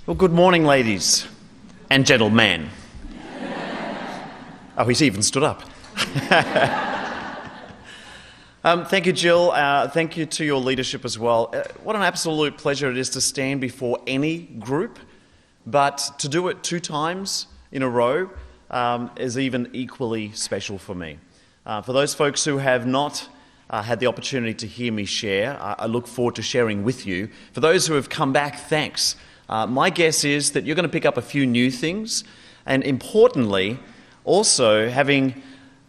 Well, good morning, ladies and gentlemen. Oh, he's even stood up. Thank you, Jill. Thank you to your leadership as well. What an absolute pleasure it is to stand before any group, but to do it 2 times in a row is even equally special for me. For those folks who have not had the opportunity to hear me share, I look forward to sharing with you. For those who have come back, thanks. My guess is that you're going to pick up a few new things, and importantly, also having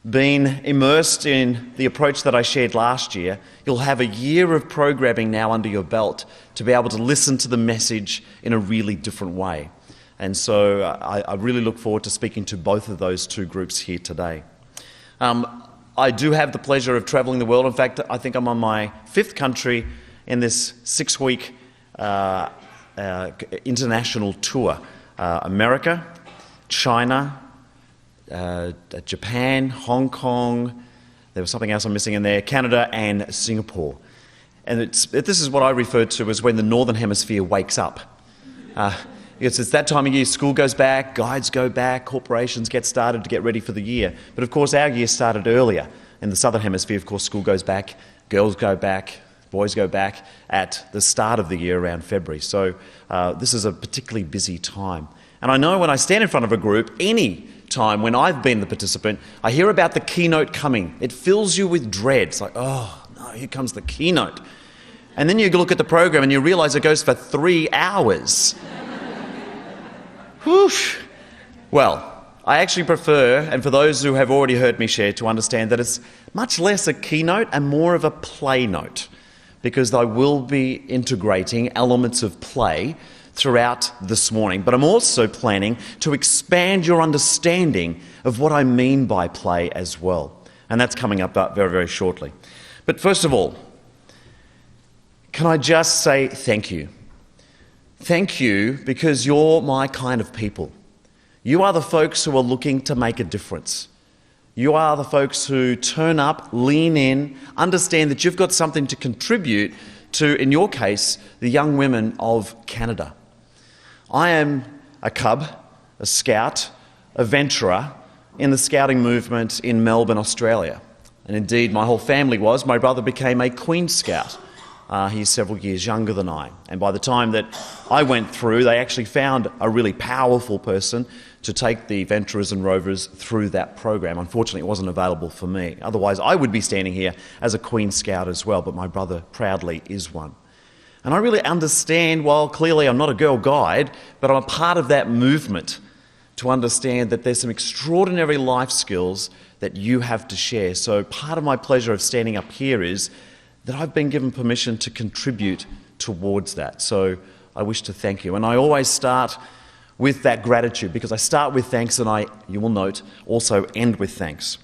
been immersed in the approach that I shared last year, you'll have a year of programming now under your belt to be able to listen to the message in a really different way. And so I really look forward to speaking to both of those 2 groups here today. I do have the pleasure of traveling the world. In fact, I think I'm on my 5th country in this 6-week international tour. America, China, Japan, Hong Kong, there was something else I'm missing in there, Canada and Singapore. And this is what I refer to as when the Northern Hemisphere wakes up. It's that time of year, school goes back, guides go back, corporations get started to get ready for the year. But of course our year started earlier. In the Southern Hemisphere, of course, school goes back, girls go back, boys go back at the start of the year around February. So this is a particularly busy time. And I know when I stand in front of a group, any time when I've been the participant, I hear about the keynote coming. It fills you with dread. It's like, oh, no, here comes the keynote. And then you look at the program and you realise it goes for 3 hours. Whoosh. Well, I actually prefer, and for those who have already heard me share, to understand that it's much less a keynote and more of a play note, because I will be integrating elements of play throughout this morning. But I'm also planning to expand your understanding of what I mean by play as well. And that's coming up very, very shortly. But first of all, can I just say thank you? Thank you because you're my kind of people. You are the folks who are looking to make a difference. You are the folks who turn up, lean in, understand that you've got something to contribute to, in your case, the young women of Canada. I am a cub, a scout, a venturer in the scouting movement in Melbourne, Australia. And indeed, my whole family was. My brother became a Queen Scout. He's several years younger than I. And by the time that I went through, they actually found a really powerful person to take the Venturers and Rovers through that program. Unfortunately, it wasn't available for me. Otherwise, I would be standing here as a Queen Scout as well, but my brother proudly is one. And I really understand, while clearly I'm not a Girl Guide, but I'm a part of that movement to understand that there's some extraordinary life skills that you have to share. So part of my pleasure of standing up here is that I've been given permission to contribute towards that. So I wish to thank you. And I always start with that gratitude, because I start with thanks and you will note, also end with thanks.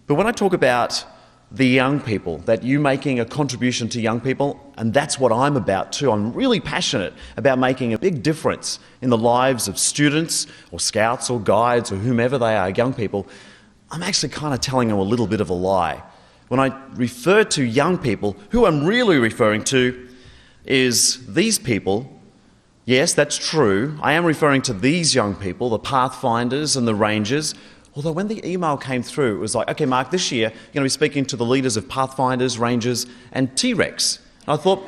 But when I talk about the young people, that you making a contribution to young people, and that's what I'm about too. I'm really passionate about making a big difference in the lives of students or scouts or guides or whomever they are, young people. I'm actually kind of telling them a little bit of a lie. When I refer to young people, who I'm really referring to is these people. Yes, that's true. I am referring to these young people, the Pathfinders and the Rangers. Although when the email came through, it was like, okay, Mark, this year you're going to be speaking to the leaders of Pathfinders, Rangers and T-Rex. And I thought,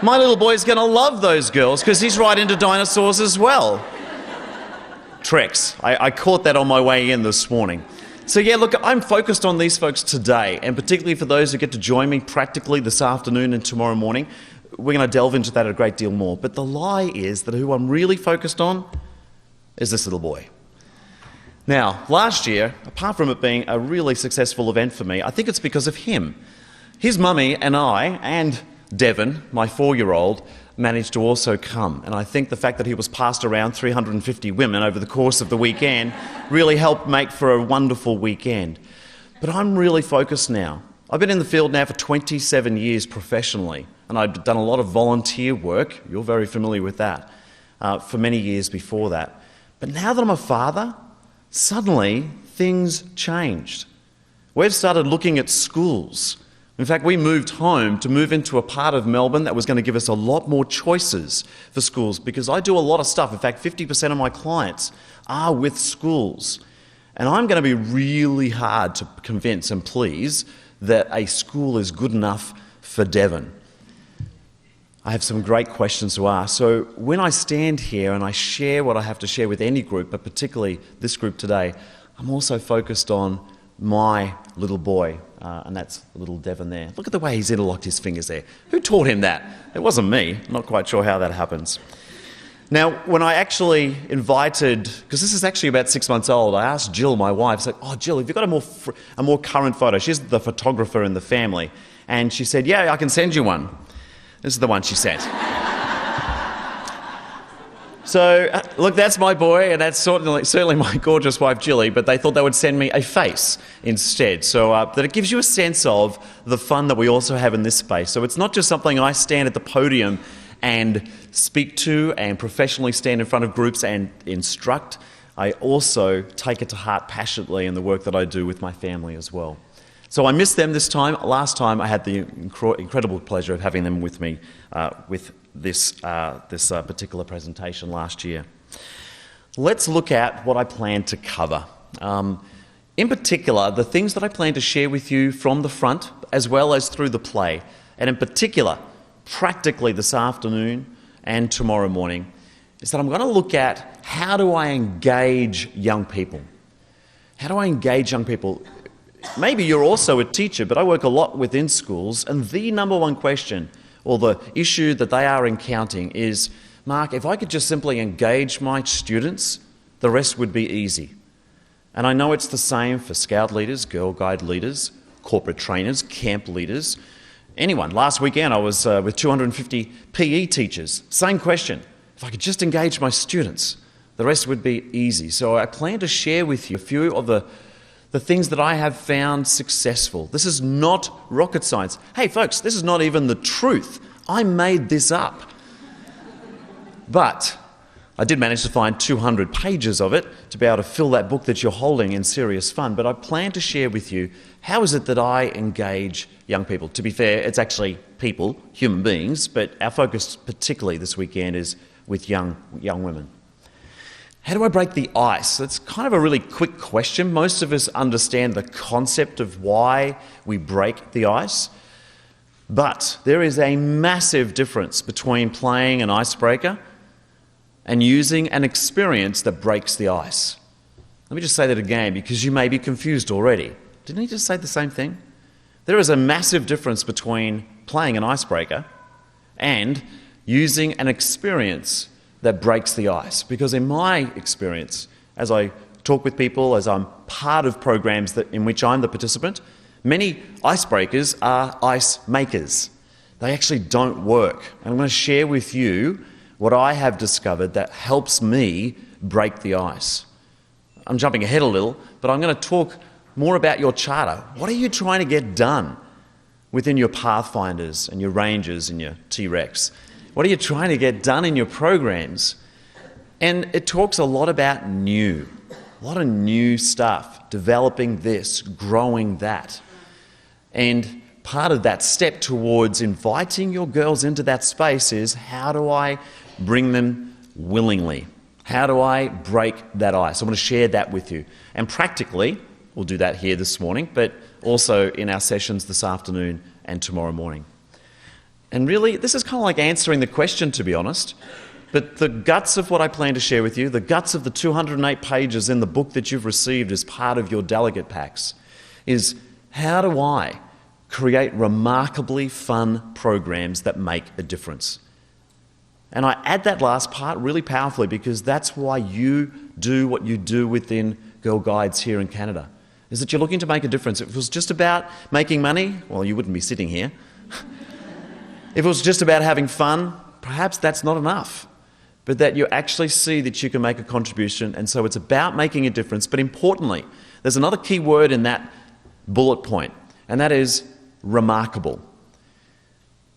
my little boy's going to love those girls because he's right into dinosaurs as well. Trex. I caught that on my way in this morning. So yeah, look, I'm focused on these folks today, and particularly for those who get to join me practically this afternoon and tomorrow morning. We're going to delve into that a great deal more. But the lie is that who I'm really focused on is this little boy. Now, last year, apart from it being a really successful event for me, I think it's because of him. His mummy and I, and Devon, my 4-year-old, managed to also come. And I think the fact that he was passed around 350 women over the course of the weekend really helped make for a wonderful weekend. But I'm really focused now. I've been in the field now for 27 years professionally, and I've done a lot of volunteer work, you're very familiar with that, for many years before that. But now that I'm a father, suddenly things changed. We've started looking at schools. In fact, we moved home to move into a part of Melbourne that was going to give us a lot more choices for schools, because I do a lot of stuff. In fact, 50% of my clients are with schools. And I'm going to be really hard to convince and please that a school is good enough for Devon. I have some great questions to ask. So when I stand here and I share what I have to share with any group, but particularly this group today, I'm also focused on my little boy, and that's little Devon there. Look at the way he's interlocked his fingers there. Who taught him that? It wasn't me. I'm not quite sure how that happens. Now, when I actually invited, because this is actually about 6 months old, I asked Jill, my wife, I said, "Oh, Jill, have you got a more current photo?" She's the photographer in the family. And she said, "Yeah, I can send you one." This is the one she sent. So, look, that's my boy, and that's certainly my gorgeous wife, Jilly, but they thought they would send me a face instead, so that it gives you a sense of the fun that we also have in this space. So it's not just something I stand at the podium and speak to and professionally stand in front of groups and instruct. I also take it to heart passionately in the work that I do with my family as well. So I missed them this time. Last time I had the incredible pleasure of having them with me with this particular presentation last year. Let's look at what I plan to cover. In particular, the things that I plan to share with you from the front as well as through the play. And in particular, practically this afternoon and tomorrow morning, is that I'm going to look at how do I engage young people? How do I engage young people? Maybe you're also a teacher, but I work a lot within schools, and the number one question or the issue that they are encountering is, "Mark, if I could just simply engage my students, the rest would be easy." And I know it's the same for Scout leaders, Girl Guide leaders, corporate trainers, camp leaders, anyone. Last weekend I was with 250 PE teachers. Same question. If I could just engage my students, the rest would be easy. So I plan to share with you a few of the things that I have found successful. This is not rocket science. Hey folks, this is not even the truth. I made this up. But I did manage to find 200 pages of it to be able to fill that book that you're holding in serious fun. But I plan to share with you how is it that I engage young people. To be fair, it's actually people, human beings, but our focus particularly this weekend is with young women. How do I break the ice? That's kind of a really quick question. Most of us understand the concept of why we break the ice, but there is a massive difference between playing an icebreaker and using an experience that breaks the ice. Let me just say that again, because you may be confused already. Didn't he just say the same thing? There is a massive difference between playing an icebreaker and using an experience that breaks the ice. Because in my experience, as I talk with people, as I'm part of programs in which I'm the participant, many icebreakers are ice makers. They actually don't work. And I'm going to share with you what I have discovered that helps me break the ice. I'm jumping ahead a little, but I'm going to talk more about your charter. What are you trying to get done within your Pathfinders and your Rangers and your T-Rex? What are you trying to get done in your programs? And it talks a lot about a lot of new stuff, developing this, growing that. And part of that step towards inviting your girls into that space is, how do I bring them willingly? How do I break that ice? I want to share that with you. And practically, we'll do that here this morning, but also in our sessions this afternoon and tomorrow morning. And really, this is kind of like answering the question, to be honest. But the guts of what I plan to share with you, the guts of the 208 pages in the book that you've received as part of your delegate packs, is how do I create remarkably fun programs that make a difference? And I add that last part really powerfully because that's why you do what you do within Girl Guides here in Canada, is that you're looking to make a difference. If it was just about making money, well, you wouldn't be sitting here. If it was just about having fun, perhaps that's not enough. But that you actually see that you can make a contribution, and so it's about making a difference. But importantly, there's another key word in that bullet point, and that is remarkable.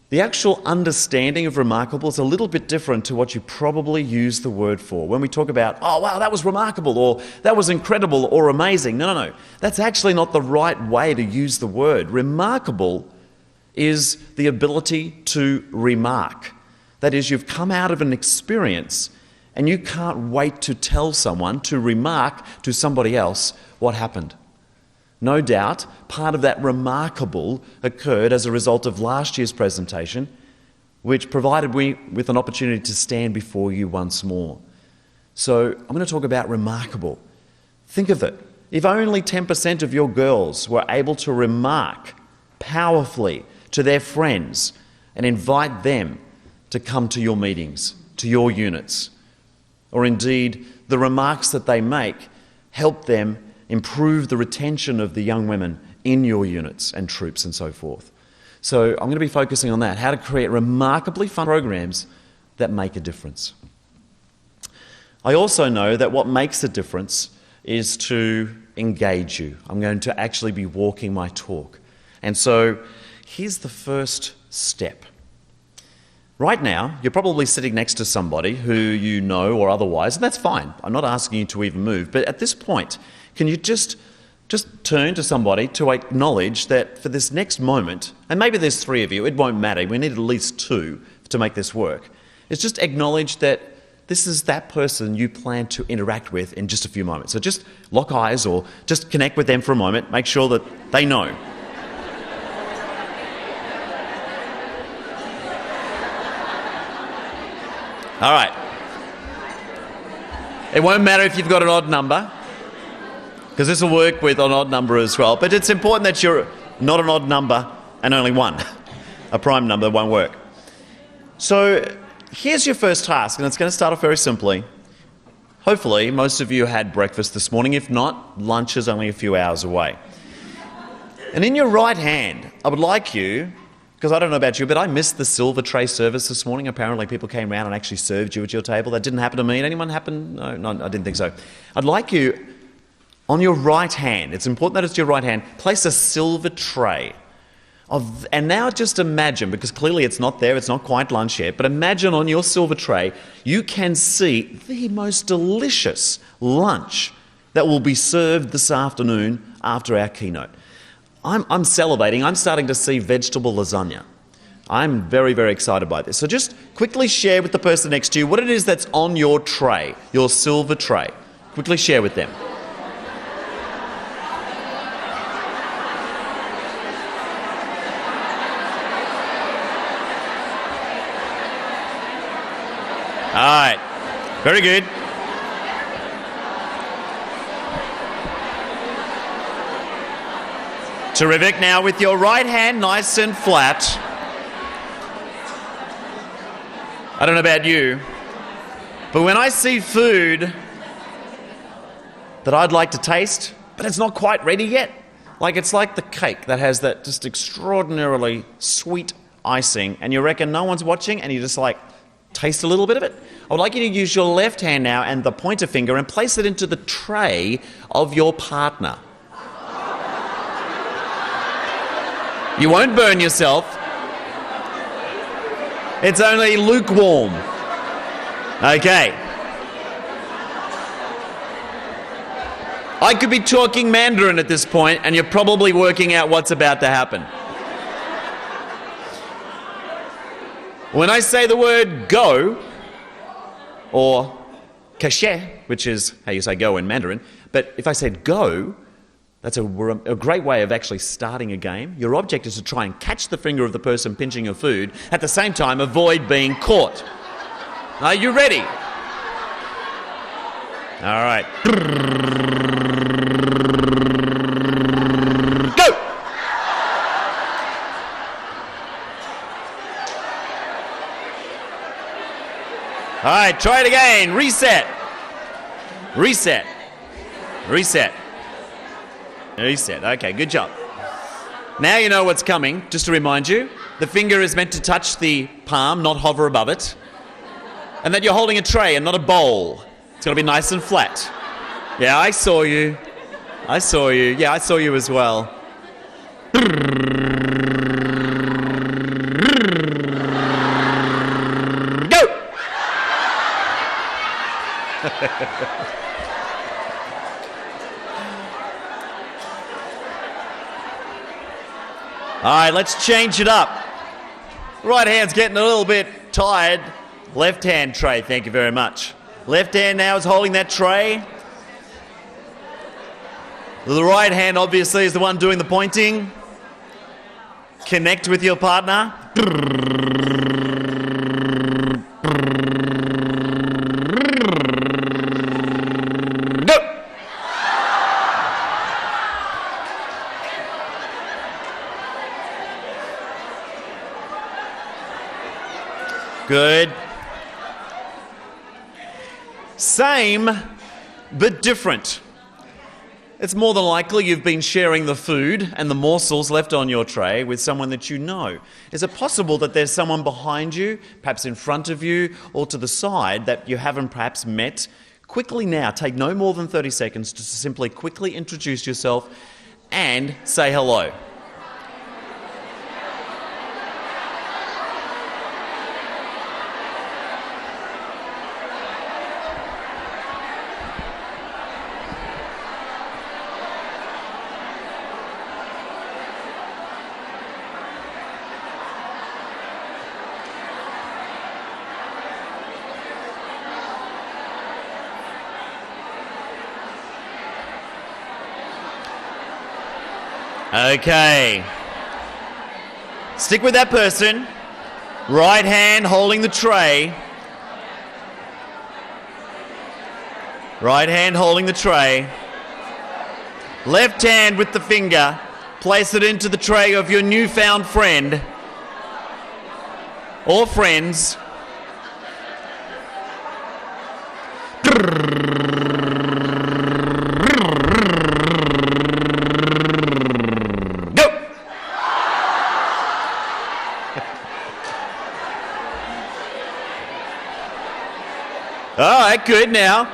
The actual understanding of remarkable is a little bit different to what you probably use the word for. When we talk about, oh wow, that was remarkable, or that was incredible, or amazing. No. That's actually not the right way to use the word. Remarkable is the ability to remark. That is, you've come out of an experience and you can't wait to tell someone, to remark to somebody else what happened. No doubt, part of that remarkable occurred as a result of last year's presentation, which provided me with an opportunity to stand before you once more. So I'm going to talk about remarkable. Think of it. If only 10% of your girls were able to remark powerfully to their friends and invite them to come to your meetings, to your units, or indeed the remarks that they make help them improve the retention of the young women in your units and troops and so forth. So I'm going to be focusing on that, how to create remarkably fun programs that make a difference. I also know that what makes a difference is to engage you. I'm going to actually be walking my talk. And so here's the first step. Right now, you're probably sitting next to somebody who you know or otherwise, and that's fine. I'm not asking you to even move. But at this point, can you just turn to somebody to acknowledge that for this next moment, and maybe there's 3 of you, it won't matter. We need at least 2 to make this work. It's just acknowledge that this is that person you plan to interact with in just a few moments. So just lock eyes or just connect with them for a moment. Make sure that they know. All right. It won't matter if you've got an odd number, because this will work with an odd number as well. But it's important that you're not an odd number and only one. A prime number won't work. So here's your first task, and it's going to start off very simply. Hopefully, most of you had breakfast this morning. If not, lunch is only a few hours away. And in your right hand, I would like you, because I don't know about you, but I missed the silver tray service this morning. Apparently people came around and actually served you at your table. That didn't happen to me. Anyone happen? No, I didn't think so. I'd like you, on your right hand, it's important that it's your right hand, place a silver tray. And now just imagine, because clearly it's not there, it's not quite lunch yet, but imagine on your silver tray you can see the most delicious lunch that will be served this afternoon after our keynote. I'm salivating. I'm starting to see vegetable lasagna. I'm very, very excited by this. So just quickly share with the person next to you what it is that's on your tray, your silver tray. Quickly share with them. All right. Very good. Terrific. Now with your right hand nice and flat. I don't know about you, but when I see food that I'd like to taste, but it's not quite ready yet, like it's like the cake that has that just extraordinarily sweet icing, and you reckon no one's watching, and you just like taste a little bit of it. I would like you to use your left hand now and the pointer finger and place it into the tray of your partner. You won't burn yourself. It's only lukewarm. Okay. I could be talking Mandarin at this point, and you're probably working out what's about to happen. When I say the word go, or caché, which is how you say go in Mandarin, but if I said go, that's a great way of actually starting a game. Your object is to try and catch the finger of the person pinching your food, at the same time avoid being caught. Are you ready? All right. Go! All right, try it again. Reset. Reset. Reset. Reset. Okay, good job. Now you know what's coming. Just to remind you, the finger is meant to touch the palm, not hover above it. And that you're holding a tray and not a bowl. It's going to be nice and flat. Yeah, I saw you. I saw you. Yeah, I saw you as well. Go! All right, let's change it up. Right hand's getting a little bit tired. Left hand tray, thank you very much. Left hand now is holding that tray. The right hand obviously is the one doing the pointing. Connect with your partner. Go! Good. Same, but different. It's more than likely you've been sharing the food and the morsels left on your tray with someone that you know. Is it possible that there's someone behind you, perhaps in front of you, or to the side that you haven't perhaps met? Quickly now, take no more than 30 seconds to simply quickly introduce yourself and say hello. Okay. Stick with that person. Right hand holding the tray. Right hand holding the tray. Left hand with the finger. Place it into the tray of your newfound friend or friends. All right, good. Now,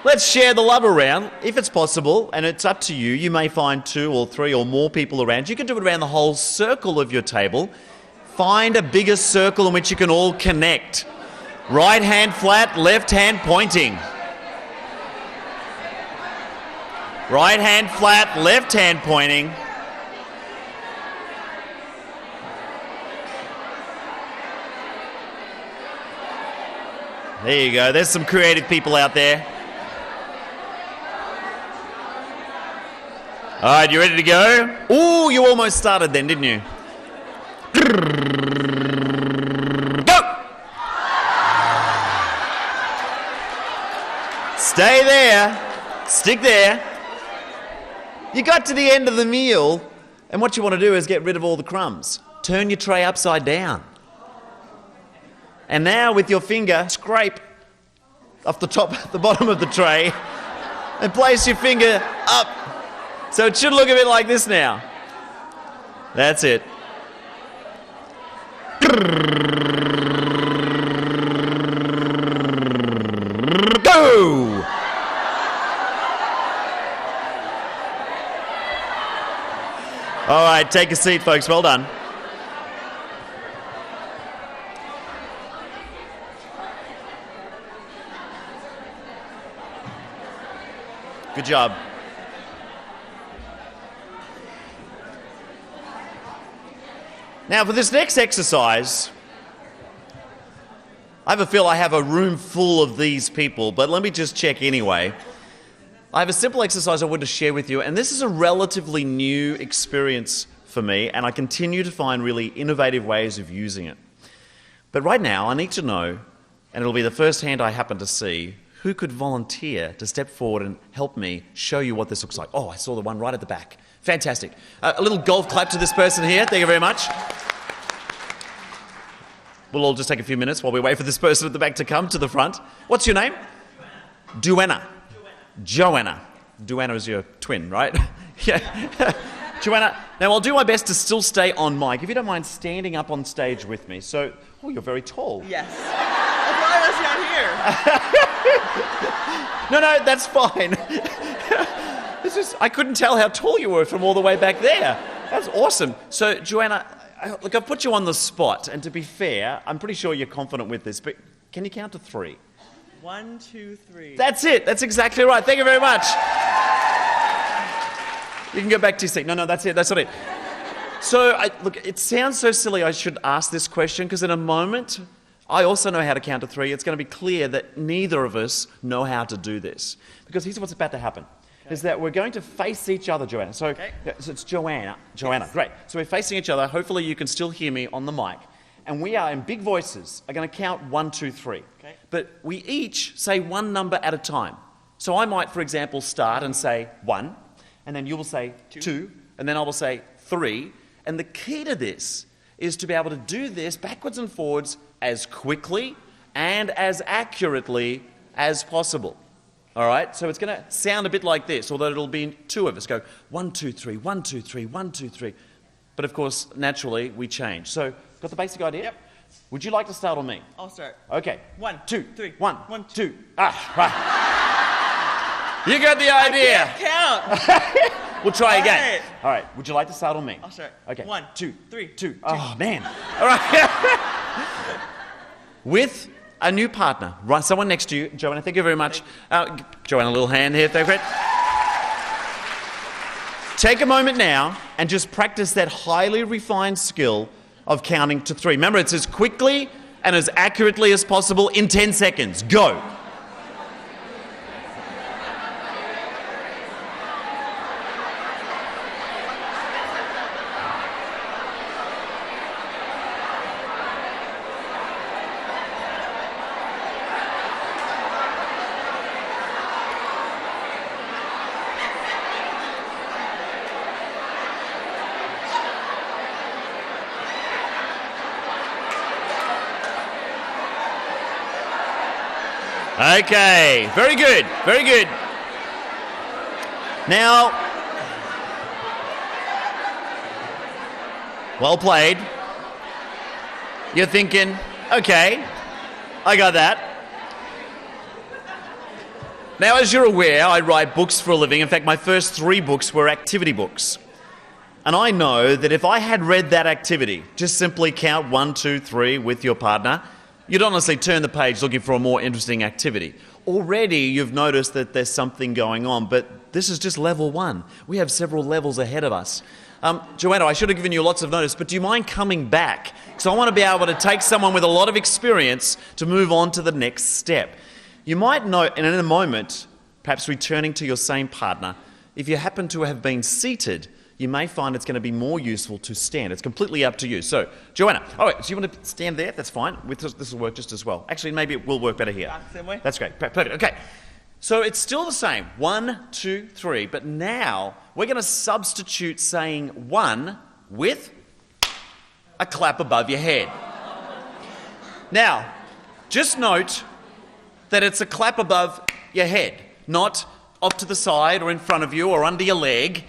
let's share the love around. If it's possible, and it's up to you, you may find 2 or 3 or more people around. You can do it around the whole circle of your table. Find a bigger circle in which you can all connect. Right hand flat, left hand pointing. Right hand flat, left hand pointing. There you go. There's some creative people out there. All right, you ready to go? Ooh, you almost started then, didn't you? Go! Stay there. Stick there. You got to the end of the meal, and what you want to do is get rid of all the crumbs. Turn your tray upside down. And now with your finger, scrape off the bottom of the tray and place your finger up. So it should look a bit like this now. That's it. Go! All right, take a seat, folks. Well done. Good job. Now for this next exercise, I have a feel I have a room full of these people, but let me just check anyway. I have a simple exercise I want to share with you, and this is a relatively new experience for me, and I continue to find really innovative ways of using it. But right now, I need to know, and it'll be the first hand I happen to see, who could volunteer to step forward and help me show you what this looks like? Oh, I saw the one right at the back. Fantastic. A little golf clap to this person here. Thank you very much. We'll all just take a few minutes while we wait for this person at the back to come to the front. What's your name? Duanna. Joanna. Duanna is your twin, right? Yeah. Joanna, now I'll do my best to still stay on mic. If you don't mind standing up on stage with me. So, oh, you're very tall. Yes. That's why I was down here. No, that's fine. I couldn't tell how tall you were from all the way back there. That's awesome. So, Joanna, look, I've put you on the spot, and to be fair, I'm pretty sure you're confident with this, but can you count to 3? 1, 2, 3. That's it. That's exactly right. Thank you very much. You can go back to your seat. No, that's it. That's not it. So, look, it sounds so silly I should ask this question because in a moment, I also know how to count to 3. It's going to be clear that neither of us know how to do this. Because here's what's about to happen. Is that we're going to face each other, Joanna. So, so it's Joanna. Joanna, great. So we're facing each other. Hopefully you can still hear me on the mic. And we are, in big voices, are going to count 1, 2, 3. Okay. But we each say one number at a time. So I might, for example, start and say 1, and then you will say 2, and then I will say 3. And the key to this is to be able to do this backwards and forwards as quickly and as accurately as possible. All right? So it's going to sound a bit like this, although it'll be 2 of us go 1, 2, 3, 1, 2, 3, 1, 2, 3. But of course, naturally, we change. So, got the basic idea? Yep. Would you like to start on me? I'll start. Okay. 1, 2, 3. 1, 1, 2. Right. You got the idea. Count. We'll try again. Right. All right. Would you like to start on me? I'll start. Okay. 1, 2, 3, 2. Oh, man. All right. With a new partner, right? Someone next to you. Joanna, thank you very much. Joanna, a little hand here. Thank you. Take a moment now and just practice that highly refined skill of counting to 3. Remember, it's as quickly and as accurately as possible in 10 seconds. Go. Okay, very good, very good. Now, well played. You're thinking, okay, I got that. Now, as you're aware, I write books for a living. In fact, my first 3 books were activity books. And I know that if I had read that activity, just simply count 1, 2, 3 with your partner, you'd honestly turn the page looking for a more interesting activity. Already you've noticed that there's something going on, but this is just level 1. We have several levels ahead of us. Joanna, I should have given you lots of notice, but do you mind coming back? Because I want to be able to take someone with a lot of experience to move on to the next step. You might note, and in a moment, perhaps returning to your same partner, if you happen to have been seated, you may find it's going to be more useful to stand. It's completely up to you. So, Joanna, all right, so you want to stand there? That's fine. This will work just as well. Actually, maybe it will work better here. Same way? That's great. Perfect. Okay. So it's still the same. 1, 2, 3. But now we're going to substitute saying 1 with a clap above your head. Now, just note that it's a clap above your head, not off to the side or in front of you or under your leg.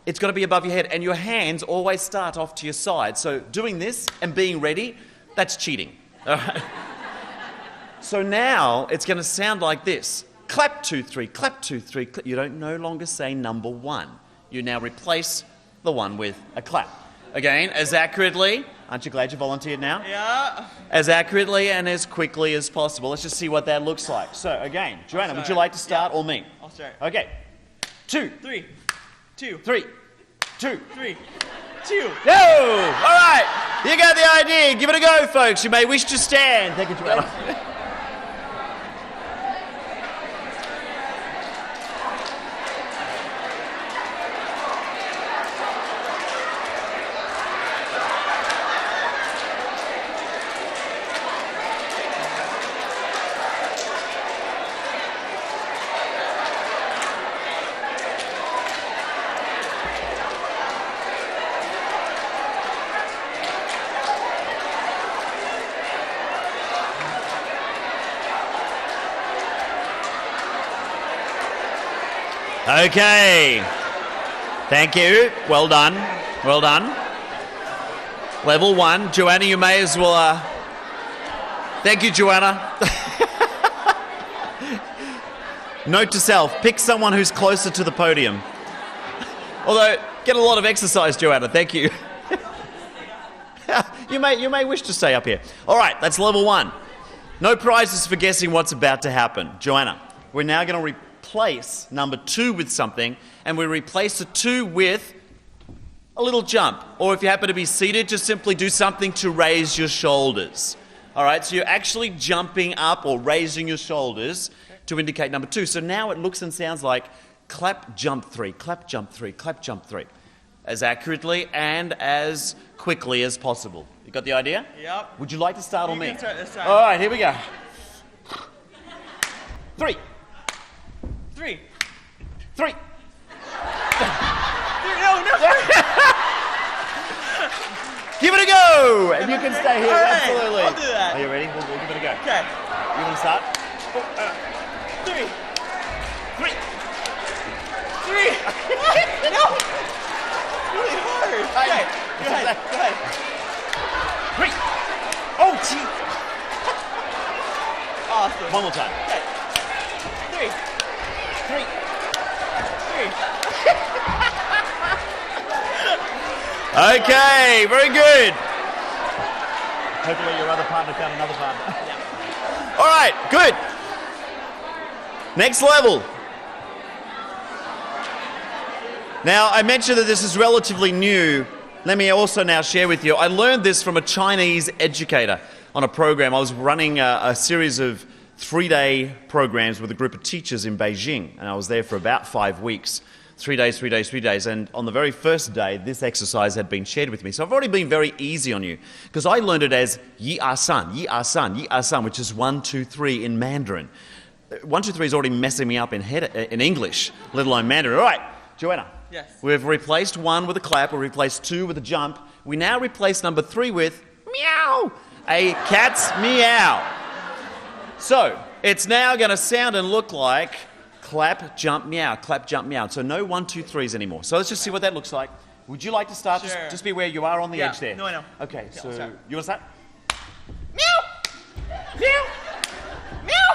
It's got to be above your head, and your hands always start off to your side. So doing this and being ready, that's cheating. All right? So now it's going to sound like this. Clap 2, 3, clap 2, 3. You don't no longer say number 1. You now replace the 1 with a clap. Again, as accurately. Aren't you glad you volunteered now? Yeah. As accurately and as quickly as possible. Let's just see what that looks like. So again, Joanna, would you like to start or me? I'll start. Okay. 2, 3, 2, 3, 2. 3, 2. Go! All right. You got the idea. Give it a go, folks. You may wish to stand. Thank you, Joanna. Okay. Thank you. Well done. Well done. Level 1. Joanna, you may as well... Thank you, Joanna. Note to self, pick someone who's closer to the podium. Although, get a lot of exercise, Joanna. Thank you. You may wish to stay up here. All right, that's level 1. No prizes for guessing what's about to happen. Joanna, we're now going to replace number 2 with something, and we replace the 2 with a little jump. Or if you happen to be seated, just simply do something to raise your shoulders. All right, so you're actually jumping up or raising your shoulders to indicate number 2. So now it looks and sounds like clap, jump 3, clap, jump 3, clap, jump 3. As accurately and as quickly as possible. You got the idea? Yep. Would you like to start on me? You can start this time. All right, here we go. 3. 3. 3. No. Give it a go! And you can stay here, All right, absolutely. I'll do that. Are you ready? We'll give it a go. Okay. You want to start? 3. 3. 3. No. It's really hard. Okay. Go ahead. 3. Oh, gee. Awesome. One more time. Okay. 3. 3. 3. Okay, very good. Hopefully your other partner found another partner. Yeah. All right, good. Next level. Now, I mentioned that this is relatively new. Let me also now share with you. I learned this from a Chinese educator on a program. I was running a series of 3-day programs with a group of teachers in Beijing, and I was there for about 5 weeks. 3 days, 3 days, 3 days. And on the very first day, this exercise had been shared with me. So I've already been very easy on you because I learned it as yi a san, yi a san, yi a san, which is 1, 2, 3 in Mandarin. 1, 2, 3 is already messing me up in English, let alone Mandarin. All right, Joanna. Yes. We've replaced 1 with a clap. We've replaced 2 with a jump. We now replace number 3 with meow, a cat's meow. So it's now going to sound and look like clap, jump, meow, clap, jump, meow. So no 1, 2, 3s anymore. So let's just see what that looks like. Would you like to start? Sure. Just be where you are on the edge there. No, I know. Okay, Yeah, so I'll start. you want to start? Meow. Meow. Meow.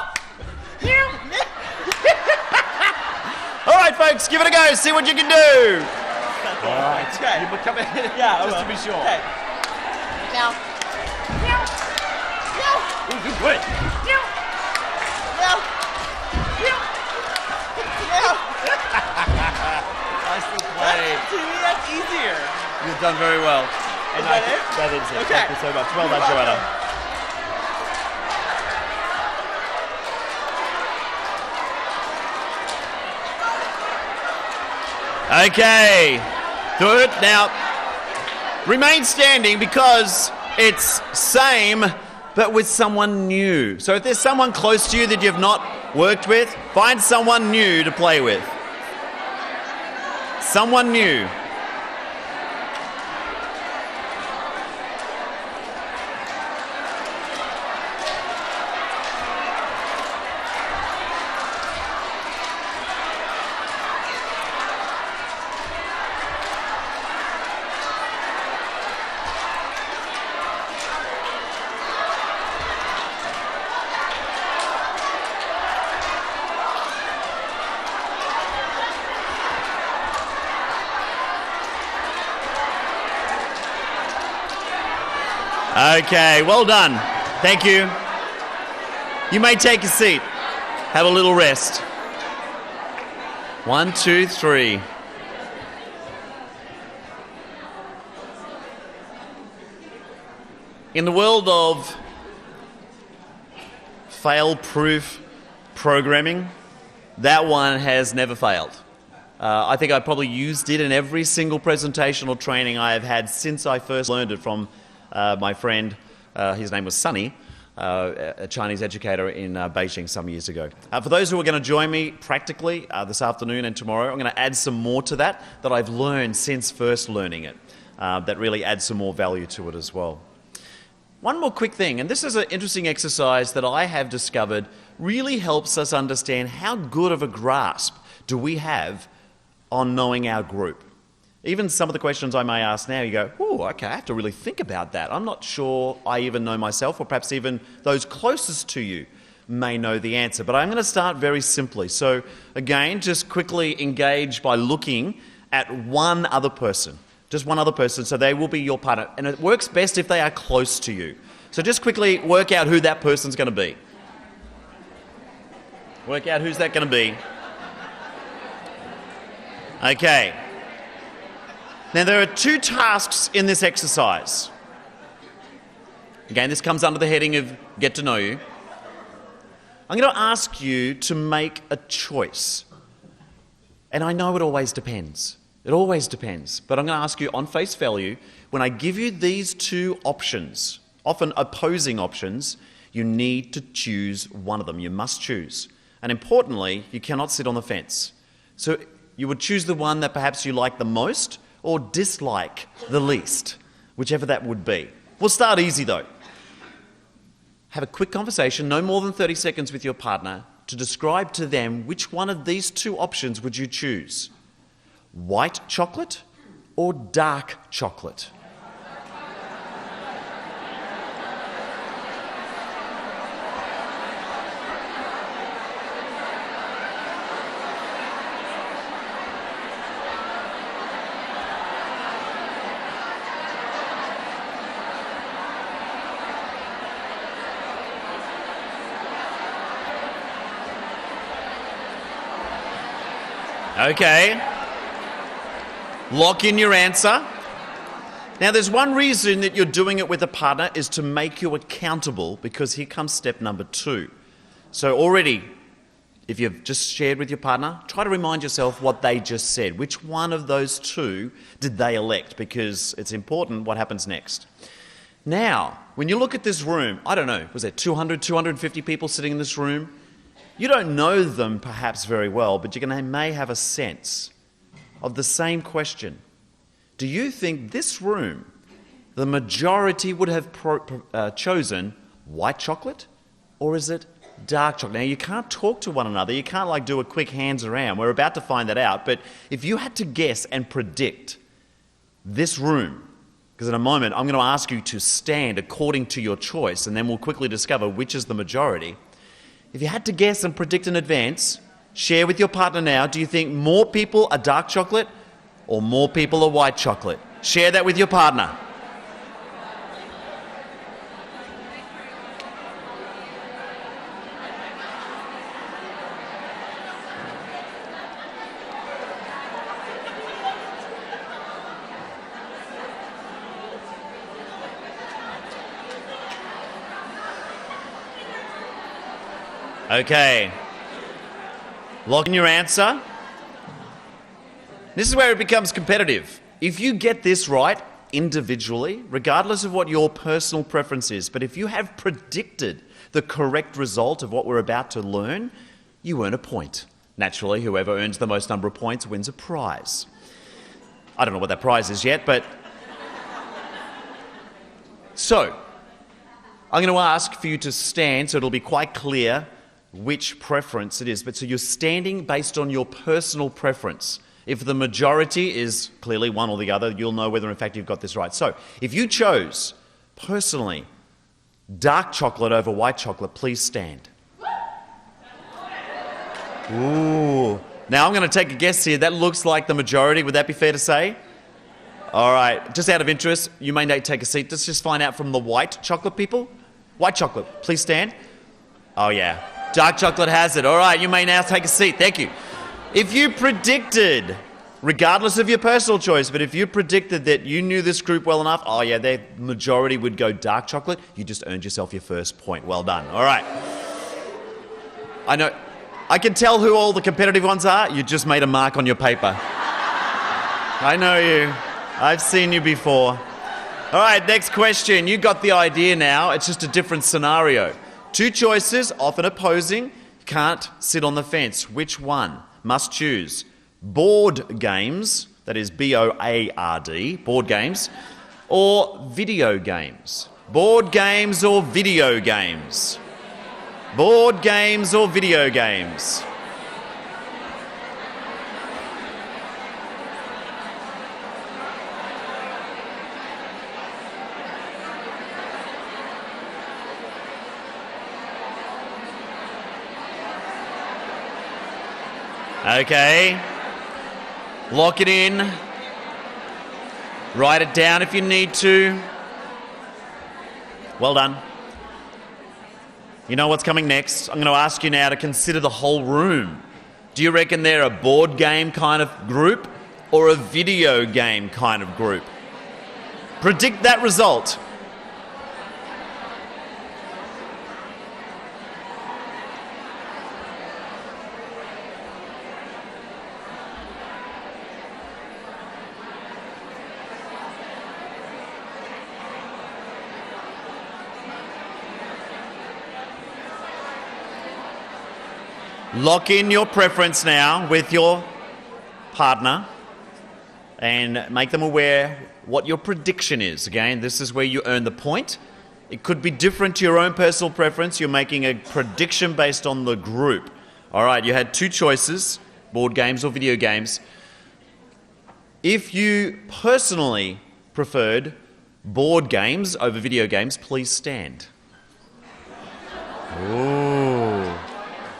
Meow. All right, folks, give it a go. See what you can do. All right. Okay. You come in Yeah, just to be sure. Okay. Meow. Meow. Meow. Ooh, good. Meow. Meow. Meow. Meow. Nicely played. To me, that's easier. You've done very well. And Is that it? That is it. Okay. Thank you so much. Well done, Joanna. Okay, good. Now, remain standing because it's same, but with someone new. So if there's someone close to you that you've not worked with, find someone new to play with. Someone new. Okay, well done. Thank you. You may take a seat. Have a little rest. 1, 2, 3. In the world of fail-proof programming, that one has never failed. I think I probably used it in every single presentation or training I have had since I first learned it from my friend, his name was Sunny, a Chinese educator in Beijing some years ago. For those who are going to join me practically this afternoon and tomorrow, I'm going to add some more to that I've learned since first learning it, that really adds some more value to it as well. One more quick thing, and this is an interesting exercise that I have discovered really helps us understand how good of a grasp do we have on knowing our group. Even some of the questions I may ask now, you go, oh, okay, I have to really think about that. I'm not sure I even know myself, or perhaps even those closest to you may know the answer. But I'm going to start very simply. So again, just quickly engage by looking at one other person. Just one other person, so they will be your partner. And it works best if they are close to you. So just quickly work out who that person's going to be. Work out who's that going to be. Okay. Now, there are two tasks in this exercise. Again, this comes under the heading of get to know you. I'm going to ask you to make a choice. And I know it always depends. It always depends. But I'm going to ask you on face value, when I give you these two options, often opposing options, you need to choose one of them. You must choose. And importantly, you cannot sit on the fence. So you would choose the one that perhaps you like the most or dislike the least, whichever that would be. We'll start easy though. Have a quick conversation, no more than 30 seconds with your partner, to describe to them which one of these two options would you choose. White chocolate or dark chocolate? Okay. Lock in your answer. Now, there's one reason that you're doing it with a partner is to make you accountable, because here comes step number 2. So already, if you've just shared with your partner, try to remind yourself what they just said. Which one of those two did they elect? Because it's important what happens next. Now, when you look at this room, I don't know, was there 200, 250 people sitting in this room? You don't know them perhaps very well, but you may have a sense of the same question. Do you think this room, the majority would have chosen white chocolate, or is it dark chocolate? Now, you can't talk to one another. You can't do a quick hands around. We're about to find that out. But if you had to guess and predict this room, because in a moment I'm going to ask you to stand according to your choice, and then we'll quickly discover which is the majority. If you had to guess and predict in advance, share with your partner now, do you think more people are dark chocolate or more people are white chocolate? Share that with your partner. Okay. Lock in your answer. This is where it becomes competitive. If you get this right individually, regardless of what your personal preference is, but if you have predicted the correct result of what we're about to learn, you earn a point. Naturally, whoever earns the most number of points wins a prize. I don't know what that prize is yet, but... So, I'm going to ask for you to stand so it'll be quite clear which preference it is. But so you're standing based on your personal preference. If the majority is clearly one or the other, you'll know whether in fact you've got this right. So if you chose, personally, dark chocolate over white chocolate, please stand. Ooh. Now I'm going to take a guess here. That looks like the majority. Would that be fair to say? All right. Just out of interest, you may need to take a seat. Let's just find out from the white chocolate people. White chocolate, please stand. Oh yeah. Dark chocolate has it. All right, you may now take a seat. Thank you. If you predicted, regardless of your personal choice, but if you predicted that you knew this group well enough, oh yeah, their majority would go dark chocolate, you just earned yourself your first point. Well done. All right. I know. I can tell who all the competitive ones are. You just made a mark on your paper. I know you. I've seen you before. All right, next question. You got the idea now. It's just a different scenario. Two choices, often opposing. Can't sit on the fence. Which one? Must choose. Board games, that is B-O-A-R-D, board games, or video games. Board games or video games. Board games or video games. Okay. Lock it in. Write it down if you need to. Well done. You know what's coming next? I'm going to ask you now to consider the whole room. Do you reckon they're a board game kind of group? or a video game kind of group? Predict that result. Lock in your preference now with your partner and make them aware what your prediction is. Again, this is where you earn the point. It could be different to your own personal preference. You're making a prediction based on the group. All right, you had two choices, board games or video games. If you personally preferred board games over video games, please stand. Ooh.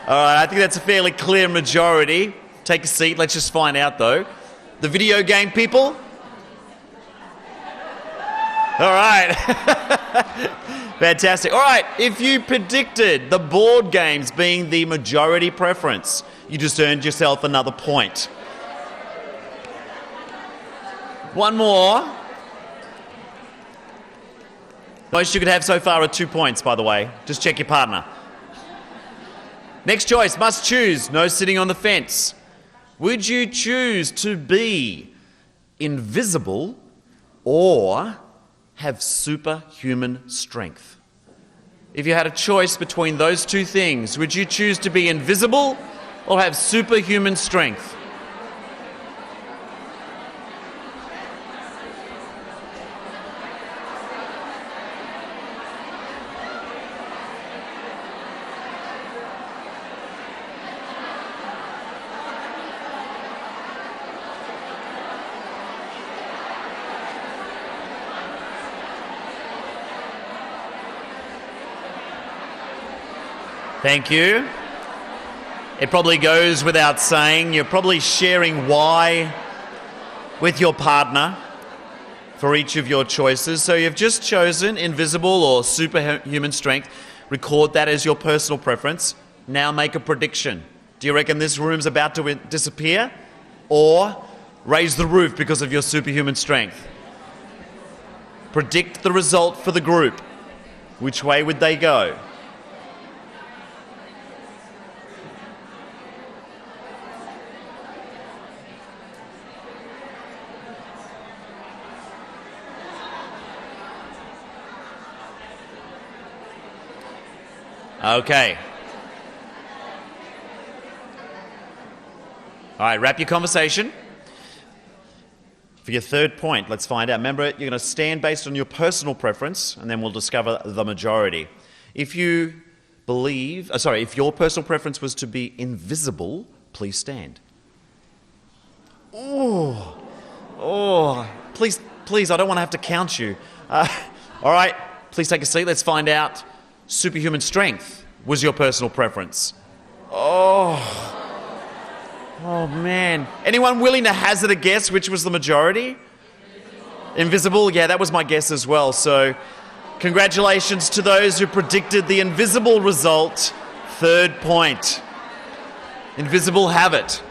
All right, I think that's a fairly clear majority. Take a seat. Let's just find out, though. The video game people? All right. Fantastic. All right, if you predicted the board games being the majority preference, you just earned yourself another point. One more. Most you could have so far are 2 points, by the way. Just check your partner. Next choice, must choose. No sitting on the fence. Would you choose to be invisible or have superhuman strength? If you had a choice between those two things, would you choose to be invisible or have superhuman strength? Thank you. It probably goes without saying, you're probably sharing why with your partner for each of your choices. So you've just chosen invisible or superhuman strength. Record that as your personal preference. Now make a prediction. Do you reckon this room's about to disappear? Or raise the roof because of your superhuman strength? Predict the result for the group. Which way would they go? Okay. All right, wrap your conversation. For your third point, let's find out. Remember, you're going to stand based on your personal preference, and then we'll discover the majority. If you believe, if your personal preference was to be invisible, please stand. Oh, please, I don't want to have to count you. All right, please take a seat. Let's find out. Superhuman strength was your personal preference. Oh, man. Anyone willing to hazard a guess which was the majority? Invisible? Yeah, that was my guess as well. So congratulations to those who predicted the invisible result. Third point. Invisible have it.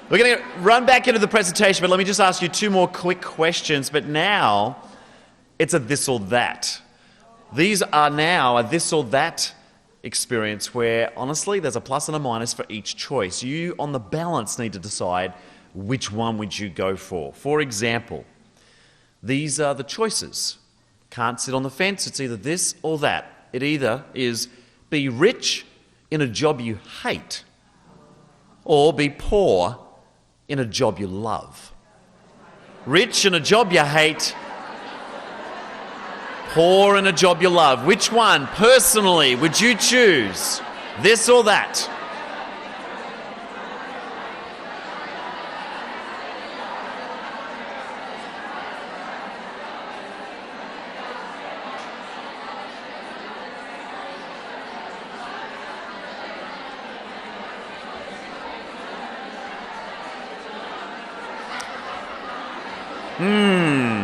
We're going to run back into the presentation, but let me just ask you two more quick questions. But now it's a this or that. These are now a this or that experience where, honestly, there's a plus and a minus for each choice. You, on the balance, need to decide which one would you go for. For example, these are the choices. Can't sit on the fence. It's either this or that. It either is be rich in a job you hate or be poor in a job you love. Rich in a job you hate, poor in a job you love. Which one, personally, would you choose? This or that?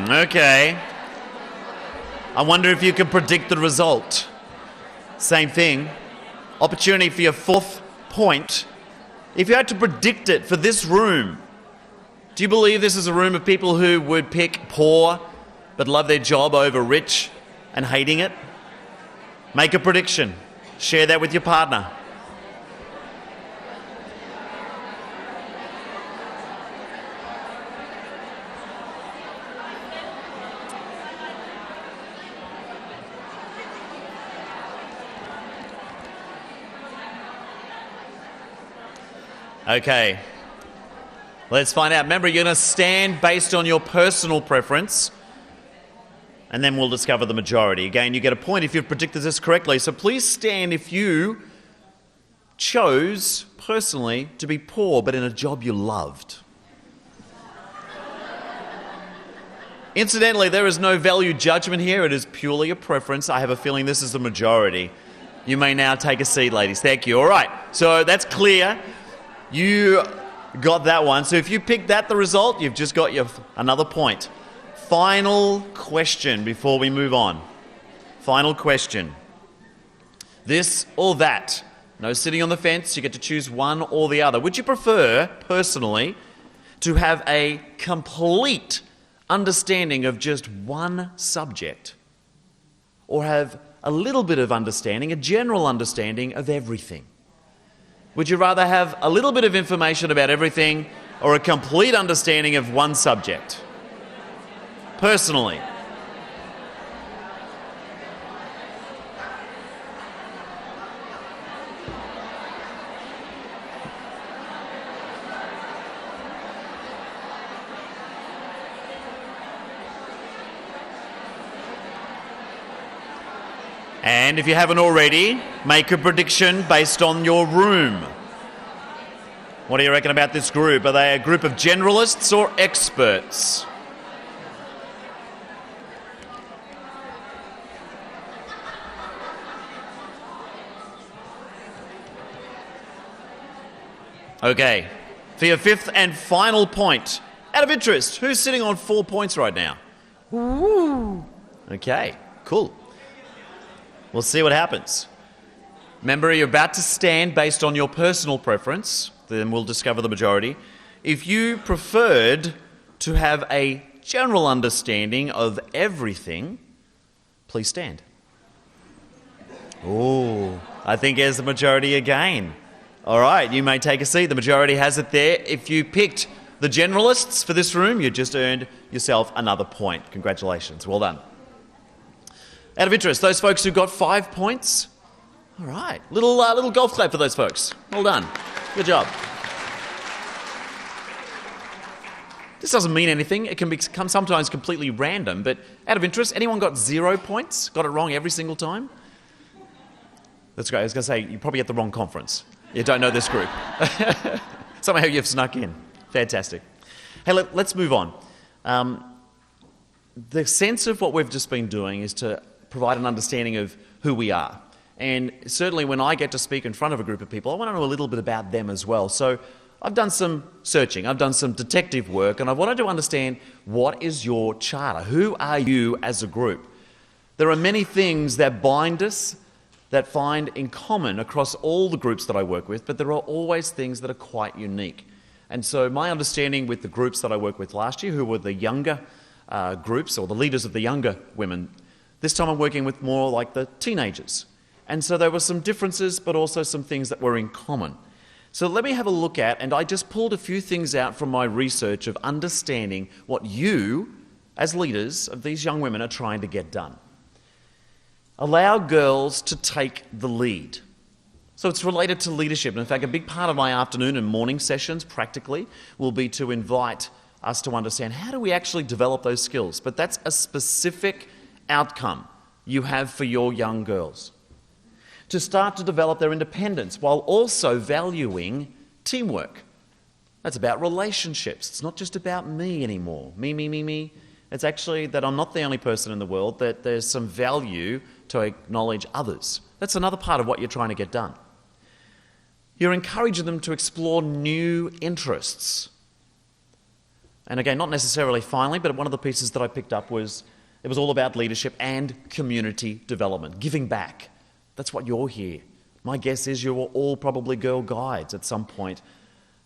Okay. I wonder if you can predict the result. Same thing. Opportunity for your fourth point. If you had to predict it for this room, do you believe this is a room of people who would pick poor but love their job over rich and hating it? Make a prediction. Share that with your partner. Okay, let's find out. Remember, you're going to stand based on your personal preference, and then we'll discover the majority. Again, you get a point if you've predicted this correctly, so please stand if you chose personally to be poor but in a job you loved. Incidentally, there is no value judgment here. It is purely a preference. I have a feeling this is the majority. You may now take a seat, ladies. Thank you. All right, so that's clear. You got that one. So if you picked that, the result, you've just got another point. Final question before we move on. Final question. This or that. No sitting on the fence. You get to choose one or the other. Would you prefer, personally, to have a complete understanding of just one subject, or have a little bit of understanding, a general understanding of everything? Would you rather have a little bit of information about everything or a complete understanding of one subject? Personally. And if you haven't already, make a prediction based on your room. What do you reckon about this group? Are they a group of generalists or experts? Okay, for your fifth and final point, out of interest, who's sitting on 4 points right now? Ooh. Okay, cool. We'll see what happens. Remember, you're about to stand based on your personal preference, then we'll discover the majority. If you preferred to have a general understanding of everything, please stand. Oh, I think there's the majority again. All right, you may take a seat. The majority has it there. If you picked the generalists for this room, you just earned yourself another point. Congratulations. Well done. Out of interest, those folks who got 5 points, all right, little golf clap for those folks. Well done. Good job. This doesn't mean anything. It can become sometimes completely random, but out of interest, anyone got 0 points? Got it wrong every single time? That's great. I was going to say, you're probably at the wrong conference. You don't know this group. Somehow you've snuck in. Fantastic. Hey, let's move on. The sense of what we've just been doing is to provide an understanding of who we are. And certainly when I get to speak in front of a group of people, I want to know a little bit about them as well. So I've done some searching, I've done some detective work, and I wanted to understand, what is your charter? Who are you as a group? There are many things that bind us, that find in common across all the groups that I work with, but there are always things that are quite unique. And so my understanding with the groups that I worked with last year, who were the younger groups, or the leaders of the younger women, this time I'm working with more like the teenagers. And so there were some differences, but also some things that were in common. So let me have a look at, and I just pulled a few things out from my research of understanding what you, as leaders of these young women, are trying to get done. Allow girls to take the lead. So it's related to leadership. And in fact, a big part of my afternoon and morning sessions, practically, will be to invite us to understand, how do we actually develop those skills? But that's a specific outcome you have for your young girls. To start to develop their independence while also valuing teamwork. That's about relationships. It's not just about me anymore. Me. It's actually that I'm not the only person in the world, that there's some value to acknowledge others. That's another part of what you're trying to get done. You're encouraging them to explore new interests. And again, not necessarily finally, but one of the pieces that I picked up was, it was all about leadership and community development, giving back. That's what you're here My guess is you were all probably girl guides at some point,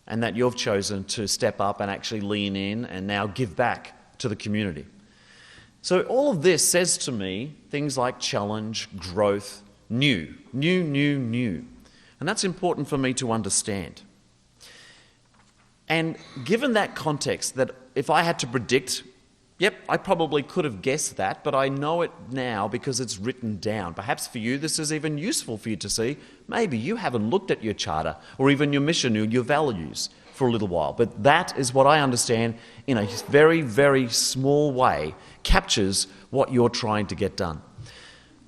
and that you've chosen to step up and actually lean in and now give back to the community. So all of this says to me things like challenge, growth, new. And that's important for me to understand. And given that context, that if I had to predict, yep, I probably could have guessed that, but I know it now because it's written down. Perhaps for you, this is even useful for you to see. Maybe you haven't looked at your charter or even your mission or your values for a little while. But that is what I understand in a very, very small way captures what you're trying to get done.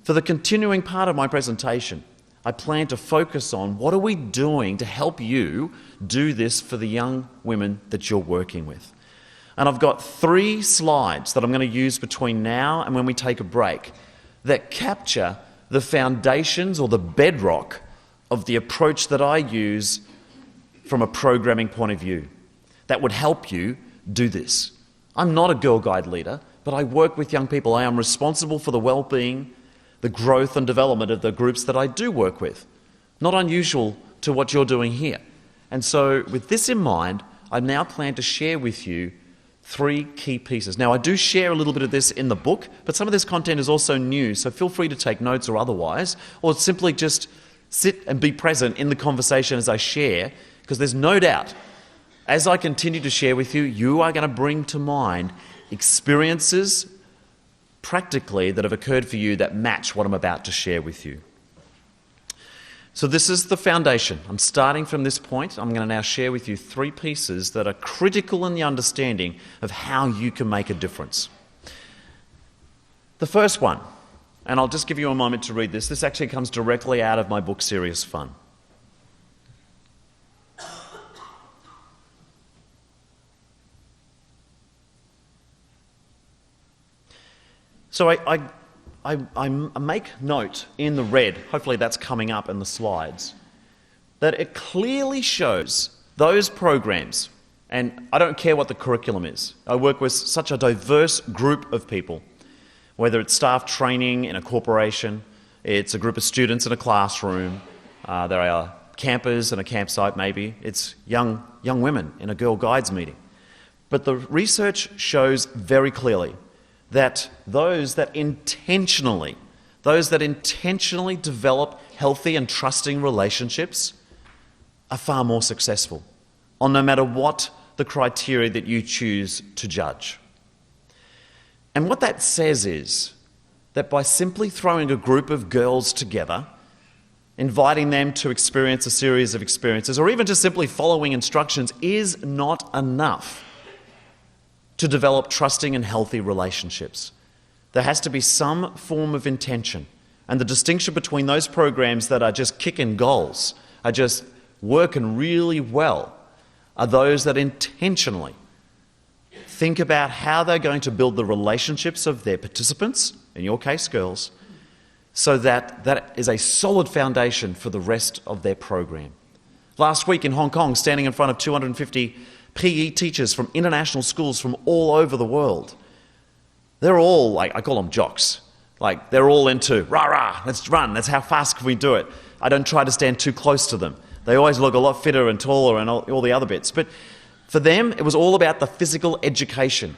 For the continuing part of my presentation, I plan to focus on what are we doing to help you do this for the young women that you're working with. And I've got 3 slides that I'm going to use between now and when we take a break that capture the foundations or the bedrock of the approach that I use from a programming point of view that would help you do this. I'm not a Girl Guide leader, but I work with young people. I am responsible for the well-being, the growth and development of the groups that I do work with. Not unusual to what you're doing here. And so with this in mind, I now plan to share with you 3 key pieces. Now, I do share a little bit of this in the book, but some of this content is also new, so feel free to take notes or otherwise, or simply just sit and be present in the conversation as I share, because there's no doubt, as I continue to share with you, you are going to bring to mind experiences practically that have occurred for you that match what I'm about to share with you. So this is the foundation. I'm starting from this point. I'm going to now share with you 3 pieces that are critical in the understanding of how you can make a difference. The first one, and I'll just give you a moment to read this. This actually comes directly out of my book, Serious Fun. So I make note in the red, hopefully that's coming up in the slides, that it clearly shows those programs, and I don't care what the curriculum is. I work with such a diverse group of people, whether it's staff training in a corporation, it's a group of students in a classroom, there are campers in a campsite maybe, it's young women in a Girl Guides meeting. But the research shows very clearly that those that intentionally develop healthy and trusting relationships are far more successful on no matter what the criteria that you choose to judge. And what that says is that by simply throwing a group of girls together, inviting them to experience a series of experiences, or even just simply following instructions is not enough to develop trusting and healthy relationships. There has to be some form of intention. And the distinction between those programs that are just kicking goals, are just working really well, are those that intentionally think about how they're going to build the relationships of their participants, in your case girls, so that that is a solid foundation for the rest of their program. Last week in Hong Kong, standing in front of 250 PE teachers from international schools from all over the world. They're all, like, I call them jocks. Like, they're all into, rah, let's run, that's how fast can we do it. I don't try to stand too close to them. They always look a lot fitter and taller and all the other bits. But for them, it was all about the physical education.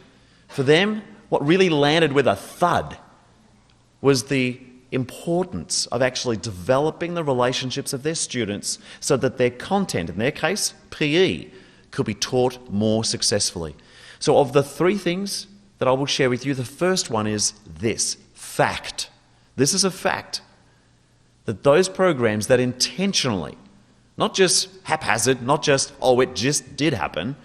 For them, what really landed with a thud was the importance of actually developing the relationships of their students so that their content, in their case, PE, could be taught more successfully. So of the 3 things that I will share with you, the first one is this, fact. This is a fact, that those programs that intentionally, not just haphazard, not just, oh, it just did happen,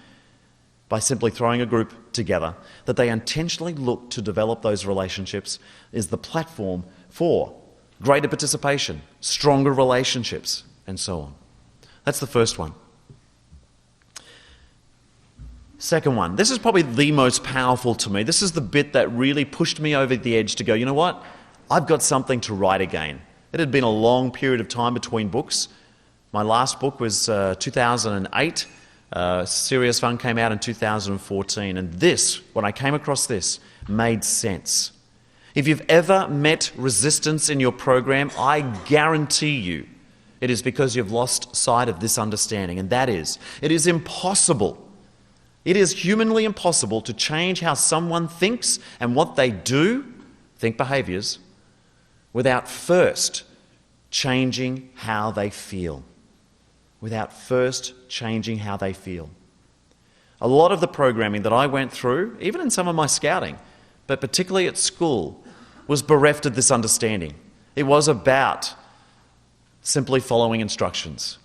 by simply throwing a group together, that they intentionally look to develop those relationships is the platform for greater participation, stronger relationships, and so on. That's the first one. Second one, this is probably the most powerful to me. This is the bit that really pushed me over the edge to go, you know what? I've got something to write again. It had been a long period of time between books. My last book was 2008. Serious Fun came out in 2014. And this, when I came across this, made sense. If you've ever met resistance in your program, I guarantee you it is because you've lost sight of this understanding, and that is, it is impossible. It is humanly impossible to change how someone thinks and what they do, think behaviours, without first changing how they feel. Without first changing how they feel. A lot of the programming that I went through, even in some of my scouting, but particularly at school, was bereft of this understanding. It was about simply following instructions.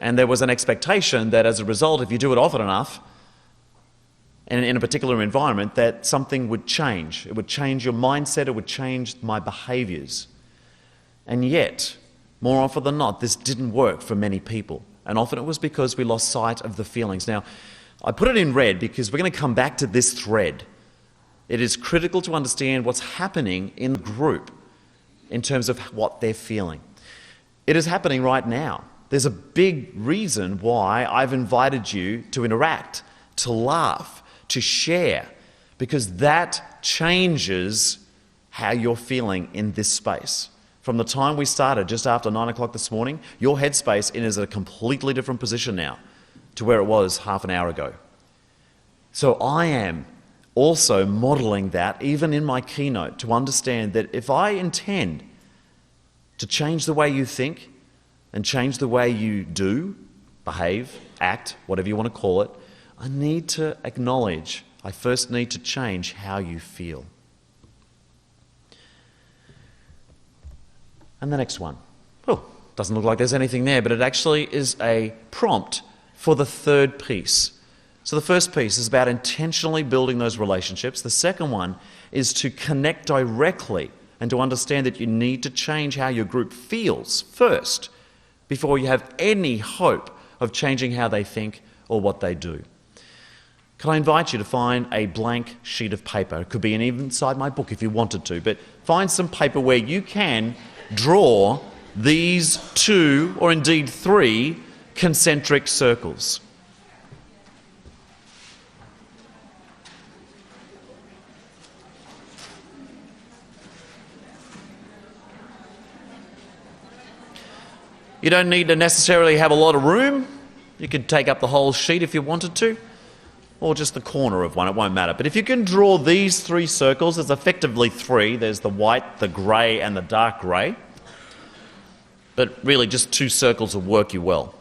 And there was an expectation that as a result, if you do it often enough, and in a particular environment, that something would change. It would change your mindset, it would change my behaviours. And yet, more often than not, this didn't work for many people. And often it was because we lost sight of the feelings. Now, I put it in red because we're going to come back to this thread. It is critical to understand what's happening in the group in terms of what they're feeling. It is happening right now. There's a big reason why I've invited you to interact, to laugh, to share, because that changes how you're feeling in this space. From the time we started, just after 9 o'clock this morning, your headspace is at a completely different position now to where it was half an hour ago. So I am also modelling that, even in my keynote, to understand that if I intend to change the way you think and change the way you do, behave, act, whatever you want to call it, I need to acknowledge, I first need to change how you feel. And the next one. Oh, doesn't look like there's anything there, but it actually is a prompt for the third piece. So the first piece is about intentionally building those relationships. The second one is to connect directly and to understand that you need to change how your group feels first before you have any hope of changing how they think or what they do. Can I invite you to find a blank sheet of paper? It could be inside my book if you wanted to, but find some paper where you can draw these 2 or indeed 3 concentric circles. You don't need to necessarily have a lot of room. You could take up the whole sheet if you wanted to, or just the corner of one, it won't matter. But if you can draw these 3 circles, there's effectively 3. There's the white, the grey and the dark grey. But really just 2 circles will work you well.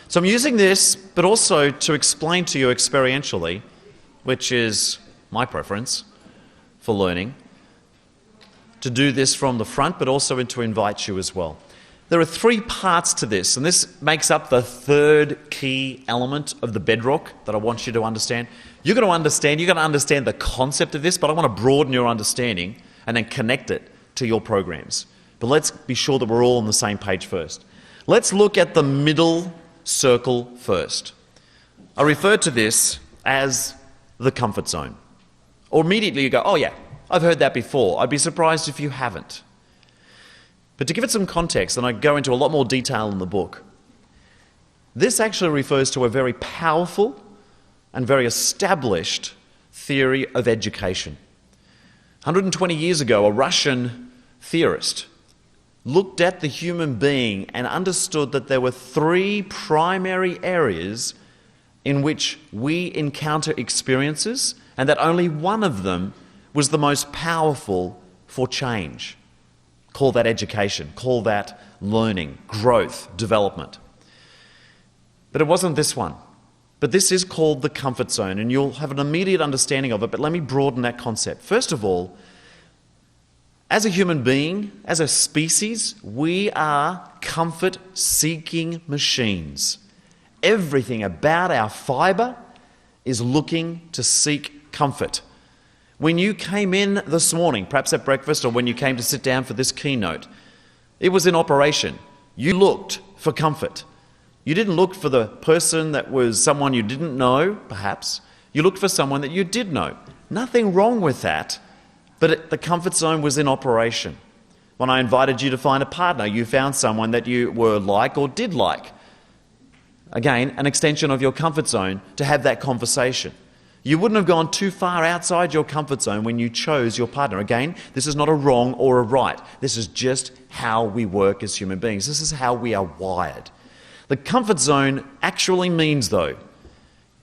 So I'm using this, but also to explain to you experientially, which is my preference for learning, to do this from the front, but also to invite you as well. There are 3 parts to this, and this makes up the third key element of the bedrock that I want you to understand. You're going to understand the concept of this, but I want to broaden your understanding and then connect it to your programs. But let's be sure that we're all on the same page first. Let's look at the middle circle first. I refer to this as the comfort zone. Or immediately you go, oh yeah, I've heard that before. I'd be surprised if you haven't. But to give it some context, and I go into a lot more detail in the book, this actually refers to a very powerful and very established theory of education. 120 years ago, a Russian theorist looked at the human being and understood that there were 3 primary areas in which we encounter experiences, and that only one of them was the most powerful for change. Call that education, call that learning, growth, development. But it wasn't this one. But this is called the comfort zone, and you'll have an immediate understanding of it, but let me broaden that concept. First of all, as a human being, as a species, we are comfort-seeking machines. Everything about our fibre is looking to seek comfort. When you came in this morning, perhaps at breakfast or when you came to sit down for this keynote, it was in operation. You looked for comfort. You didn't look for the person that was someone you didn't know, perhaps. You looked for someone that you did know. Nothing wrong with that, but the comfort zone was in operation. When I invited you to find a partner, you found someone that you were like or did like. Again, an extension of your comfort zone to have that conversation. You wouldn't have gone too far outside your comfort zone when you chose your partner. Again, this is not a wrong or a right. This is just how we work as human beings. This is how we are wired. The comfort zone actually means, though,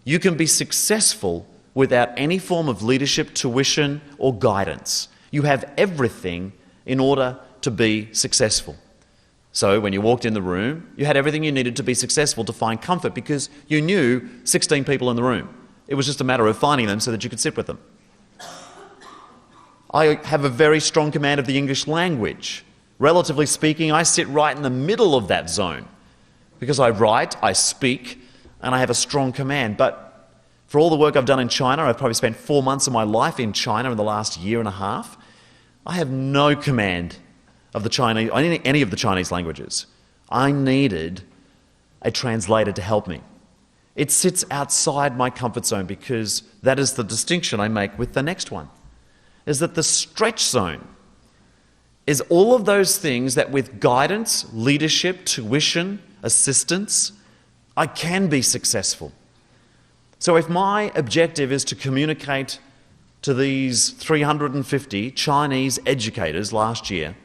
you can be successful without any form of leadership, tuition, or guidance. You have everything in order to be successful. So when you walked in the room, you had everything you needed to be successful, to find comfort, because you knew 16 people in the room. It was just a matter of finding them so that you could sit with them. I have a very strong command of the English language. Relatively speaking, I sit right in the middle of that zone because I write, I speak, and I have a strong command. But for all the work I've done in China, I've probably spent 4 months of my life in China in the last year and a half, I have no command of the Chinese, any of the Chinese languages. I needed a translator to help me. It sits outside my comfort zone because that is the distinction I make with the next one, is that the stretch zone is all of those things that with guidance, leadership, tuition, assistance, I can be successful. So if my objective is to communicate to these 350 Chinese educators last year,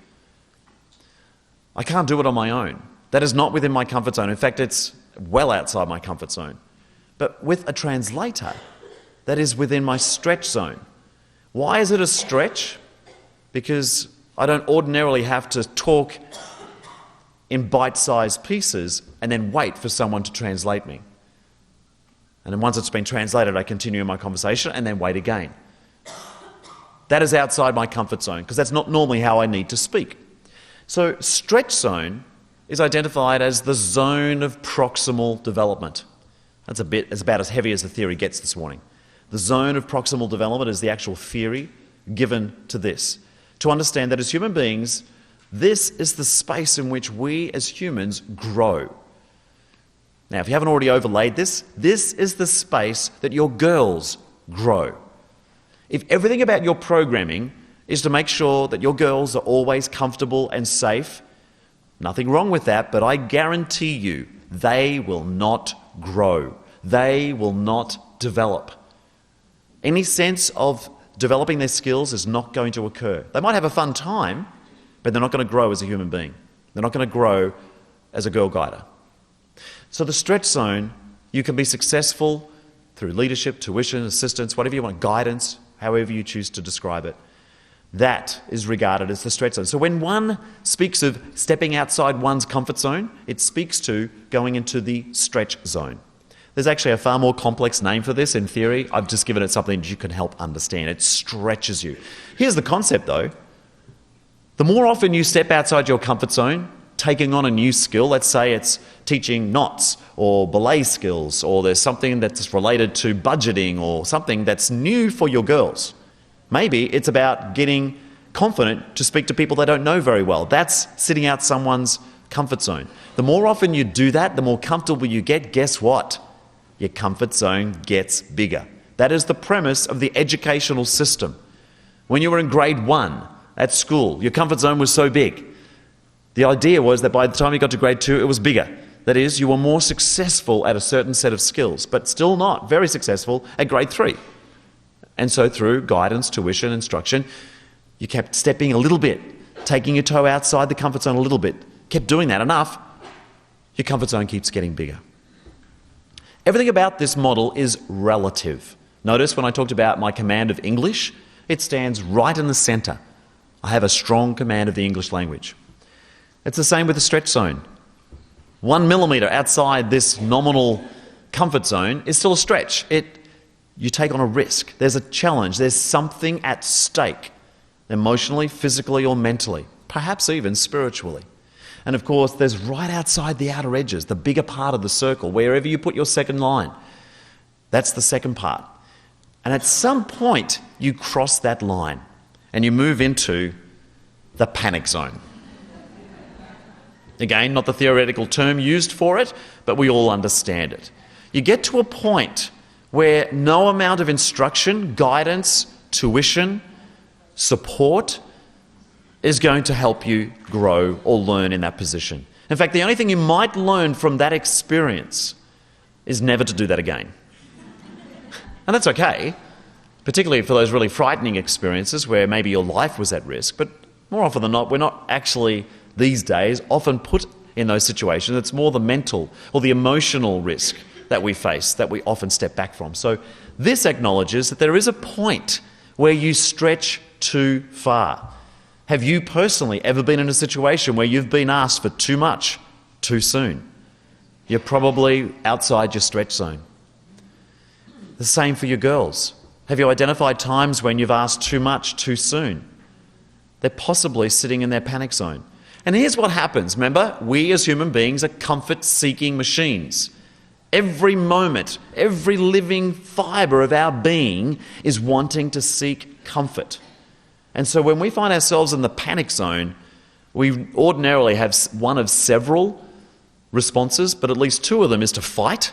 I can't do it on my own. That is not within my comfort zone. In fact, it's well outside my comfort zone. But with a translator, that is within my stretch zone. Why is it a stretch? Because I don't ordinarily have to talk in bite-sized pieces and then wait for someone to translate me. And then once it's been translated, I continue my conversation and then wait again. That is outside my comfort zone because that's not normally how I need to speak. So stretch zone is identified as the zone of proximal development. That's about as heavy as the theory gets this morning. The zone of proximal development is the actual theory given to this. To understand that as human beings, this is the space in which we as humans grow. Now, if you haven't already overlaid this is the space that your girls grow. If everything about your programming is to make sure that your girls are always comfortable and safe, nothing wrong with that, but I guarantee you they will not grow. They will not develop. Any sense of developing their skills is not going to occur. They might have a fun time, but they're not going to grow as a human being. They're not going to grow as a girl guider. So the stretch zone, you can be successful through leadership, tuition, assistance, whatever you want, guidance, however you choose to describe it. That is regarded as the stretch zone. So when one speaks of stepping outside one's comfort zone, it speaks to going into the stretch zone. There's actually a far more complex name for this in theory. I've just given it something that you can help understand. It stretches you. Here's the concept though. The more often you step outside your comfort zone, taking on a new skill, let's say it's teaching knots or belay skills, or there's something that's related to budgeting or something that's new for your girls. Maybe it's about getting confident to speak to people they don't know very well. That's sitting out someone's comfort zone. The more often you do that, the more comfortable you get, guess what? Your comfort zone gets bigger. That is the premise of the educational system. When you were in grade 1 at school, your comfort zone was so big. The idea was that by the time you got to grade 2, it was bigger. That is, you were more successful at a certain set of skills, but still not very successful at grade 3. And so through guidance, tuition, instruction, you kept stepping a little bit, taking your toe outside the comfort zone a little bit. Kept doing that enough, your comfort zone keeps getting bigger. Everything about this model is relative. Notice when I talked about my command of English, it stands right in the centre. I have a strong command of the English language. It's the same with the stretch zone. 1 millimetre outside this nominal comfort zone is still a stretch. You take on a risk. There's a challenge. There's something at stake, emotionally, physically, or mentally, perhaps even spiritually. And of course, there's right outside the outer edges, the bigger part of the circle, wherever you put your second line. That's the second part. And at some point, you cross that line and you move into the panic zone. Again, not the theoretical term used for it, but we all understand it. You get to a point where no amount of instruction, guidance, tuition, support is going to help you grow or learn in that position. In fact, the only thing you might learn from that experience is never to do that again. And that's okay, particularly for those really frightening experiences where maybe your life was at risk. But more often than not, we're not actually, these days, often put in those situations. It's more the mental or the emotional risk that we face that we often step back from. So this acknowledges that there is a point where you stretch too far. Have you personally ever been in a situation where you've been asked for too much too soon? You're probably outside your stretch zone. The same for your girls. Have you identified times when you've asked too much too soon? They're possibly sitting in their panic zone. And here's what happens. Remember, we as human beings are comfort-seeking machines. Every moment, every living fibre of our being is wanting to seek comfort. And so when we find ourselves in the panic zone, we ordinarily have one of several responses, but at least two of them is to fight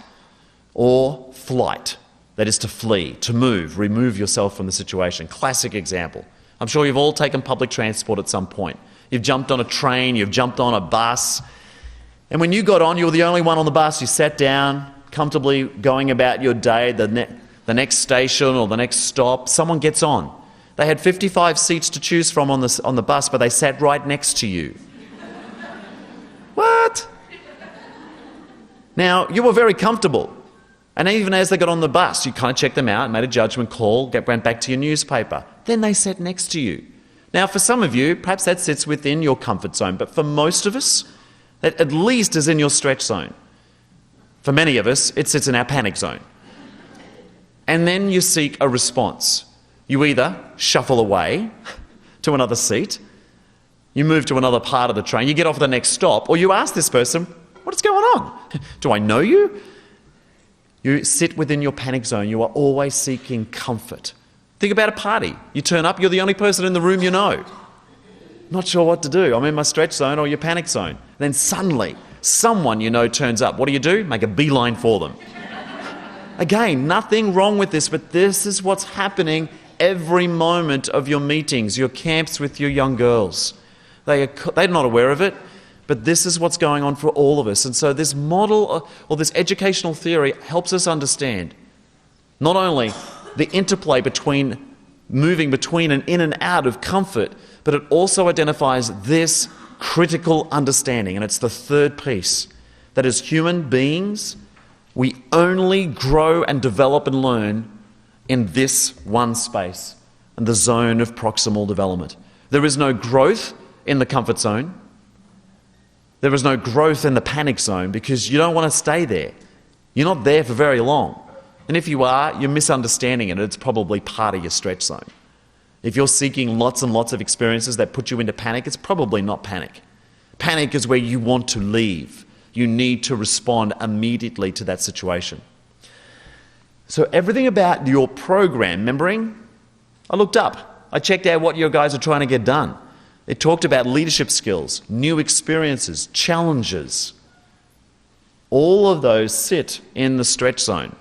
or flight. That is to flee, to move, remove yourself from the situation. Classic example. I'm sure you've all taken public transport at some point. You've jumped on a train, you've jumped on a bus, and when you got on, you were the only one on the bus. You sat down, comfortably going about your day, the next station or the next stop, someone gets on. They had 55 seats to choose from on the bus, but they sat right next to you. What? Now, you were very comfortable. And even as they got on the bus, you kind of checked them out, made a judgment call, went back to your newspaper. Then they sat next to you. Now, for some of you, perhaps that sits within your comfort zone, but for most of us, that at least is in your stretch zone. For many of us, it sits in our panic zone. And then you seek a response. You either shuffle away to another seat, you move to another part of the train, you get off at the next stop, or you ask this person, what is going on? Do I know you? You sit within your panic zone. You are always seeking comfort. Think about a party. You turn up, you're the only person in the room you know. Not sure what to do. I'm in my stretch zone or your panic zone. Then suddenly, someone you know turns up. What do? Make a beeline for them. Again, nothing wrong with this, but this is what's happening every moment of your meetings, your camps with your young girls. They're not aware of it, but this is what's going on for all of us. And so this model or this educational theory helps us understand not only the interplay between moving between and in and out of comfort, but it also identifies this critical understanding, and it's the third piece, that as human beings, we only grow and develop and learn in this one space, in the zone of proximal development. There is no growth in the comfort zone. There is no growth in the panic zone because you don't want to stay there. You're not there for very long. And if you are, you're misunderstanding it. It's probably part of your stretch zone. If you're seeking lots and lots of experiences that put you into panic, it's probably not panic. Panic is where you want to leave. You need to respond immediately to that situation. So everything about your program, remembering? I looked up. I checked out what your guys are trying to get done. It talked about leadership skills, new experiences, challenges. All of those sit in the stretch zone.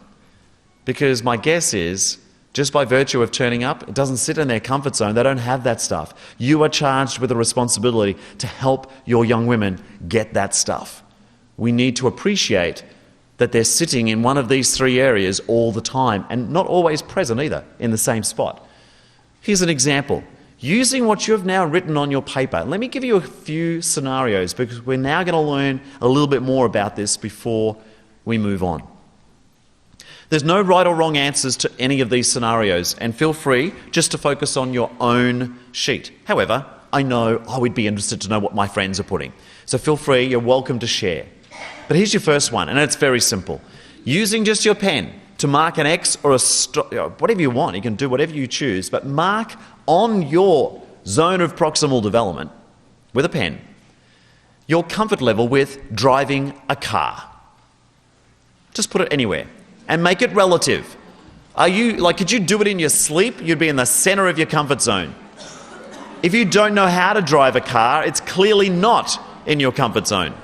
Because my guess is, just by virtue of turning up, it doesn't sit in their comfort zone. They don't have that stuff. You are charged with a responsibility to help your young women get that stuff. We need to appreciate that they're sitting in one of these three areas all the time and not always present either in the same spot. Here's an example. Using what you have now written on your paper, let me give you a few scenarios because we're now going to learn a little bit more about this before we move on. There's no right or wrong answers to any of these scenarios, and feel free just to focus on your own sheet. However, I know I would be interested to know what my friends are putting. So feel free, you're welcome to share. But here's your first one, and it's very simple. Using just your pen to mark an X or a whatever you want, you can do whatever you choose, but mark on your zone of proximal development with a pen your comfort level with driving a car. Just put it anywhere and make it relative. Could you do it in your sleep? You'd be in the center of your comfort zone. If you don't know how to drive a car, it's clearly not in your comfort zone.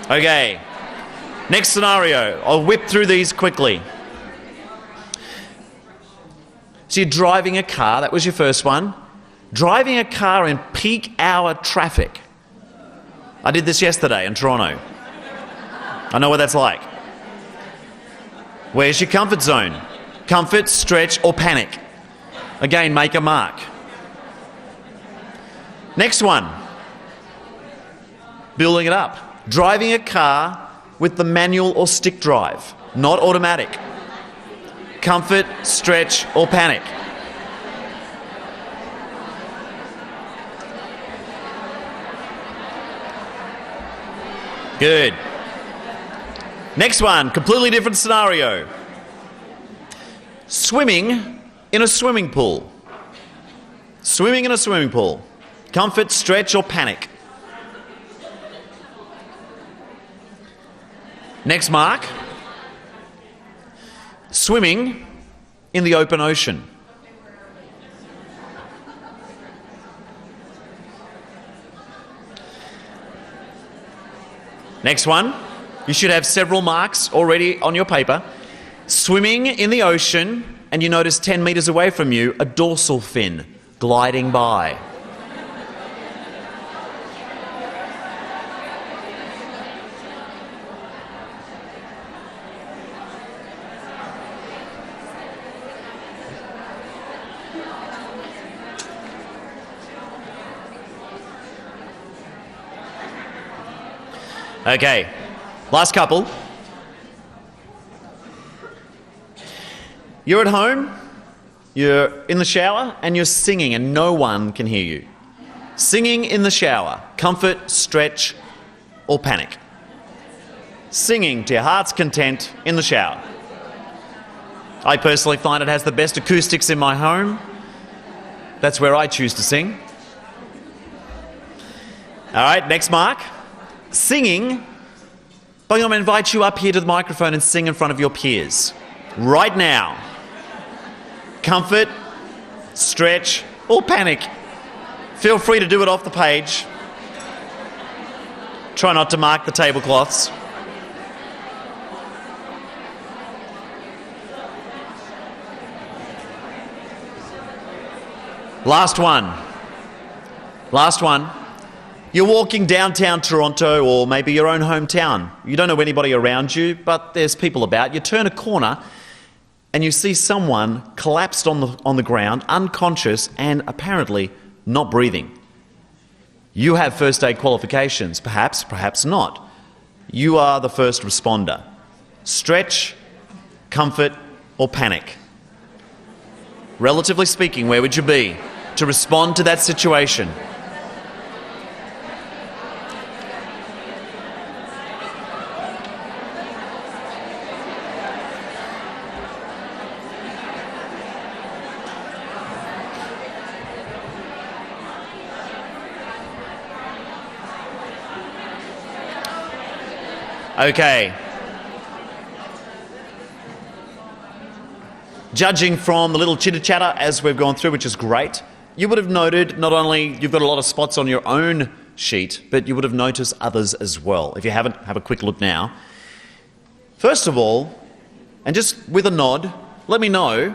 Okay, next scenario. I'll whip through these quickly. So you're driving a car, that was your first one. Driving a car in peak hour traffic. I did this yesterday in Toronto. I know what that's like. Where's your comfort zone? Comfort, stretch, or panic? Again, make a mark. Next one. Building it up. Driving a car with the manual or stick drive, not automatic. Comfort, stretch, or panic? Good. Next one, completely different scenario. Swimming in a swimming pool. Swimming in a swimming pool. Comfort, stretch, or panic? Next mark. Swimming in the open ocean. Next one. You should have several marks already on your paper. Swimming in the ocean, and you notice 10 metres away from you a dorsal fin gliding by. Okay, last couple. You're at home, you're in the shower, and you're singing and no one can hear you. Singing in the shower, comfort, stretch, or panic? Singing to your heart's content in the shower. I personally find it has the best acoustics in my home. That's where I choose to sing. All right, next mark. Singing, but I'm going to invite you up here to the microphone and sing in front of your peers. Right now. Comfort, stretch, or panic? Feel free to do it off the page. Try not to mark the tablecloths. Last one. Last one. You're walking downtown Toronto or maybe your own hometown. You don't know anybody around you, but there's people about. You turn a corner and you see someone collapsed on the ground, unconscious and apparently not breathing. You have first aid qualifications, perhaps, perhaps not. You are the first responder. Stretch, comfort, or panic? Relatively speaking, where would you be to respond to that situation? Okay. Judging from the little chitter-chatter as we've gone through, which is great, you would have noted not only you've got a lot of spots on your own sheet, but you would have noticed others as well. If you haven't, have a quick look now. First of all, and just with a nod, let me know,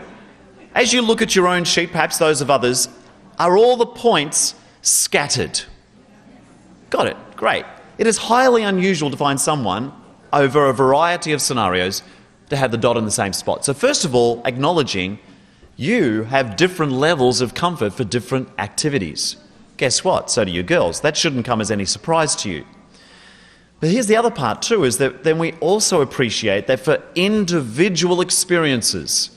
as you look at your own sheet, perhaps those of others, are all the points scattered? Got it. Great. It is highly unusual to find someone over a variety of scenarios to have the dot in the same spot. So first of all, acknowledging you have different levels of comfort for different activities. Guess what? So do you girls. That shouldn't come as any surprise to you. But here's the other part too, is that then we also appreciate that for individual experiences,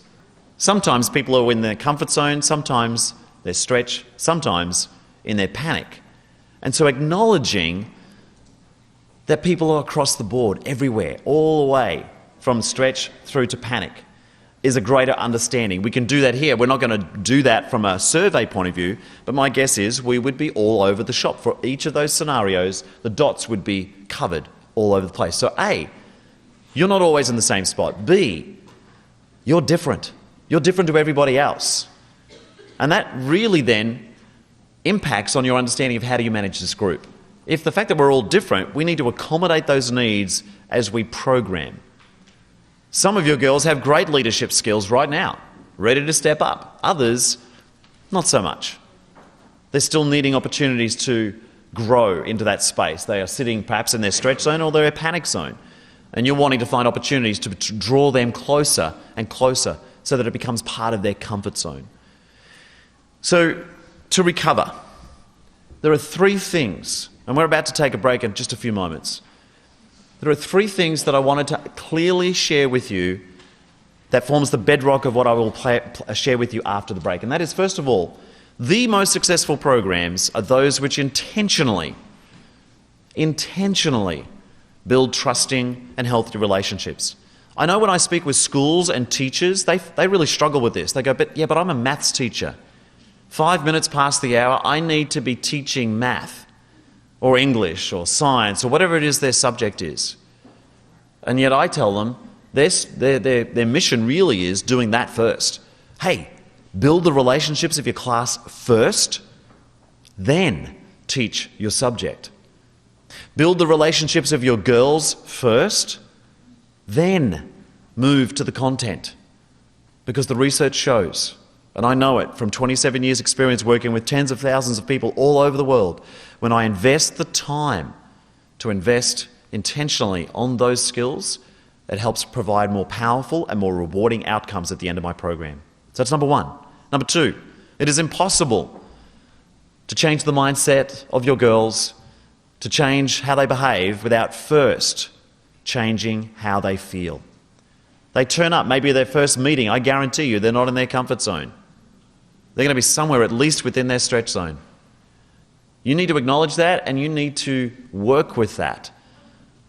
sometimes people are in their comfort zone, sometimes they're stretch, sometimes in their panic. And so acknowledging that people are across the board, everywhere, all the way from stretch through to panic, is a greater understanding. We can do that here. We're not going to do that from a survey point of view, but my guess is we would be all over the shop. For each of those scenarios, the dots would be covered all over the place. So A, you're not always in the same spot. B, you're different. You're different to everybody else. And that really then impacts on your understanding of how do you manage this group. If the fact that we're all different, we need to accommodate those needs as we program. Some of your girls have great leadership skills right now. ready to step up. Others, not so much. They're still needing opportunities to grow into that space. They are sitting perhaps in their stretch zone or their panic zone. And you're wanting to find opportunities to draw them closer and closer so that it becomes part of their comfort zone. So, to recover, there are 3 things, and we're about to take a break in just a few moments. There are 3 things that I wanted to clearly share with you that forms the bedrock of what I will share with you after the break. And that is, first of all, the most successful programs are those which intentionally build trusting and healthy relationships. I know when I speak with schools and teachers, they really struggle with this. They go, but I'm a maths teacher. 5 minutes past the hour, I need to be teaching math or English or science or whatever it is their subject is. And yet I tell them their mission really is doing that first. Hey, build the relationships of your class first, then teach your subject. Build the relationships of your girls first, then move to the content. Because the research shows, and I know it from 27 years experience working with tens of thousands of people all over the world, when I invest the time to invest intentionally on those skills, it helps provide more powerful and more rewarding outcomes at the end of my program. So that's number 1. Number 2, it is impossible to change the mindset of your girls, to change how they behave without first changing how they feel. They turn up, maybe their first meeting, I guarantee you they're not in their comfort zone. They're going to be somewhere at least within their stretch zone. You need to acknowledge that, and you need to work with that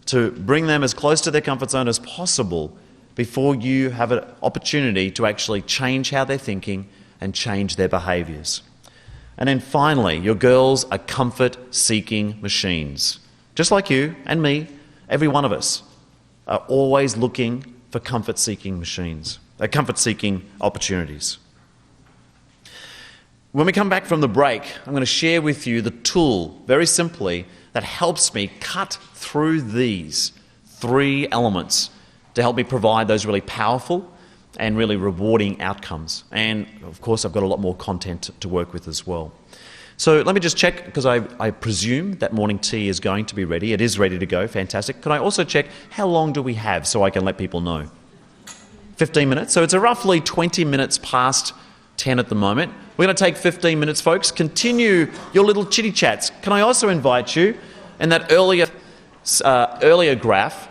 to bring them as close to their comfort zone as possible before you have an opportunity to actually change how they're thinking and change their behaviours. And then finally, your girls are comfort-seeking machines. Just like you and me, every one of us are always looking for comfort-seeking machines, comfort-seeking opportunities. When we come back from the break, I'm going to share with you the tool, very simply, that helps me cut through these 3 elements to help me provide those really powerful and really rewarding outcomes. And of course, I've got a lot more content to work with as well. So let me just check, because I presume that morning tea is going to be ready. It is ready to go. Fantastic. Can I also check how long do we have so I can let people know? 15 minutes. So it's roughly 20 minutes past 10 at the moment. We're going to take 15 minutes, folks. Continue your little chitty chats. Can I also invite you, in that earlier graph,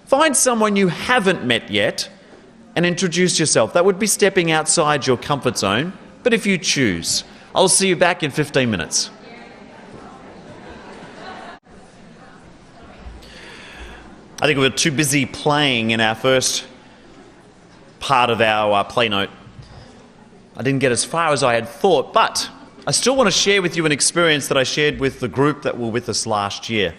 find someone you haven't met yet and introduce yourself. That would be stepping outside your comfort zone, but if you choose. I'll see you back in 15 minutes. I think we were too busy playing in our first part of our play note. I didn't get as far as I had thought, but I still want to share with you an experience that I shared with the group that were with us last year.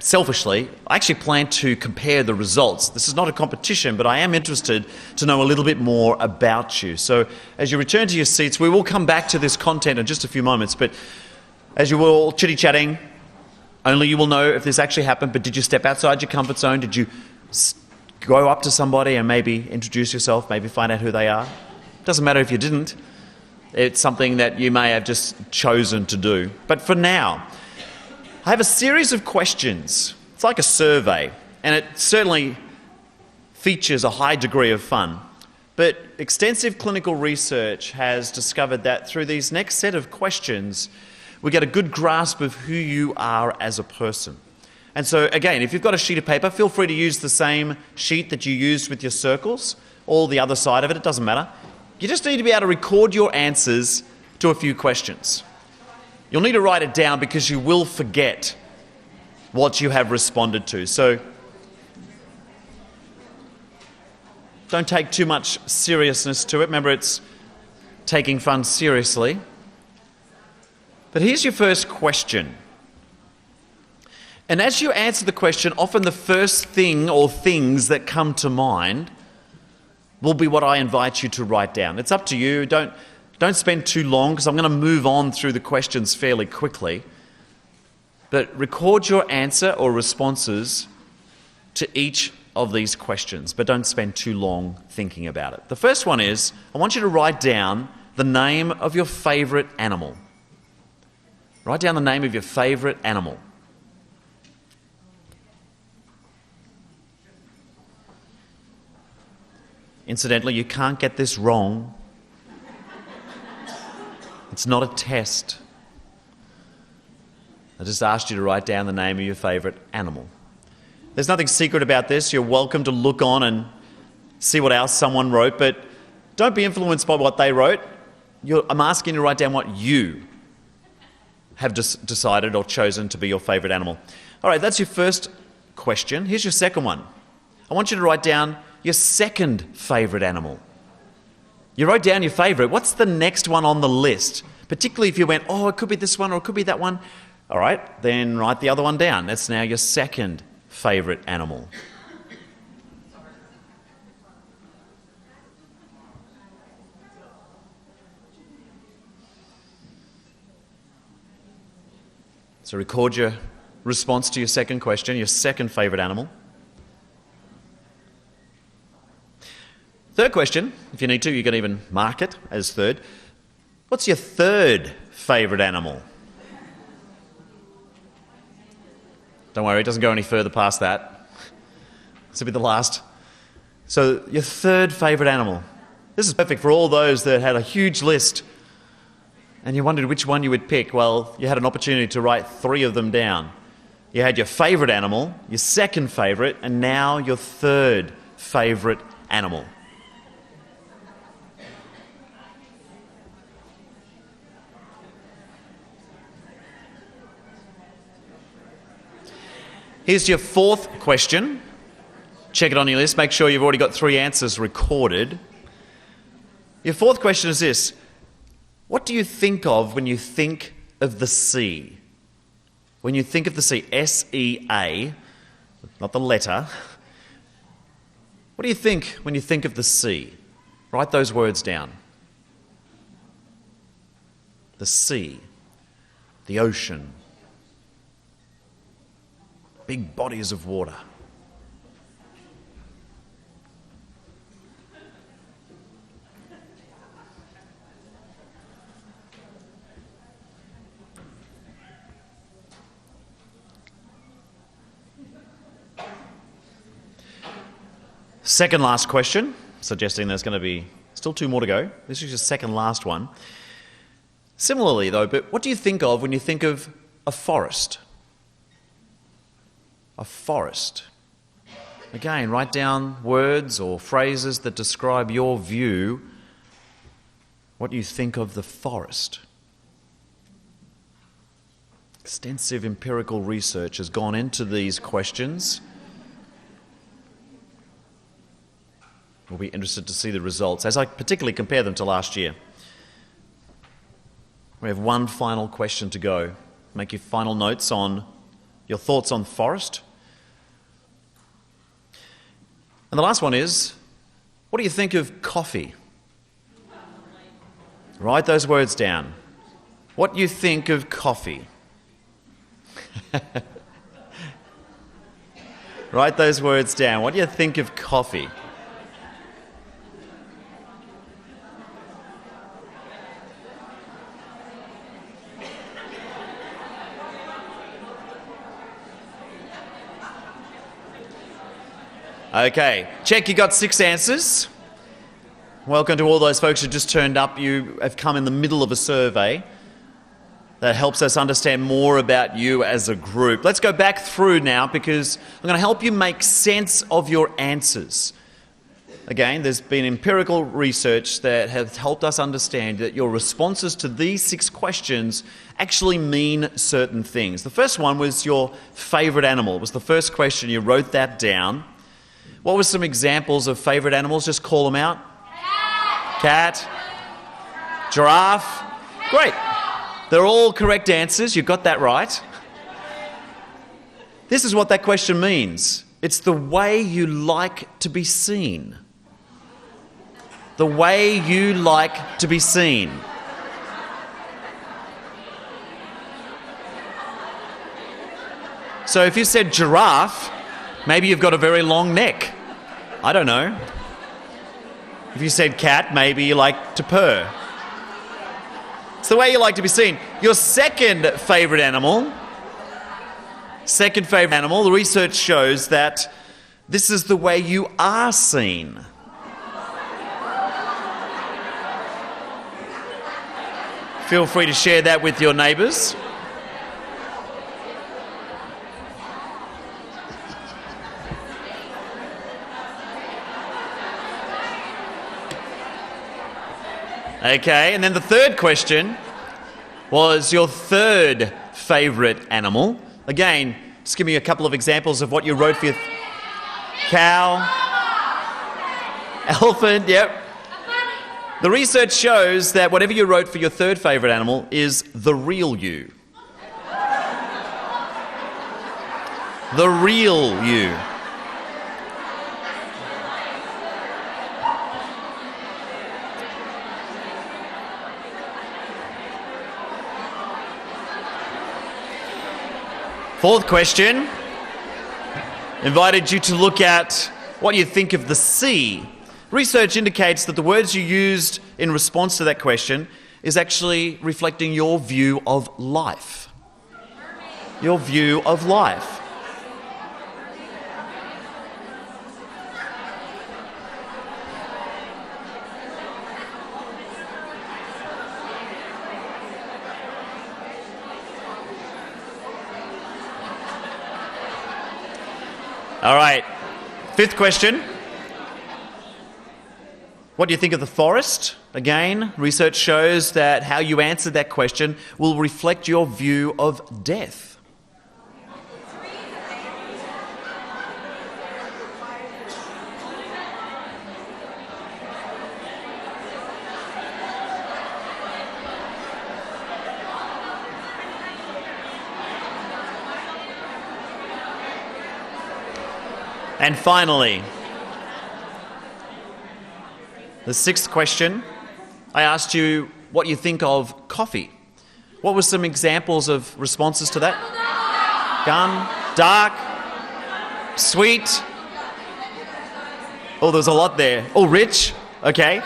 Selfishly, I actually plan to compare the results. This is not a competition, but I am interested to know a little bit more about you. So as you return to your seats, we will come back to this content in just a few moments, but as you were all chitty-chatting, only you will know if this actually happened, but did you step outside your comfort zone? Did you go up to somebody and maybe introduce yourself, maybe find out who they are? Doesn't matter if you didn't. It's something that you may have just chosen to do. But for now, I have a series of questions. It's like a survey, and it certainly features a high degree of fun. But extensive clinical research has discovered that through these next set of questions, we get a good grasp of who you are as a person. And so, again, if you've got a sheet of paper, feel free to use the same sheet that you used with your circles, or the other side of it, it doesn't matter. You just need to be able to record your answers to a few questions. You'll need to write it down because you will forget what you have responded to. So don't take too much seriousness to it. Remember, it's taking fun seriously. But here's your first question. And as you answer the question, often the first thing or things that come to mind will be what I invite you to write down. It's up to you. Don't spend too long, because I'm going to move on through the questions fairly quickly. But record your answer or responses to each of these questions, but don't spend too long thinking about it. The first one is, I want you to write down the name of your favourite animal. Write down the name of your favourite animal. Incidentally, you can't get this wrong. It's not a test. I just asked you to write down the name of your favourite animal. There's nothing secret about this. You're welcome to look on and see what else someone wrote, but don't be influenced by what they wrote. I'm asking you to write down what you have decided or chosen to be your favourite animal. All right, that's your first question. Here's your second one. I want you to write down your second favourite animal. You wrote down your favourite. What's the next one on the list? Particularly if you went, oh, it could be this one or it could be that one. All right, then write the other one down. That's now your second favourite animal. So record your response to your second question, your second favourite animal. Third question, if you need to, you can even mark it as third. What's your third favourite animal? Don't worry, it doesn't go any further past that. This will be the last. So your third favourite animal. This is perfect for all those that had a huge list and you wondered which one you would pick. Well, you had an opportunity to write 3 of them down. You had your favourite animal, your second favourite, and now your third favourite animal. Here's your fourth question. Check it on your list. Make sure you've already got 3 answers recorded. Your fourth question is this. What do you think of when you think of the sea? When you think of the sea, S-E-A, not the letter. What do you think when you think of the sea? Write those words down. The sea, the ocean, big bodies of water. Second last question, suggesting there's going to be still 2 more to go. This is your second last one. Similarly though, but what do you think of when you think of a forest? A forest. Again, write down words or phrases that describe your view. What do you think of the forest? Extensive empirical research has gone into these questions. We'll be interested to see the results, as I particularly compare them to last year. We have one final question to go. Make your final notes on your thoughts on forest. And the last one is, what do you think of coffee? Write those words down. What do you think of coffee? Write those words down. What do you think of coffee? Okay, check, you got 6 answers. Welcome to all those folks who just turned up. You have come in the middle of a survey that helps us understand more about you as a group. Let's go back through now because I'm going to help you make sense of your answers. Again, there's been empirical research that has helped us understand that your responses to these 6 questions actually mean certain things. The first one was your favourite animal. It was the first question. You wrote that down. What were some examples of favourite animals? Just call them out. Cat. Giraffe. Great. They're all correct answers. You got that right. This is what that question means. It's the way you like to be seen. The way you like to be seen. So if you said giraffe, Maybe you've got a very long neck. I don't know. If you said cat, maybe you like to purr. It's the way you like to be seen. Your second favourite animal, the research shows that this is the way you are seen. Feel free to share that with your neighbours. Okay, and then the third question was your third favourite animal. Again, just give me a couple of examples of what you wrote for your cow, elephant, yep. The research shows that whatever you wrote for your third favourite animal is the real you. The real you. Fourth question invited you to look at what you think of the sea. Research indicates that the words you used in response to that question is actually reflecting your view of life. Your view of life. All right, fifth question. What do you think of the forest? Again, research shows that how you answered that question will reflect your view of death. And finally, the sixth question, I asked you what you think of coffee. What were some examples of responses to that? Gun, dark, sweet. Oh, there's a lot there. Oh, rich. Okay.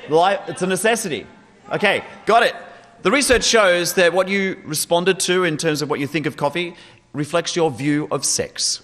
It's a necessity. Okay, got it. The research shows that what you responded to in terms of what you think of coffee reflects your view of sex.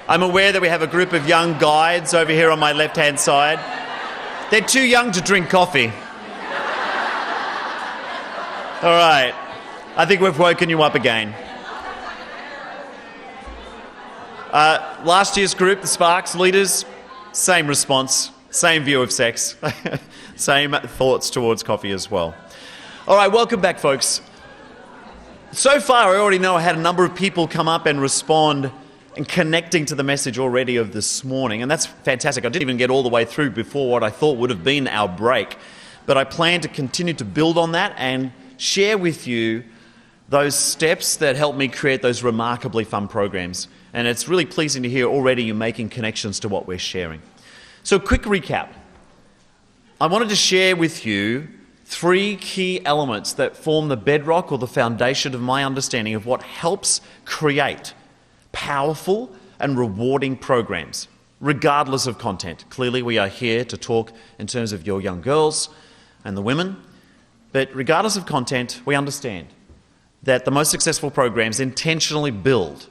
I'm aware that we have a group of young guides over here on my left-hand side. They're too young to drink coffee. All right. I think we've woken you up again. Last year's group, the Sparks leaders, same response, same view of sex, same thoughts towards coffee as well. All right, welcome back, folks. So far, I already know I had a number of people come up and respond and connecting to the message already of this morning, and that's fantastic. I didn't even get all the way through before what I thought would have been our break, but I plan to continue to build on that and share with you those steps that help me create those remarkably fun programs. And it's really pleasing to hear already you making connections to what we're sharing. So quick recap. I wanted to share with you 3 key elements that form the bedrock or the foundation of my understanding of what helps create powerful and rewarding programs, regardless of content. Clearly, we are here to talk in terms of your young girls and the women, but regardless of content, we understand that the most successful programs intentionally build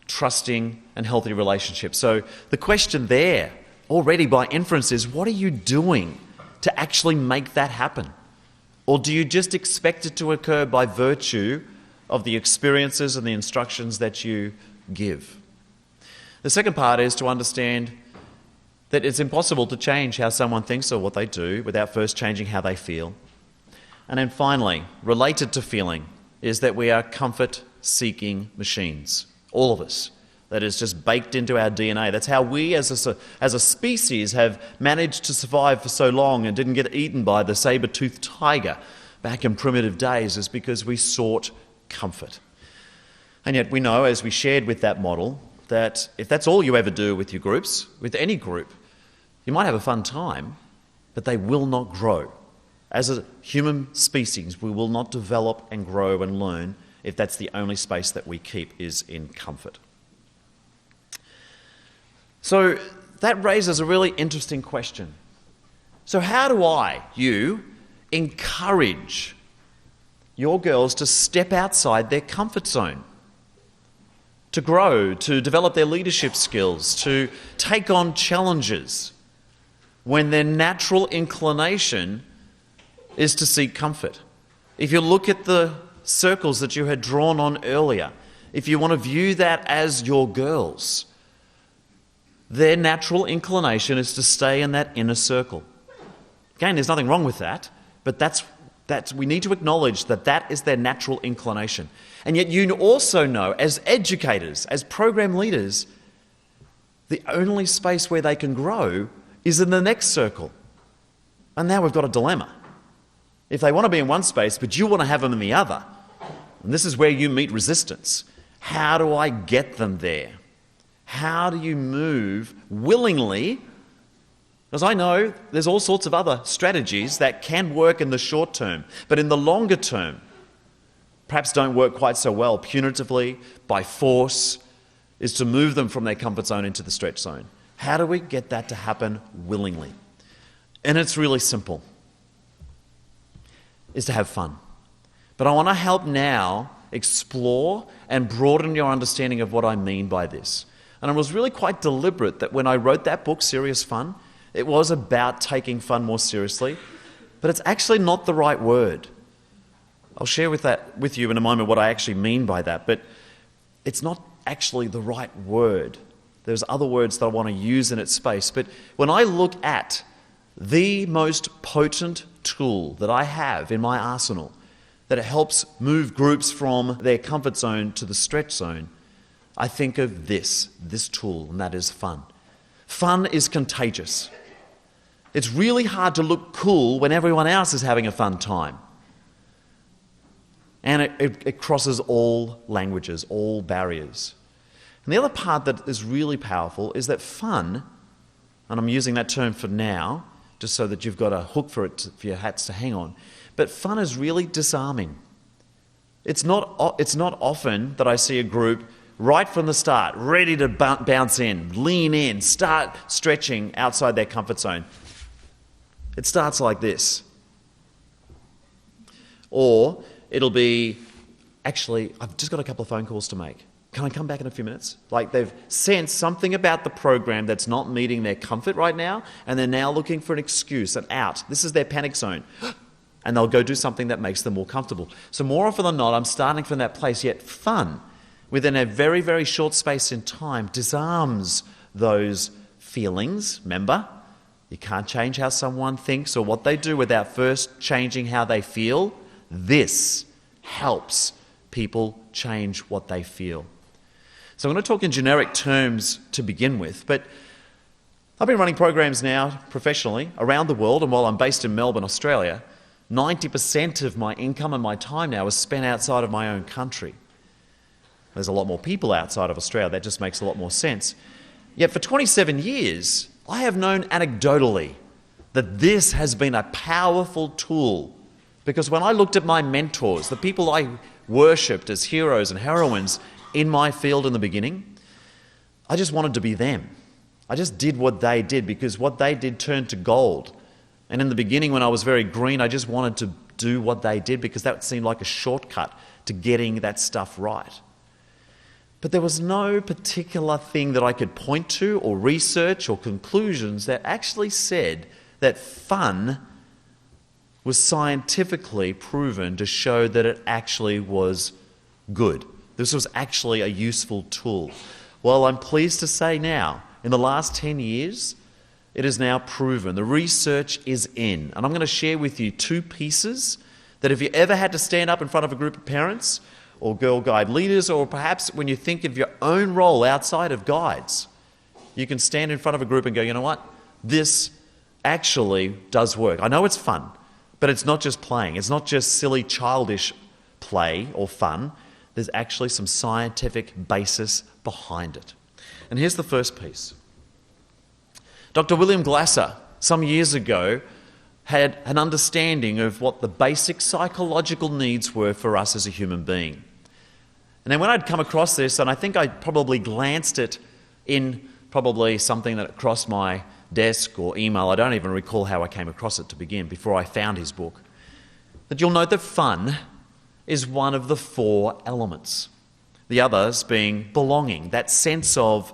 trusting and healthy relationships. So the question there, already by inference, is what are you doing to actually make that happen? Or do you just expect it to occur by virtue of the experiences and the instructions that you give? The second part is to understand that it's impossible to change how someone thinks or what they do without first changing how they feel. And then finally, related to feeling, is that we are comfort-seeking machines. All of us. That is just baked into our DNA. That's how we as a species have managed to survive for so long and didn't get eaten by the saber-toothed tiger back in primitive days, is because we sought comfort. And yet we know, as we shared with that model, that if that's all you ever do with your groups, with any group, you might have a fun time, but they will not grow. As a human species, we will not develop and grow and learn if that's the only space that we keep is in comfort. So that raises a really interesting question. So how do you encourage your girls to step outside their comfort zone? To grow, to develop their leadership skills, to take on challenges when their natural inclination is to seek comfort. If you look at the circles that you had drawn on earlier, if you want to view that as your girls, their natural inclination is to stay in that inner circle. Again, there's nothing wrong with that, but we need to acknowledge that that is their natural inclination. And yet you also know, as educators, as program leaders, the only space where they can grow is in the next circle. And now we've got a dilemma. If they want to be in one space, but you want to have them in the other, and this is where you meet resistance. How do I get them there? How do you move willingly? Because I know there's all sorts of other strategies that can work in the short term, but in the longer term, perhaps don't work quite so well. Punitively, by force, is to move them from their comfort zone into the stretch zone. How do we get that to happen willingly? And it's really simple. Is to have fun. But I want to help now explore and broaden your understanding of what I mean by this. And I was really quite deliberate that when I wrote that book, Serious Fun, it was about taking fun more seriously, but it's actually not the right word. I'll share with you in a moment what I actually mean by that, but it's not actually the right word. There's other words that I want to use in its space. But when I look at the most potent tool that I have in my arsenal that helps move groups from their comfort zone to the stretch zone, I think of this tool, and that is fun. Fun is contagious. It's really hard to look cool when everyone else is having a fun time. And it crosses all languages, all barriers. And the other part that is really powerful is that fun, and I'm using that term for now, just so that you've got a hook for your hats to hang on, but fun is really disarming. It's not often that I see a group right from the start, ready to bounce in, lean in, start stretching outside their comfort zone. It starts like this. Or it'll be, actually, I've just got a couple of phone calls to make. Can I come back in a few minutes? Like they've sensed something about the program that's not meeting their comfort right now, and they're now looking for an excuse, an out. This is their panic zone. And they'll go do something that makes them more comfortable. So more often than not, I'm starting from that place, yet fun, within a very, very short space in time, disarms those feelings. Remember, you can't change how someone thinks or what they do without first changing how they feel. This helps people change what they feel. So I'm going to talk in generic terms to begin with, but I've been running programs now professionally around the world, and while I'm based in Melbourne, Australia, 90% of my income and my time now is spent outside of my own country. There's a lot more people outside of Australia. That just makes a lot more sense. Yet for 27 years, I have known anecdotally that this has been a powerful tool, because when I looked at my mentors, the people I worshipped as heroes and heroines in my field in the beginning, I just wanted to be them. I just did what they did, because what they did turned to gold. And in the beginning, when I was very green, I just wanted to do what they did, because that seemed like a shortcut to getting that stuff right. But there was no particular thing that I could point to or research or conclusions that actually said that fun was scientifically proven to show that it actually was good. This was actually a useful tool. Well, I'm pleased to say now, in the last 10 years, it is now proven. The research is in. And I'm going to share with you two pieces That if you ever had to stand up in front of a group of parents or Girl Guide leaders, or perhaps when you think of your own role outside of guides, you can stand in front of a group and go, you know what? This actually does work. I know it's fun, but it's not just playing. It's not just silly, childish play or fun. There's actually some scientific basis behind it. And here's the first piece. Dr. William Glasser, some years ago, had an understanding of what the basic psychological needs were for us as a human being. And then when I'd come across this, and I think I probably glanced it in probably something that crossed my desk or email, I don't even recall how I came across it to begin, before I found his book, that you'll note that fun is one of the 4 elements. The others being belonging, that sense of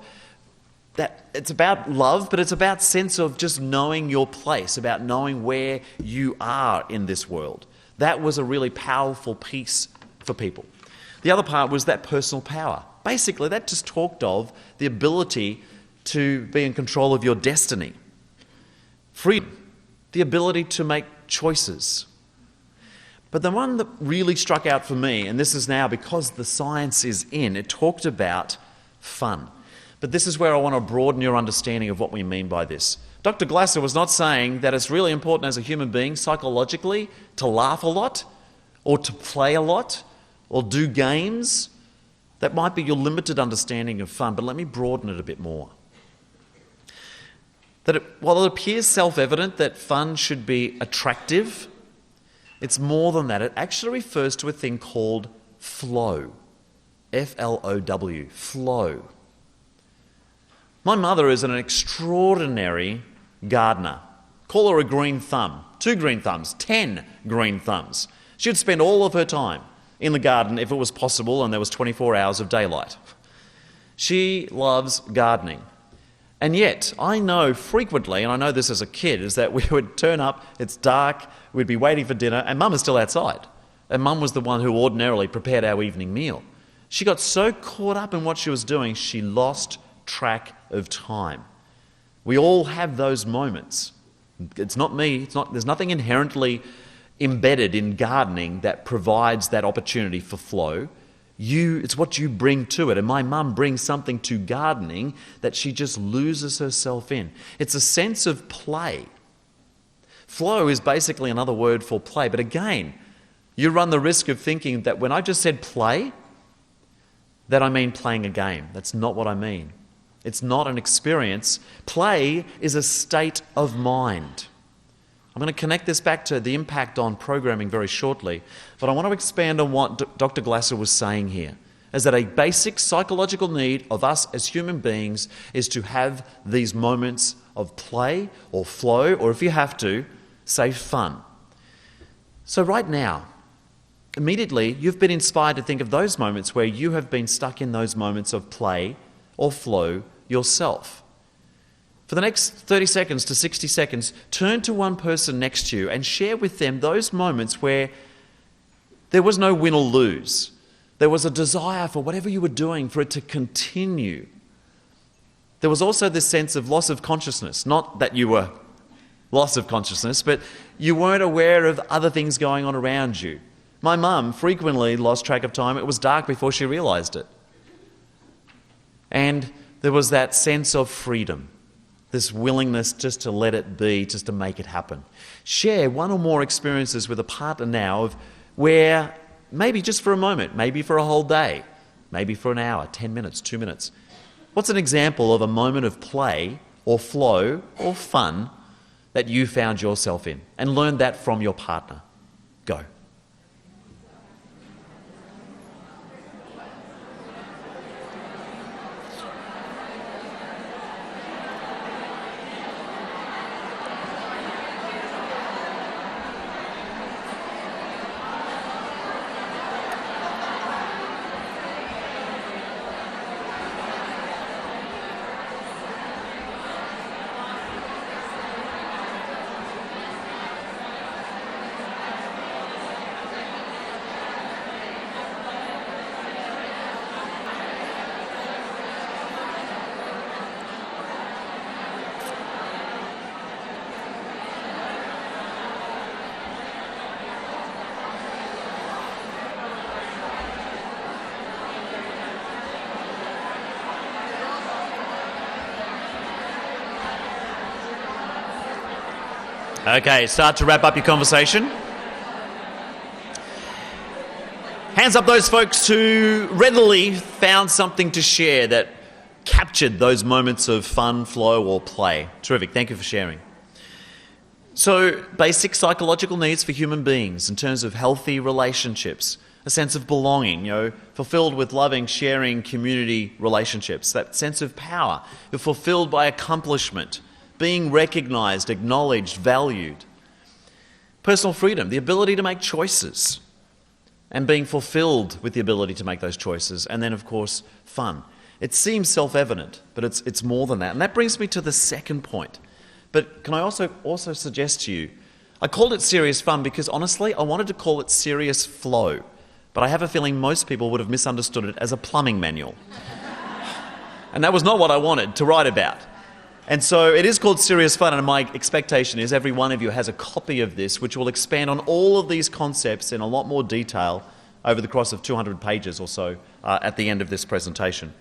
that it's about love, but it's about sense of just knowing your place, about knowing where you are in this world. That was a really powerful piece for people. The other part was that personal power. Basically, that just talked of the ability to be in control of your destiny. Freedom, the ability to make choices. But the one that really struck out for me, and this is now because the science is in, it talked about fun. But this is where I want to broaden your understanding of what we mean by this. Dr. Glasser was not saying that it's really important as a human being psychologically to laugh a lot or to play a lot or do games. That might be your limited understanding of fun, but let me broaden it a bit more. While it appears self-evident that fun should be attractive, it's more than that. It actually refers to a thing called flow. F-L-O-W, flow. My mother is an extraordinary gardener. Call her a green thumb, 2 green thumbs, 10 green thumbs. She would spend all of her time in the garden if it was possible and there was 24 hours of daylight. She loves gardening. And yet, I know frequently, and I know this as a kid, is that we would turn up, it's dark, we'd be waiting for dinner, and Mum is still outside. And Mum was the one who ordinarily prepared our evening meal. She got so caught up in what she was doing, she lost track of time. We all have those moments. It's not me, there's nothing inherently embedded in gardening that provides that opportunity for flow. It's what you bring to it. And my mum brings something to gardening that she just loses herself in. It's a sense of play. Flow is basically another word for play. But again, you run the risk of thinking that when I just said play, that I mean playing a game. That's not what I mean. It's not an experience. Play is a state of mind. I'm going to connect this back to the impact on programming very shortly, but I want to expand on what Dr. Glasser was saying here, is that a basic psychological need of us as human beings is to have these moments of play or flow, or if you have to, say fun. So right now, immediately, you've been inspired to think of those moments where you have been stuck in those moments of play or flow yourself. For the next 30 seconds to 60 seconds, turn to one person next to you and share with them those moments where there was no win or lose. There was a desire for whatever you were doing for it to continue. There was also this sense of loss of consciousness. Not that you were loss of consciousness, but you weren't aware of other things going on around you. My mum frequently lost track of time. It was dark before she realised it. And there was that sense of freedom. This willingness just to let it be, just to make it happen. Share one or more experiences with a partner now of where maybe just for a moment, maybe for a whole day, maybe for an hour, 10 minutes, 2 minutes. What's an example of a moment of play or flow or fun that you found yourself in? And learn that from your partner. Go. Okay, start to wrap up your conversation. Hands up those folks who readily found something to share that captured those moments of fun, flow, or play. Terrific, thank you for sharing. So, basic psychological needs for human beings in terms of healthy relationships, a sense of belonging, fulfilled with loving, sharing, community relationships, that sense of power. You're fulfilled by accomplishment, being recognised, acknowledged, valued. Personal freedom, the ability to make choices, and being fulfilled with the ability to make those choices. And then, of course, fun. It seems self-evident, but it's more than that. And that brings me to the second point. But can I also suggest to you, I called it serious fun because honestly, I wanted to call it serious flow. But I have a feeling most people would have misunderstood it as a plumbing manual. And that was not what I wanted to write about. And so it is called Serious Fun, and my expectation is every one of you has a copy of this, which will expand on all of these concepts in a lot more detail over the course of 200 pages or so at the end of this presentation.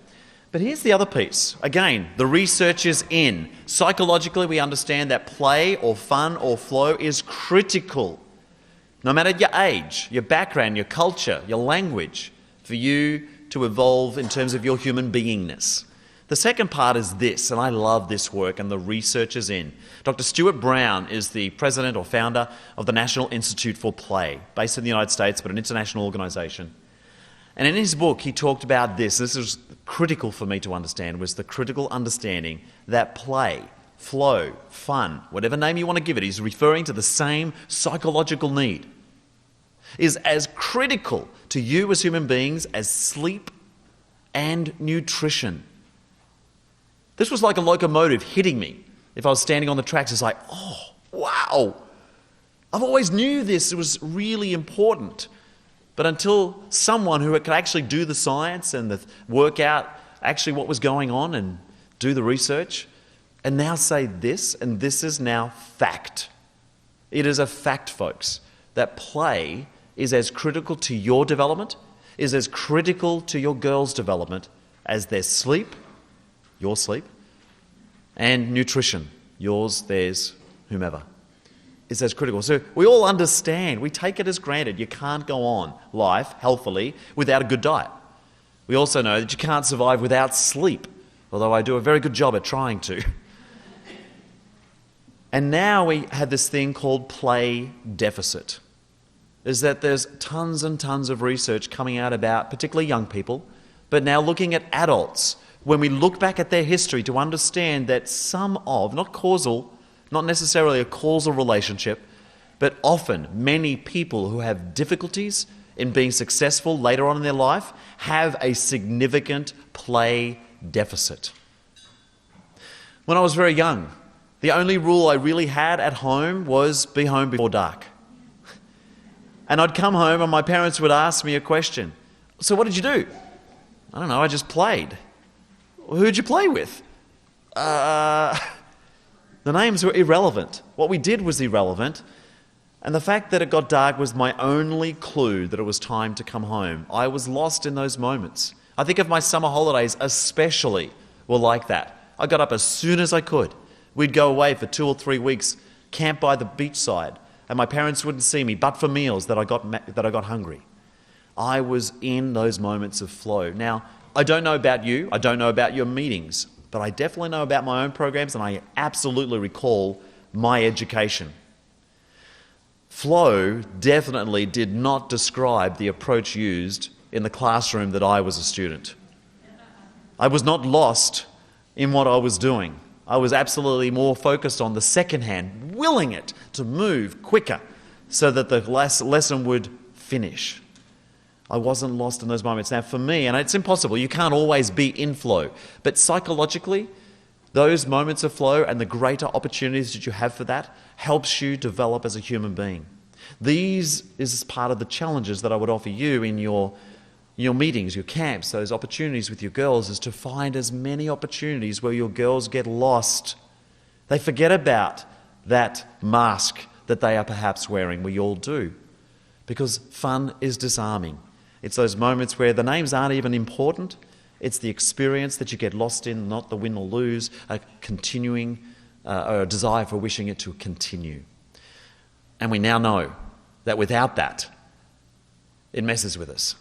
But here's the other piece. Again, the research is in. Psychologically, we understand that play or fun or flow is critical, no matter your age, your background, your culture, your language, for you to evolve in terms of your human beingness. The second part is this, and I love this work, and the research is in. Dr. Stuart Brown is the president or founder of the National Institute for Play, based in the United States, but an international organisation. And in his book, he talked about this is critical for me to understand, was the critical understanding that play, flow, fun, whatever name you want to give it, he's referring to the same psychological need, is as critical to you as human beings as sleep and nutrition. This was like a locomotive hitting me. If I was standing on the tracks, it's like, oh, wow. I've always knew this was really important. But until someone who could actually do the science and work out actually what was going on and do the research, and now say this, and this is now fact. It is a fact, folks, that play is as critical to your development, is as critical to your girls' development as their sleep, your sleep, and nutrition, yours, theirs, whomever, is as critical. So we all understand, we take it as granted, you can't go on life healthily without a good diet. We also know that you can't survive without sleep, although I do a very good job at trying to. And now we have this thing called play deficit, is that there's tons and tons of research coming out about particularly young people, but now looking at adults, when we look back at their history to understand that some of, not causal, not necessarily a causal relationship, but often many people who have difficulties in being successful later on in their life have a significant play deficit. When I was very young, the only rule I really had at home was be home before dark. And I'd come home and my parents would ask me a question. So what did you do? I don't know, I just played. Who'd you play with? The names were irrelevant. What we did was irrelevant. And the fact that it got dark was my only clue that it was time to come home. I was lost in those moments. I think of my summer holidays especially were like that. I got up as soon as I could. We'd go away for 2 or 3 weeks, camp by the beachside, and my parents wouldn't see me but for meals that I got hungry. I was in those moments of flow. Now, I don't know about you, I don't know about your meetings, but I definitely know about my own programs, and I absolutely recall my education. Flow definitely did not describe the approach used in the classroom that I was a student. I was not lost in what I was doing. I was absolutely more focused on the second hand, willing it to move quicker so that the lesson would finish. I wasn't lost in those moments. Now for me, and it's impossible, you can't always be in flow, but psychologically, those moments of flow and the greater opportunities that you have for that helps you develop as a human being. These is part of the challenges that I would offer you in your meetings, your camps, those opportunities with your girls, is to find as many opportunities where your girls get lost. They forget about that mask that they are perhaps wearing. We all do. Because fun is disarming. It's those moments where the names aren't even important. It's the experience that you get lost in, not the win or lose, a continuing or a desire for wishing it to continue. And we now know that without that, it messes with us.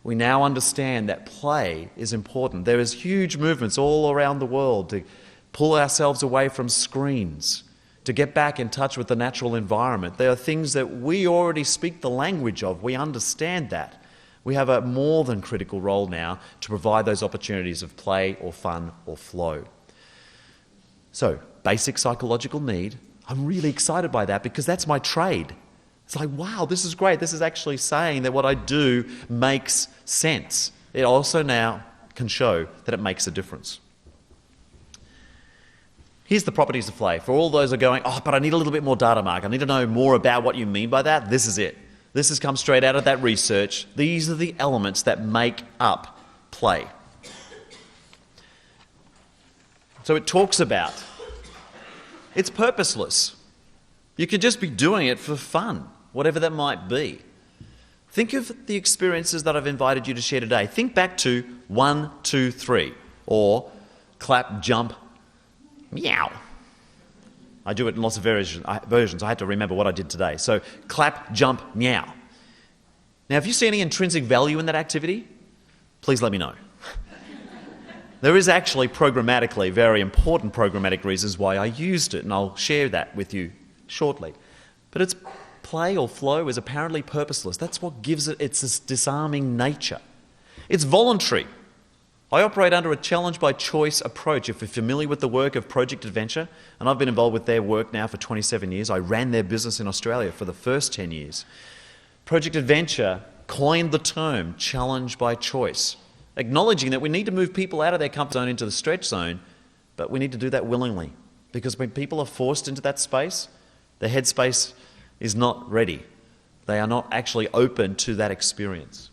We now understand that play is important. There is huge movements all around the world to pull ourselves away from screens, to get back in touch with the natural environment. There are things that we already speak the language of. We understand that. We have a more than critical role now to provide those opportunities of play or fun or flow. So, basic psychological need. I'm really excited by that because that's my trade. It's like, wow, this is great. This is actually saying that what I do makes sense. It also now can show that it makes a difference. Here's the properties of play. For all those who are going, oh, but I need a little bit more data, Mark. I need to know more about what you mean by that. This is it. This has come straight out of that research. These are the elements that make up play. So it talks about it's purposeless. You could just be doing it for fun, whatever that might be. Think of the experiences that I've invited you to share today. Think back to 1, 2, 3, or clap, jump, meow. I do it in lots of versions. I had to remember what I did today. So clap, jump, meow. Now, if you see any intrinsic value in that activity, please let me know. There is actually programmatically very important programmatic reasons why I used it, and I'll share that with you shortly. But its play or flow is apparently purposeless. That's what gives it its disarming nature. It's voluntary. I operate under a challenge by choice approach. If you're familiar with the work of Project Adventure, and I've been involved with their work now for 27 years, I ran their business in Australia for the first 10 years. Project Adventure coined the term challenge by choice, acknowledging that we need to move people out of their comfort zone into the stretch zone, but we need to do that willingly. Because when people are forced into that space, their headspace is not ready. They are not actually open to that experience.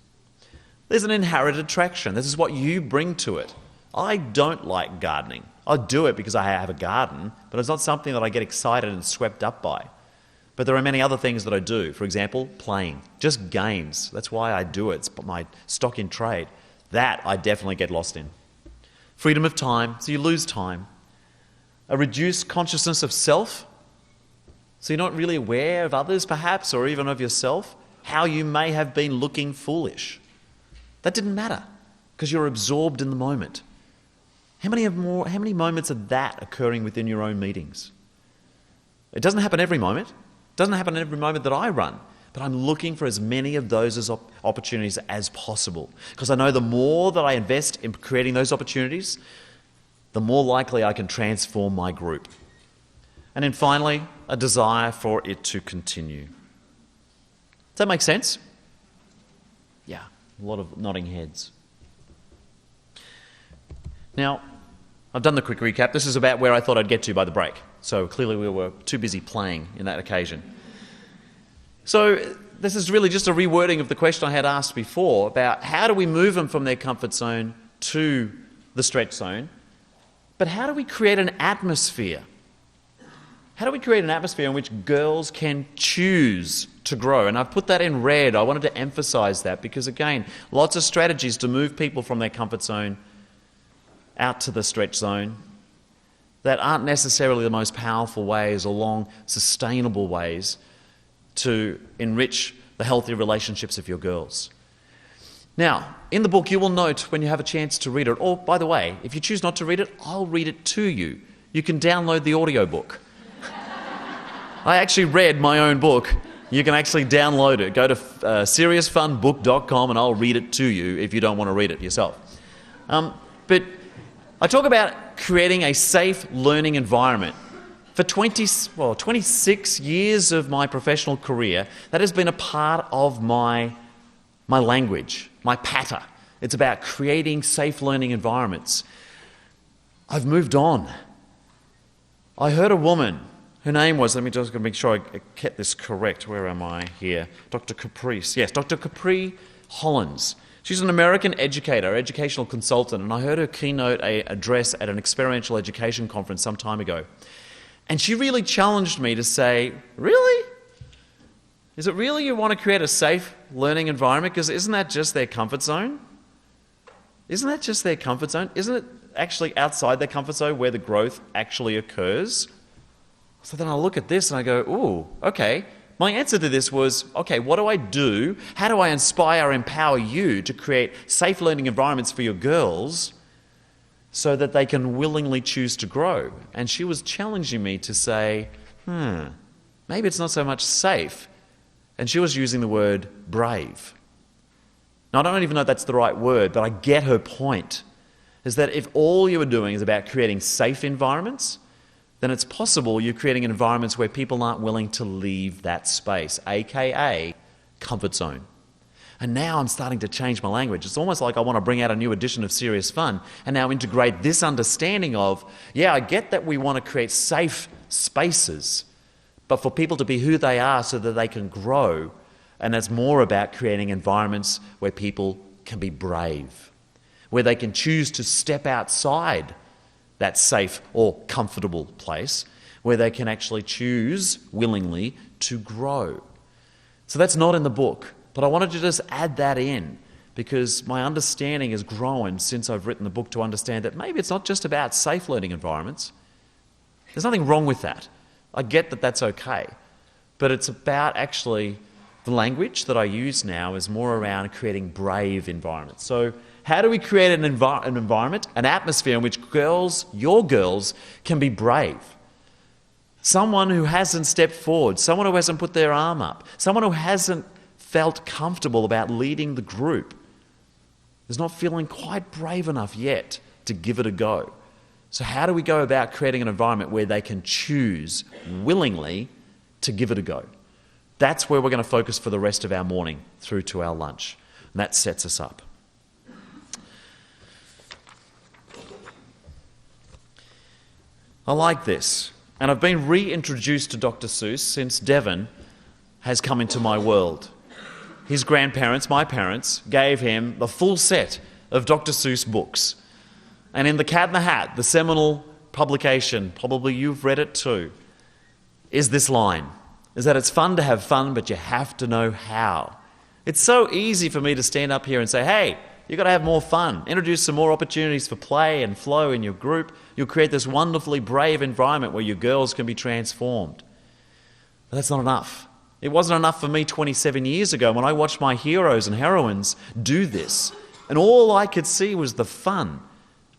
There's an inherent attraction. This is what you bring to it. I don't like gardening. I do it because I have a garden, but it's not something that I get excited and swept up by. But there are many other things that I do. For example, playing. Just games. That's why I do it. It's my stock in trade. That I definitely get lost in. Freedom of time, so you lose time. A reduced consciousness of self, so you're not really aware of others perhaps, or even of yourself, how you may have been looking foolish. That didn't matter, because you're absorbed in the moment. How many moments of that occurring within your own meetings? It doesn't happen every moment. It doesn't happen every moment that I run. But I'm looking for as many of those as opportunities as possible. Because I know the more that I invest in creating those opportunities, the more likely I can transform my group. And then finally, a desire for it to continue. Does that make sense? Yeah, a lot of nodding heads. Now, I've done the quick recap. This is about where I thought I'd get to by the break. So clearly we were too busy playing in that occasion. So this is really just a rewording of the question I had asked before about how do we move them from their comfort zone to the stretch zone, but how do we create an atmosphere? How do we create an atmosphere in which girls can choose to grow? And I've put that in red. I wanted to emphasize that because, again, lots of strategies to move people from their comfort zone out to the stretch zone that aren't necessarily the most powerful ways or long, sustainable ways to enrich the healthy relationships of your girls. Now, in the book, you will note when you have a chance to read it, or by the way, if you choose not to read it, I'll read it to you. You can download the audiobook. I actually read my own book. You can actually download it. Go to seriousfunbook.com and I'll read it to you if you don't want to read it yourself. But I talk about creating a safe learning environment. For 26 years of my professional career, that has been a part of my language, my patter. It's about creating safe learning environments. I've moved on. I heard a woman, her name was, let me just make sure I get this correct. Where am I here? Dr. Caprice. Yes, Dr. Capri Hollins. She's an American educator, educational consultant, and I heard her keynote address at an experiential education conference some time ago. And she really challenged me to say, really? Is it really you want to create a safe learning environment? Because isn't that just their comfort zone? Isn't that just their comfort zone? Isn't it actually outside their comfort zone where the growth actually occurs? So then I look at this and I go, ooh, okay, My answer to this was, okay, what do I do? How do I inspire, empower you to create safe learning environments for your girls so that they can willingly choose to grow? And she was challenging me to say, maybe it's not so much safe. And she was using the word brave. Now, I don't even know if that's the right word, but I get her point, is that if all you are doing is about creating safe environments, then it's possible you're creating environments where people aren't willing to leave that space, aka comfort zone. And now I'm starting to change my language. It's almost like I want to bring out a new edition of Serious Fun and now integrate this understanding of, yeah, I get that we want to create safe spaces, but for people to be who they are so that they can grow. And it's more about creating environments where people can be brave, where they can choose to step outside that safe or comfortable place, where they can actually choose willingly to grow. So that's not in the book, but I wanted to just add that in because my understanding has grown since I've written the book to understand that maybe it's not just about safe learning environments. There's nothing wrong with that. I get that that's okay, but it's about actually the language that I use now is more around creating brave environments. So how do we create an environment, an atmosphere in which your girls can be brave? Someone who hasn't stepped forward, someone who hasn't put their arm up, someone who hasn't felt comfortable about leading the group is not feeling quite brave enough yet to give it a go. So how do we go about creating an environment where they can choose willingly to give it a go? That's where we're going to focus for the rest of our morning through to our lunch. And that sets us up. I like this. And I've been reintroduced to Dr. Seuss since Devon has come into my world. His grandparents, my parents, gave him the full set of Dr. Seuss books. And in The Cat in the Hat, the seminal publication, probably you've read it too, is this line, is that it's fun to have fun, but you have to know how. It's so easy for me to stand up here and say, hey, you've got to have more fun. Introduce some more opportunities for play and flow in your group. You'll create this wonderfully brave environment where your girls can be transformed. But that's not enough. It wasn't enough for me 27 years ago when I watched my heroes and heroines do this. And all I could see was the fun.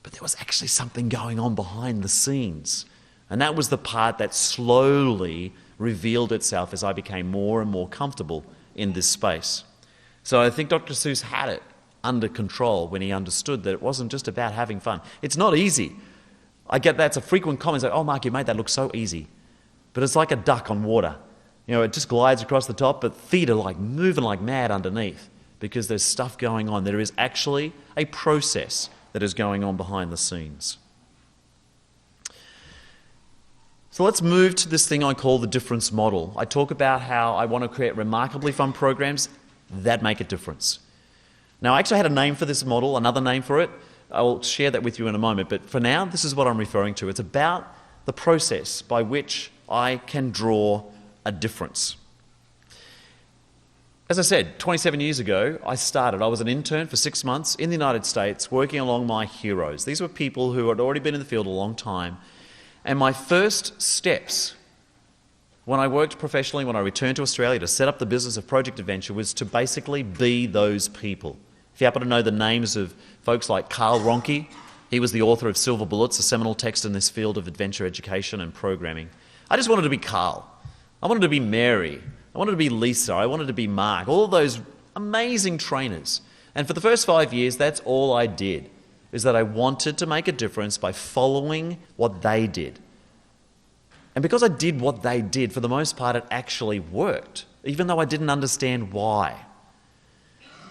But there was actually something going on behind the scenes. And that was the part that slowly revealed itself as I became more and more comfortable in this space. So I think Dr. Seuss had it under control when he understood that it wasn't just about having fun. It's not easy. I get that's a frequent comment, like, oh, Mark, you made that look so easy. But it's like a duck on water. You know, it just glides across the top, but feet are like moving like mad underneath because there's stuff going on. There is actually a process that is going on behind the scenes. So let's move to this thing I call the difference model. I talk about how I want to create remarkably fun programs that make a difference. Now, I actually had a name for this model, another name for it. I will share that with you in a moment, but for now, this is what I'm referring to. It's about the process by which I can draw a difference. As I said, 27 years ago, I was an intern for 6 months in the United States working along my heroes. These were people who had already been in the field a long time. And my first steps when I worked professionally, when I returned to Australia to set up the business of Project Adventure, was to basically be those people. If you happen to know the names of folks like Carl Ronke, he was the author of Silver Bullets, a seminal text in this field of adventure education and programming. I just wanted to be Carl. I wanted to be Mary. I wanted to be Lisa. I wanted to be Mark. All of those amazing trainers. And for the first 5 years, that's all I did, is that I wanted to make a difference by following what they did. And because I did what they did, for the most part, it actually worked, even though I didn't understand why.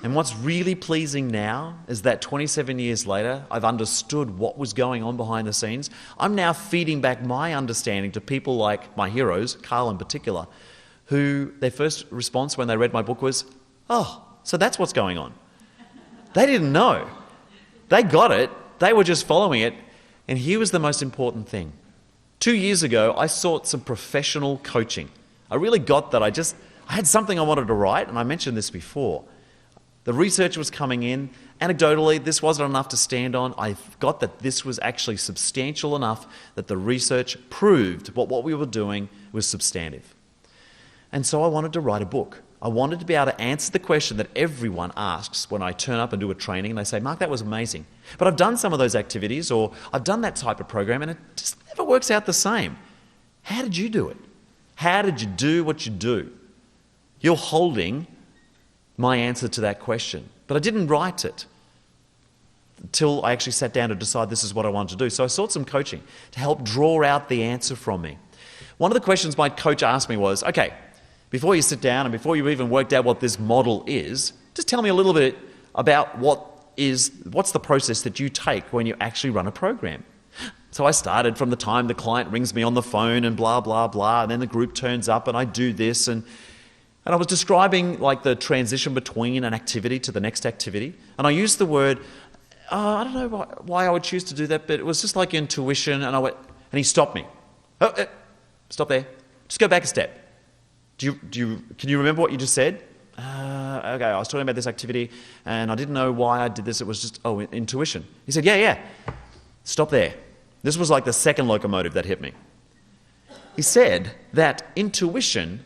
And what's really pleasing now is that 27 years later, I've understood what was going on behind the scenes. I'm now feeding back my understanding to people like my heroes, Carl in particular, who their first response when they read my book was, oh, so that's what's going on. They didn't know. They got it. They were just following it. And here was the most important thing. 2 years ago, I sought some professional coaching. I really got that. I had something I wanted to write, and I mentioned this before. The research was coming in. Anecdotally, this wasn't enough to stand on. I got that this was actually substantial enough that the research proved what we were doing was substantive. And so I wanted to write a book. I wanted to be able to answer the question that everyone asks when I turn up and do a training and they say, Mark, that was amazing. But I've done some of those activities or I've done that type of program and it just never works out the same. How did you do it? How did you do what you do? You're holding my answer to that question. But I didn't write it until I actually sat down to decide this is what I wanted to do. So I sought some coaching to help draw out the answer from me. One of the questions my coach asked me was, okay, before you sit down and before you've even worked out what this model is, just tell me a little bit about what's the process that you take when you actually run a program. So I started from the time the client rings me on the phone and blah, blah, blah, and then the group turns up and I do this and I was describing like the transition between an activity to the next activity. And I used the word, I don't know why I would choose to do that, but it was just like intuition. And and he stopped me. Stop there. Just go back a step. Can you remember what you just said? Okay, I was talking about this activity and I didn't know why I did this. It was just, intuition. He said, yeah. Stop there. This was like the second locomotive that hit me. He said that intuition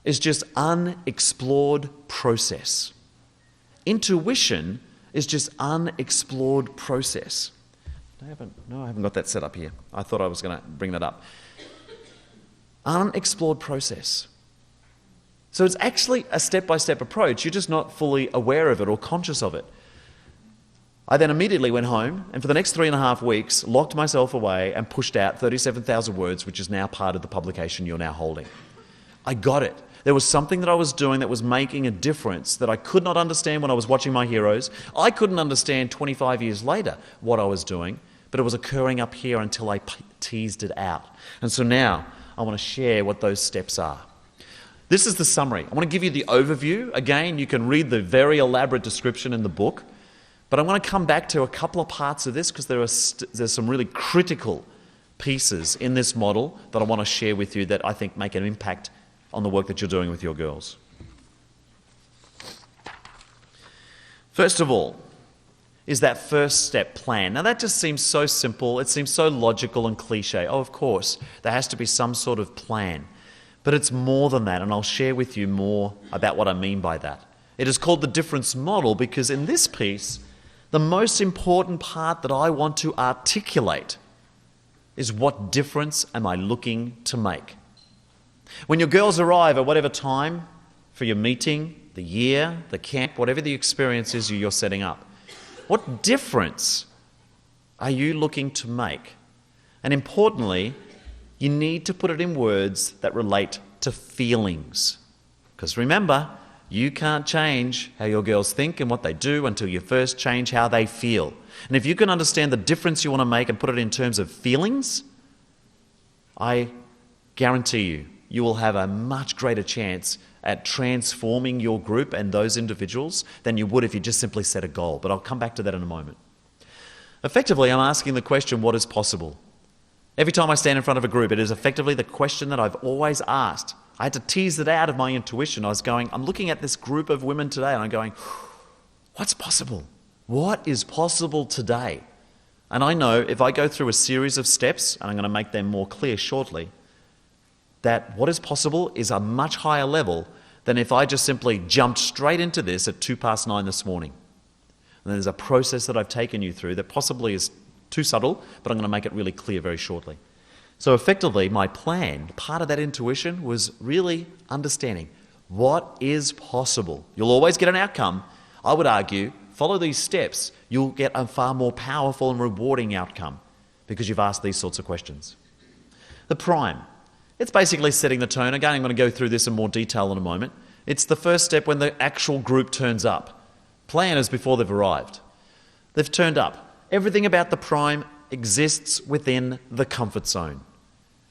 is just unexplored process. Intuition is just unexplored process. I haven't got that set up here. I thought I was going to bring that up. Unexplored process. So it's actually a step-by-step approach. You're just not fully aware of it or conscious of it. I then immediately went home and for the next 3.5 weeks locked myself away and pushed out 37,000 words, which is now part of the publication you're now holding. I got it. There was something that I was doing that was making a difference that I could not understand when I was watching my heroes. I couldn't understand 25 years later what I was doing, but it was occurring up here until I teased it out. And so now I want to share what those steps are. This is the summary. I want to give you the overview. Again, you can read the very elaborate description in the book, but I want to come back to a couple of parts of this because there's some really critical pieces in this model that I want to share with you that I think make an impact on the work that you're doing with your girls. First of all, is that first step plan. Now that just seems so simple, it seems so logical and cliche. Oh, of course, there has to be some sort of plan. But it's more than that, and I'll share with you more about what I mean by that. It is called the difference model because in this piece, the most important part that I want to articulate is what difference am I looking to make. When your girls arrive at whatever time for your meeting, the year, the camp, whatever the experience is you're setting up, what difference are you looking to make? And importantly, you need to put it in words that relate to feelings. Because remember, you can't change how your girls think and what they do until you first change how they feel. And if you can understand the difference you want to make and put it in terms of feelings, I guarantee you will have a much greater chance at transforming your group and those individuals than you would if you just simply set a goal. But I'll come back to that in a moment. Effectively, I'm asking the question, what is possible? Every time I stand in front of a group, it is effectively the question that I've always asked. I had to tease it out of my intuition. I'm looking at this group of women today and I'm going, what's possible? What is possible today? And I know if I go through a series of steps, and I'm going to make them more clear shortly, that what is possible is a much higher level than if I just simply jumped straight into this at 9:02 this morning. And there's a process that I've taken you through that possibly is too subtle, but I'm going to make it really clear very shortly. So effectively, my plan, part of that intuition, was really understanding what is possible. You'll always get an outcome. I would argue, follow these steps, you'll get a far more powerful and rewarding outcome because you've asked these sorts of questions. The prime. It's basically setting the tone. Again, I'm going to go through this in more detail in a moment. It's the first step when the actual group turns up. Plan is before they've arrived. They've turned up. Everything about the prime exists within the comfort zone.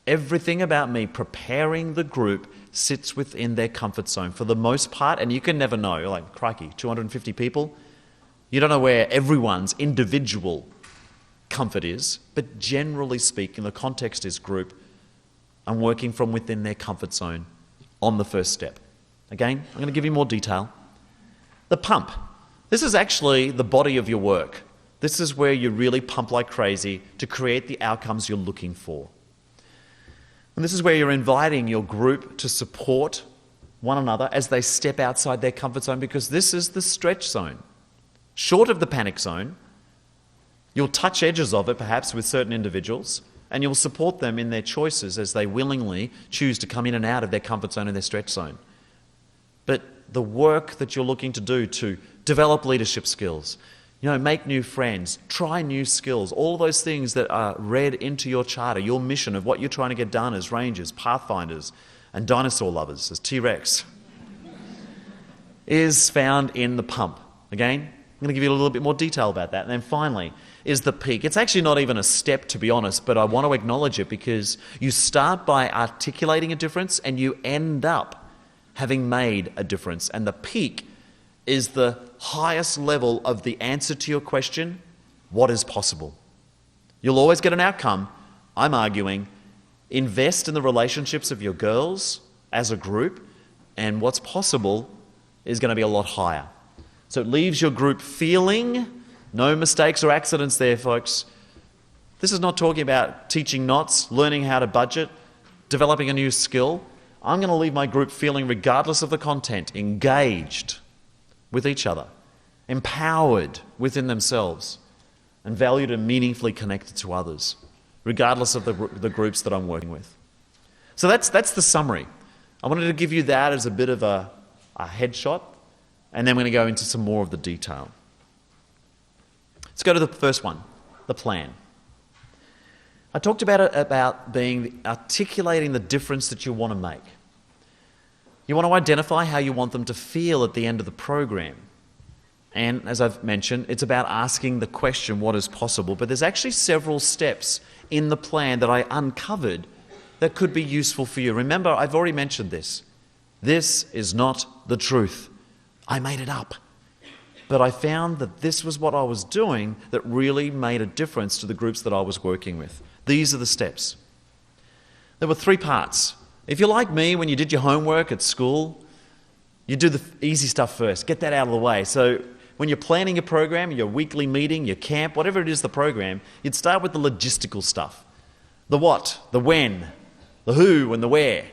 Everything about me preparing the group sits within their comfort zone for the most part, and you can never know. You're like, crikey, 250 people? You don't know where everyone's individual comfort is, but generally speaking, the context is group. I'm working from within their comfort zone on the first step. Again, I'm going to give you more detail. The pump. This is actually the body of your work. This is where you really pump like crazy to create the outcomes you're looking for. And this is where you're inviting your group to support one another as they step outside their comfort zone, because this is the stretch zone. Short of the panic zone, you'll touch edges of it perhaps with certain individuals, and you'll support them in their choices as they willingly choose to come in and out of their comfort zone and their stretch zone. But the work that you're looking to do to develop leadership skills, make new friends, try new skills, all those things that are read into your charter, your mission of what you're trying to get done as Rangers, Pathfinders, and dinosaur lovers, as T-Rex, is found in the pump. Again, I'm going to give you a little bit more detail about that. And then finally is the peak. It's actually not even a step, to be honest, but I want to acknowledge it because you start by articulating a difference and you end up having made a difference. And the peak is the highest level of the answer to your question, what is possible? You'll always get an outcome. I'm arguing, invest in the relationships of your girls as a group, and what's possible is going to be a lot higher. So it leaves your group feeling, no mistakes or accidents there, folks. This is not talking about teaching knots, learning how to budget, developing a new skill. I'm going to leave my group feeling, regardless of the content, engaged with each other, empowered within themselves, and valued and meaningfully connected to others, regardless of the groups that I'm working with. So that's the summary. I wanted to give you that as a bit of a headshot, and then we're going to go into some more of the detail. Let's go to the first one, the plan. I talked about articulating the difference that you want to make. You want to identify how you want them to feel at the end of the program. And as I've mentioned, it's about asking the question, what is possible? But there's actually several steps in the plan that I uncovered that could be useful for you. Remember, I've already mentioned this. This is not the truth. I made it up. But I found that this was what I was doing that really made a difference to the groups that I was working with. These are the steps. There were 3 parts. If you're like me, when you did your homework at school, you do the easy stuff first. Get that out of the way. So when you're planning your program, your weekly meeting, your camp, whatever it is the program, you'd start with the logistical stuff. The what, the when, the who and the where.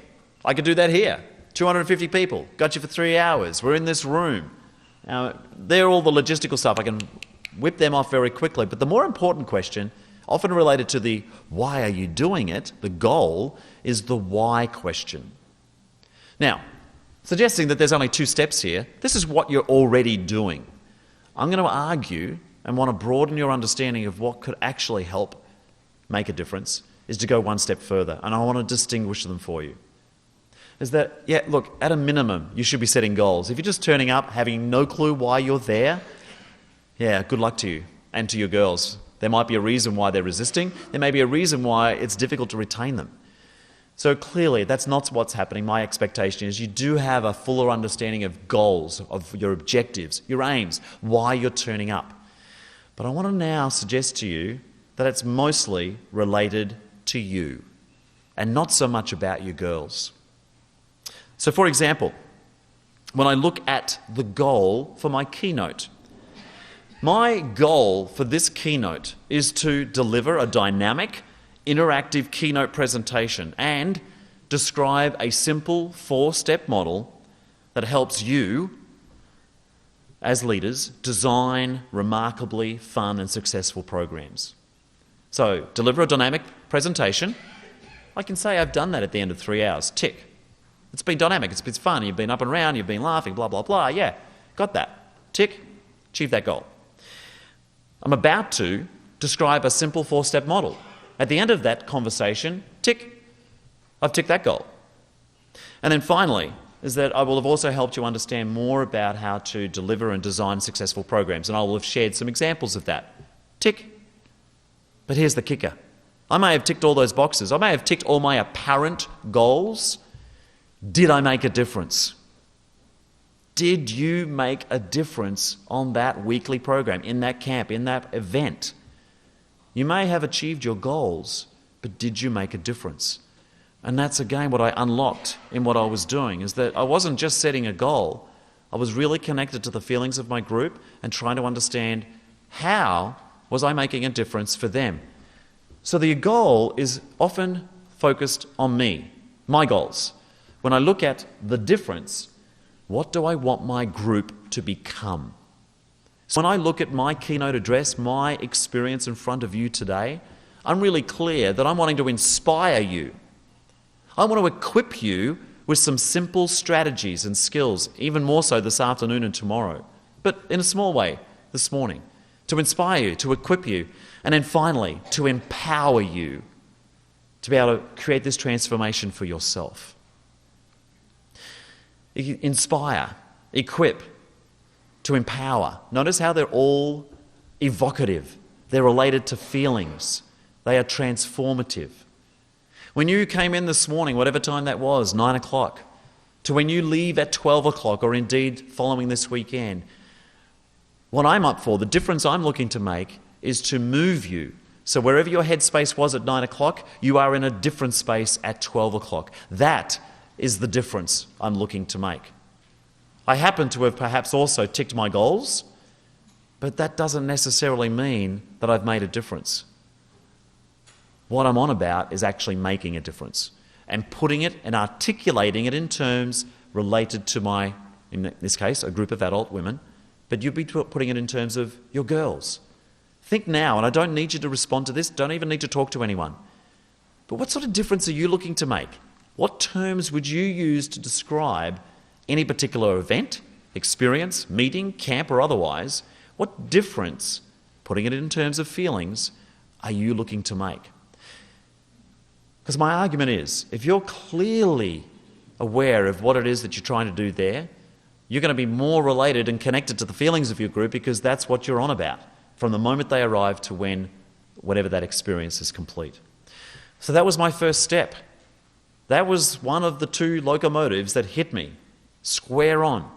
I could do that here. 250 people. Got you for 3 hours. We're in this room. Now, they're all the logistical stuff. I can whip them off very quickly. But the more important question, often related to the why are you doing it, the goal, is the why question. Now, suggesting that there's only 2 steps here, this is what you're already doing. I'm going to argue and want to broaden your understanding of what could actually help make a difference, is to go one step further. And I want to distinguish them for you. Is that, look, at a minimum, you should be setting goals. If you're just turning up, having no clue why you're there, good luck to you and to your girls. There might be a reason why they're resisting. There may be a reason why it's difficult to retain them. So clearly, that's not what's happening. My expectation is you do have a fuller understanding of goals, of your objectives, your aims, why you're turning up. But I want to now suggest to you that it's mostly related to you and not so much about your girls. So for example, when I look at the goal for my keynote, my goal for this keynote is to deliver a dynamic, interactive keynote presentation and describe a simple 4-step model that helps you, as leaders, design remarkably fun and successful programs. So, deliver a dynamic presentation. I can say I've done that at the end of 3 hours. Tick. It's been dynamic, it's been fun, you've been up and around, you've been laughing, blah, blah, blah. Yeah, got that. Tick. Achieve that goal. I'm about to describe a simple 4-step model. At the end of that conversation, tick. I've ticked that goal. And then finally, is that I will have also helped you understand more about how to deliver and design successful programs, and I will have shared some examples of that. Tick. But here's the kicker. I may have ticked all those boxes. I may have ticked all my apparent goals. Did I make a difference? Did you make a difference on that weekly program, in that camp, in that event? You may have achieved your goals, but did you make a difference? And that's again what I unlocked in what I was doing, is that I wasn't just setting a goal. I was really connected to the feelings of my group and trying to understand how was I making a difference for them. So the goal is often focused on me, my goals. When I look at the difference, what do I want my group to become? So when I look at my keynote address, my experience in front of you today, I'm really clear that I'm wanting to inspire you. I want to equip you with some simple strategies and skills, even more so this afternoon and tomorrow, but in a small way this morning, to inspire you, to equip you, and then finally, to empower you to be able to create this transformation for yourself. Inspire, equip, to empower. Notice how they're all evocative. They're related to feelings. They are transformative. When you came in this morning, whatever time that was, 9 o'clock, to when you leave at 12 o'clock, or indeed following this weekend, what I'm up for, the difference I'm looking to make, is to move you. So wherever your headspace was at 9 o'clock, you are in a different space at 12 o'clock. That is the difference I'm looking to make. I happen to have perhaps also ticked my goals, but that doesn't necessarily mean that I've made a difference. What I'm on about is actually making a difference and putting it and articulating it in terms related to my, in this case, a group of adult women, but you'd be putting it in terms of your girls. Think now, and I don't need you to respond to this, don't even need to talk to anyone, but what sort of difference are you looking to make? What terms would you use to describe any particular event, experience, meeting, camp or otherwise? What difference, putting it in terms of feelings, are you looking to make? Because my argument is, if you're clearly aware of what it is that you're trying to do there, you're going to be more related and connected to the feelings of your group because that's what you're on about from the moment they arrive to whenever that experience is complete. So that was my first step. That was one of the two locomotives that hit me square on.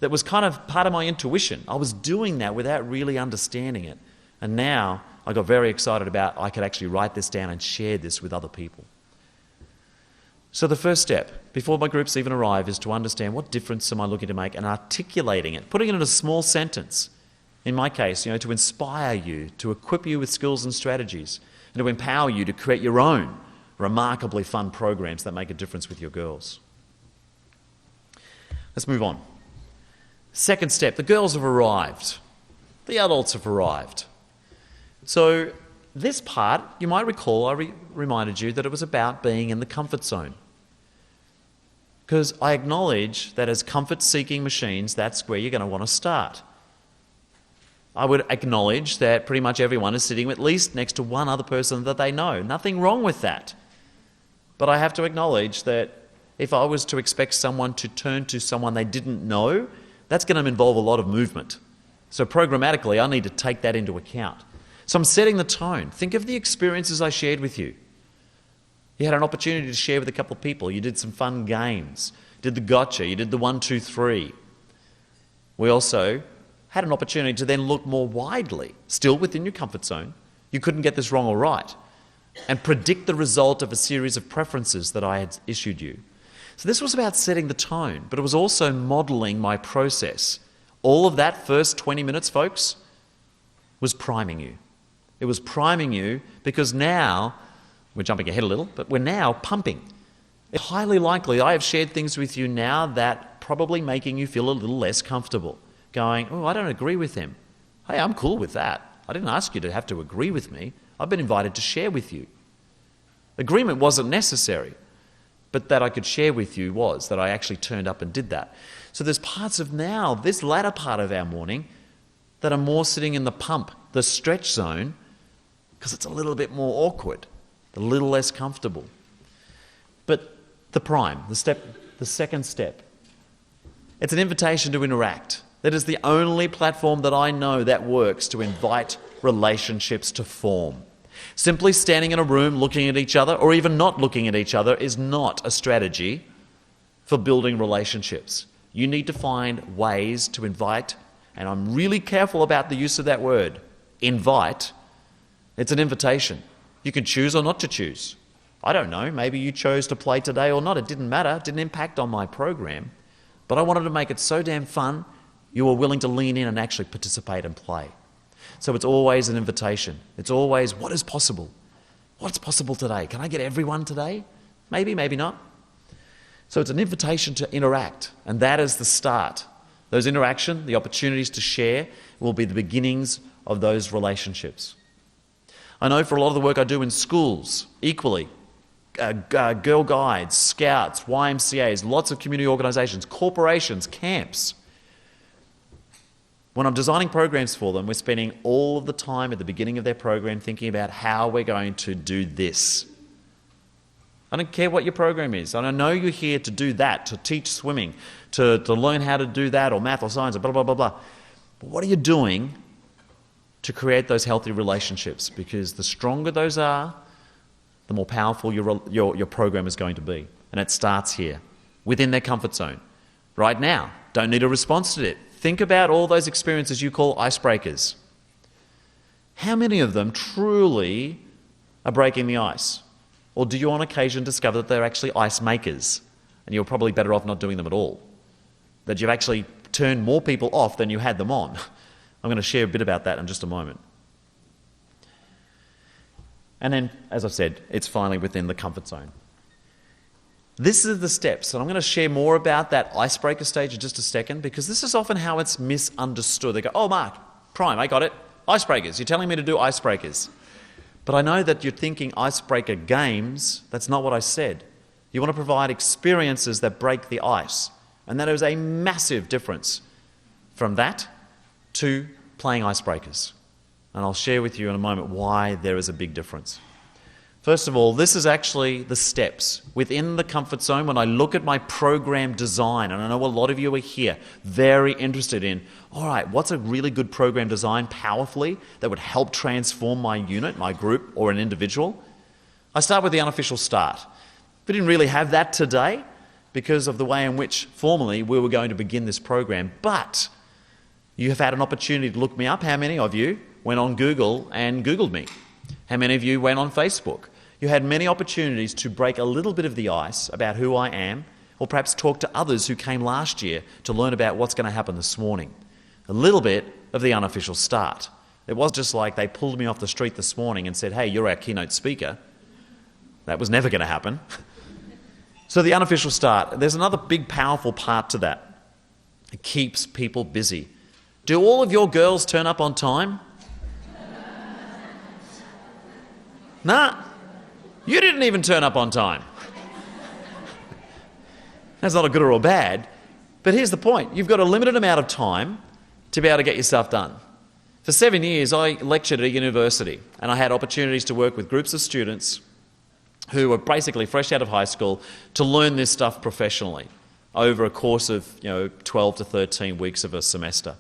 That was kind of part of my intuition. I was doing that without really understanding it. And now I got very excited about I could actually write this down and share this with other people. So the first step, before my groups even arrive, is to understand what difference am I looking to make and articulating it, putting it in a small sentence. In my case, to inspire you, to equip you with skills and strategies, and to empower you to create your own remarkably fun programs that make a difference with your girls. Let's move on. Second step, the girls have arrived. The adults have arrived. So this part, you might recall, I reminded you that it was about being in the comfort zone. Because I acknowledge that as comfort-seeking machines, that's where you're going to want to start. I would acknowledge that pretty much everyone is sitting at least next to one other person that they know. Nothing wrong with that. But I have to acknowledge that if I was to expect someone to turn to someone they didn't know, that's going to involve a lot of movement. So programmatically, I need to take that into account. So I'm setting the tone. Think of the experiences I shared with you. You had an opportunity to share with a couple of people. You did some fun games. You did the gotcha. You did the 1, 2, 3. We also had an opportunity to then look more widely, still within your comfort zone. You couldn't get this wrong or right, and predict the result of a series of preferences that I had issued you. So this was about setting the tone, but it was also modelling my process. All of that first 20 minutes, folks, was priming you. It was priming you because now, we're jumping ahead a little, but we're now pumping. It's highly likely I have shared things with you now that probably making you feel a little less comfortable. Going, oh, I don't agree with him. Hey, I'm cool with that. I didn't ask you to have to agree with me. I've been invited to share with you. Agreement wasn't necessary, but that I could share with you was, that I actually turned up and did that. So there's parts of now, this latter part of our morning, that are more sitting in the pump, the stretch zone, because it's a little bit more awkward, a little less comfortable. But the prime, the second step, it's an invitation to interact. That is the only platform that I know that works to invite relationships to form. Simply standing in a room looking at each other, or even not looking at each other, is not a strategy for building relationships. You need to find ways to invite, and I'm really careful about the use of that word, invite. It's an invitation. You can choose or not to choose. I don't know, maybe you chose to play today or not. It didn't matter, it didn't impact on my program. But I wanted to make it so damn fun, you were willing to lean in and actually participate and play. So it's always an invitation. It's always, what is possible? What's possible today? Can I get everyone today? Maybe, maybe not. So it's an invitation to interact, and that is the start. Those interaction, the opportunities to share, will be the beginnings of those relationships. I know for a lot of the work I do in schools, equally, Girl Guides, Scouts, YMCAs, lots of community organisations, corporations, camps. When I'm designing programs for them, we're spending all of the time at the beginning of their program thinking about how we're going to do this. I don't care what your program is. I know you're here to do that, to teach swimming, to learn how to do that, or math or science, or blah, blah, blah, blah. But what are you doing to create those healthy relationships? Because the stronger those are, the more powerful your program is going to be. And it starts here, within their comfort zone. Right now, don't need a response to it. Think about all those experiences you call icebreakers. How many of them truly are breaking the ice? Or do you on occasion discover that they're actually ice makers and you're probably better off not doing them at all? That you've actually turned more people off than you had them on. I'm going to share a bit about that in just a moment. And then, as I've said, it's finally within the comfort zone. This is the steps, and I'm going to share more about that icebreaker stage in just a second, because this is often how it's misunderstood. They go, oh, Mark, Prime, I got it. Icebreakers. You're telling me to do icebreakers. But I know that you're thinking icebreaker games. That's not what I said. You want to provide experiences that break the ice. And that is a massive difference from that to playing icebreakers. And I'll share with you in a moment why there is a big difference. First of all, this is actually the steps within the comfort zone. When I look at my program design, and I know a lot of you are here very interested in, all right, what's a really good program design powerfully that would help transform my unit, my group, or an individual? I start with the unofficial start. We didn't really have that today because of the way in which formally we were going to begin this program, but you have had an opportunity to look me up. How many of you went on Google and Googled me? How many of you went on Facebook? You had many opportunities to break a little bit of the ice about who I am, or perhaps talk to others who came last year to learn about what's going to happen this morning. A little bit of the unofficial start. It was just like they pulled me off the street this morning and said, hey, you're our keynote speaker. That was never going to happen. So the unofficial start, there's another big powerful part to that. It keeps people busy. Do all of your girls turn up on time? Nah, you didn't even turn up on time. That's not a good or a bad, but here's the point. You've got a limited amount of time to be able to get your stuff done. For 7 years, I lectured at a university, and I had opportunities to work with groups of students who were basically fresh out of high school to learn this stuff professionally over a course of 12 to 13 weeks of a semester.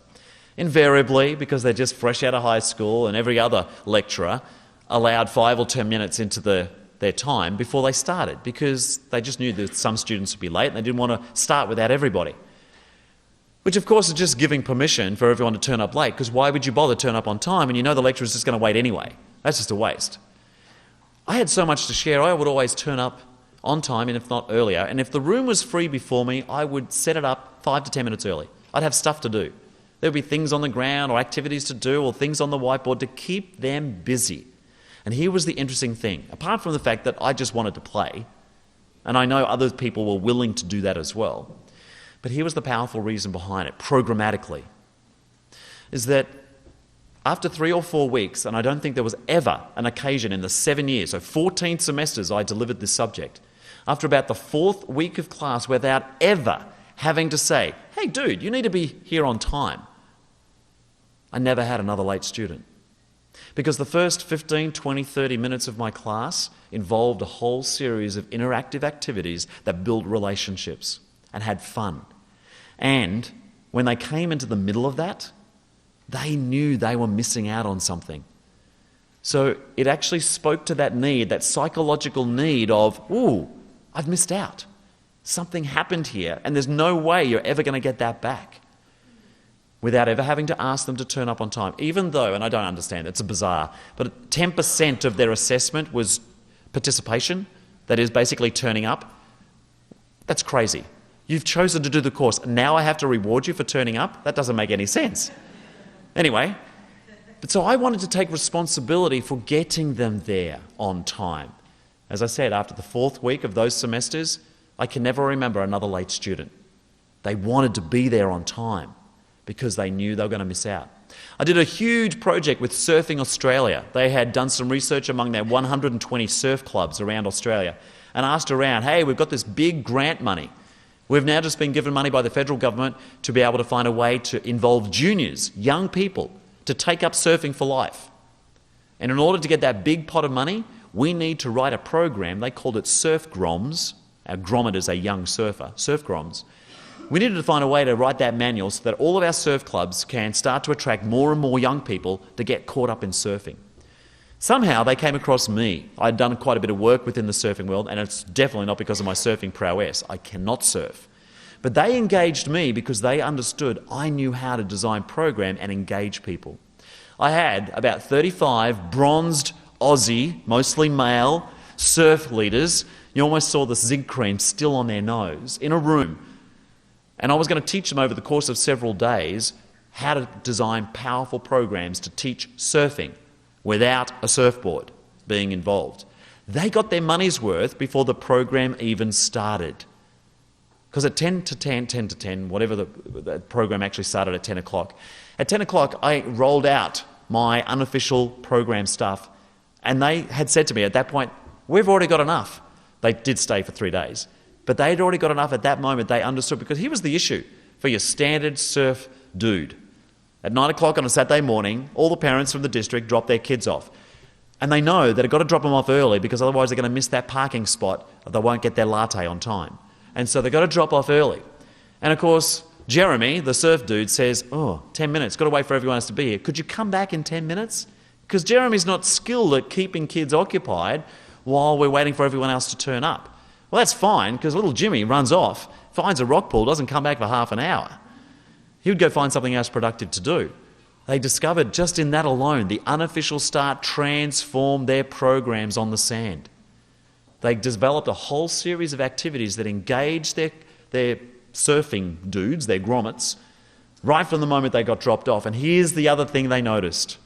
Invariably, because they're just fresh out of high school, and every other lecturer allowed 5 or 10 minutes into their time before they started, because they just knew that some students would be late and they didn't want to start without everybody. Which of course is just giving permission for everyone to turn up late, because why would you bother turn up on time and you know the lecturer's just going to wait anyway? That's just a waste. I had so much to share, I would always turn up on time, and if not earlier, and if the room was free before me, I would set it up 5 to 10 minutes early. I'd have stuff to do. There would be things on the ground or activities to do or things on the whiteboard to keep them busy. And here was the interesting thing. Apart from the fact that I just wanted to play, and I know other people were willing to do that as well, but here was the powerful reason behind it, programmatically, is that after 3 or 4 weeks, and I don't think there was ever an occasion in the 7 years, so 14 semesters I delivered this subject, after about the 4th week of class without ever having to say, hey dude, you need to be here on time, I never had another late student. Because the first 15, 20, 30 minutes of my class involved a whole series of interactive activities that built relationships and had fun. And when they came into the middle of that, they knew they were missing out on something. So it actually spoke to that need, that psychological need of, ooh, I've missed out. Something happened here, and there's no way you're ever going to get that back without ever having to ask them to turn up on time. Even though, and I don't understand, it's bizarre, but 10% of their assessment was participation, that is basically turning up. That's crazy. You've chosen to do the course. Now I have to reward you for turning up? That doesn't make any sense. Anyway, but so I wanted to take responsibility for getting them there on time. As I said, after the 4th week of those semesters, I can never remember another late student. They wanted to be there on time because they knew they were going to miss out. I did a huge project with Surfing Australia. They had done some research among their 120 surf clubs around Australia and asked around, hey, we've got this big grant money. We've now just been given money by the federal government to be able to find a way to involve juniors, young people, to take up surfing for life. And in order to get that big pot of money, we need to write a program. They called it Surf Groms. Our grommet is a young surfer, Surf Groms. We needed to find a way to write that manual so that all of our surf clubs can start to attract more and more young people to get caught up in surfing. Somehow they came across me. I'd done quite a bit of work within the surfing world, and it's definitely not because of my surfing prowess. I cannot surf. But they engaged me because they understood I knew how to design program and engage people. I had about 35 bronzed Aussie, mostly male, surf leaders. You almost saw the zinc cream still on their nose in a room. And I was going to teach them over the course of several days how to design powerful programs to teach surfing without a surfboard being involved. They got their money's worth before the program even started. Because at 10 to 10, whatever the program actually started at 10 o'clock, at 10 o'clock I rolled out my unofficial program stuff, and they had said to me at that point, we've already got enough. They did stay for 3 days. But they'd already got enough at that moment. They understood, because here was the issue for your standard surf dude. At 9 o'clock on a Saturday morning, all the parents from the district drop their kids off. And they know that they've got to drop them off early because otherwise they're going to miss that parking spot, or they won't get their latte on time. And so they've got to drop off early. And of course, Jeremy, the surf dude, says, 10 minutes, got to wait for everyone else to be here. Could you come back in 10 minutes? Because Jeremy's not skilled at keeping kids occupied while we're waiting for everyone else to turn up. Well, that's fine, because little Jimmy runs off, finds a rock pool, doesn't come back for half an hour. He would go find something else productive to do. They discovered just in that alone, the unofficial start transformed their programs on the sand. They developed a whole series of activities that engaged their surfing dudes, their grommets, right from the moment they got dropped off. And here's the other thing they noticed.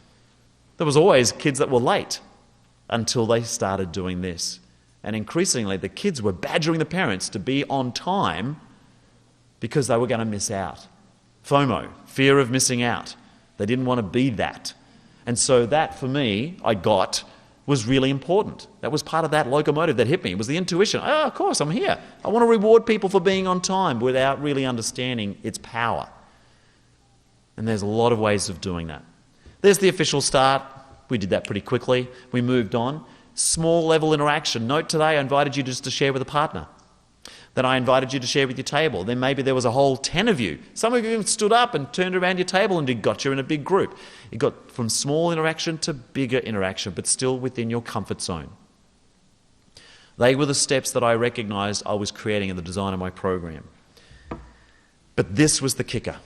There was always kids that were late until they started doing this. And increasingly, the kids were badgering the parents to be on time because they were going to miss out. FOMO, fear of missing out. They didn't want to be that. And so that, for me, was really important. That was part of that locomotive that hit me. It was the intuition. Oh, of course, I'm here. I want to reward people for being on time without really understanding its power. And there's a lot of ways of doing that. There's the official start. We did that pretty quickly. We moved on. Small level interaction. Note today I invited you just to share with a partner. Then I invited you to share with your table. Then maybe there was a whole 10 of you. Some of you even stood up and turned around your table and got you in a big group. It got from small interaction to bigger interaction, but still within your comfort zone. They were the steps that I recognised I was creating in the design of my program. But this was the kicker.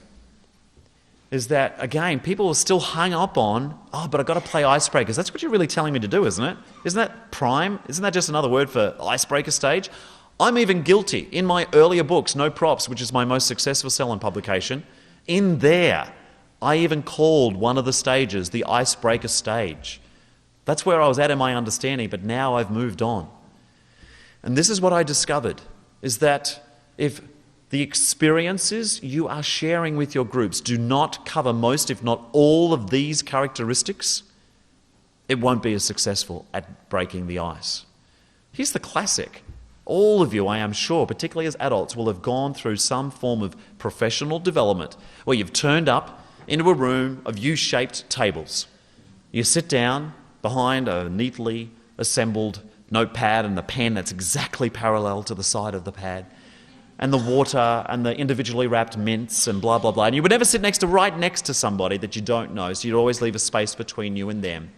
Is that, again, people are still hung up on, but I've got to play icebreakers. That's what you're really telling me to do, isn't it? Isn't that prime? Isn't that just another word for icebreaker stage? I'm even guilty. In my earlier books, No Props, which is my most successful sell-on publication, in there, I even called one of the stages the icebreaker stage. That's where I was at in my understanding, but now I've moved on. And this is what I discovered, is that if the experiences you are sharing with your groups do not cover most, if not all, of these characteristics, it won't be as successful at breaking the ice. Here's the classic. All of you, I am sure, particularly as adults, will have gone through some form of professional development where you've turned up into a room of U-shaped tables. You sit down behind a neatly assembled notepad and the pen that's exactly parallel to the side of the pad, and the water and the individually wrapped mints and blah, blah, blah. And you would never sit right next to somebody that you don't know, so you'd always leave a space between you and them.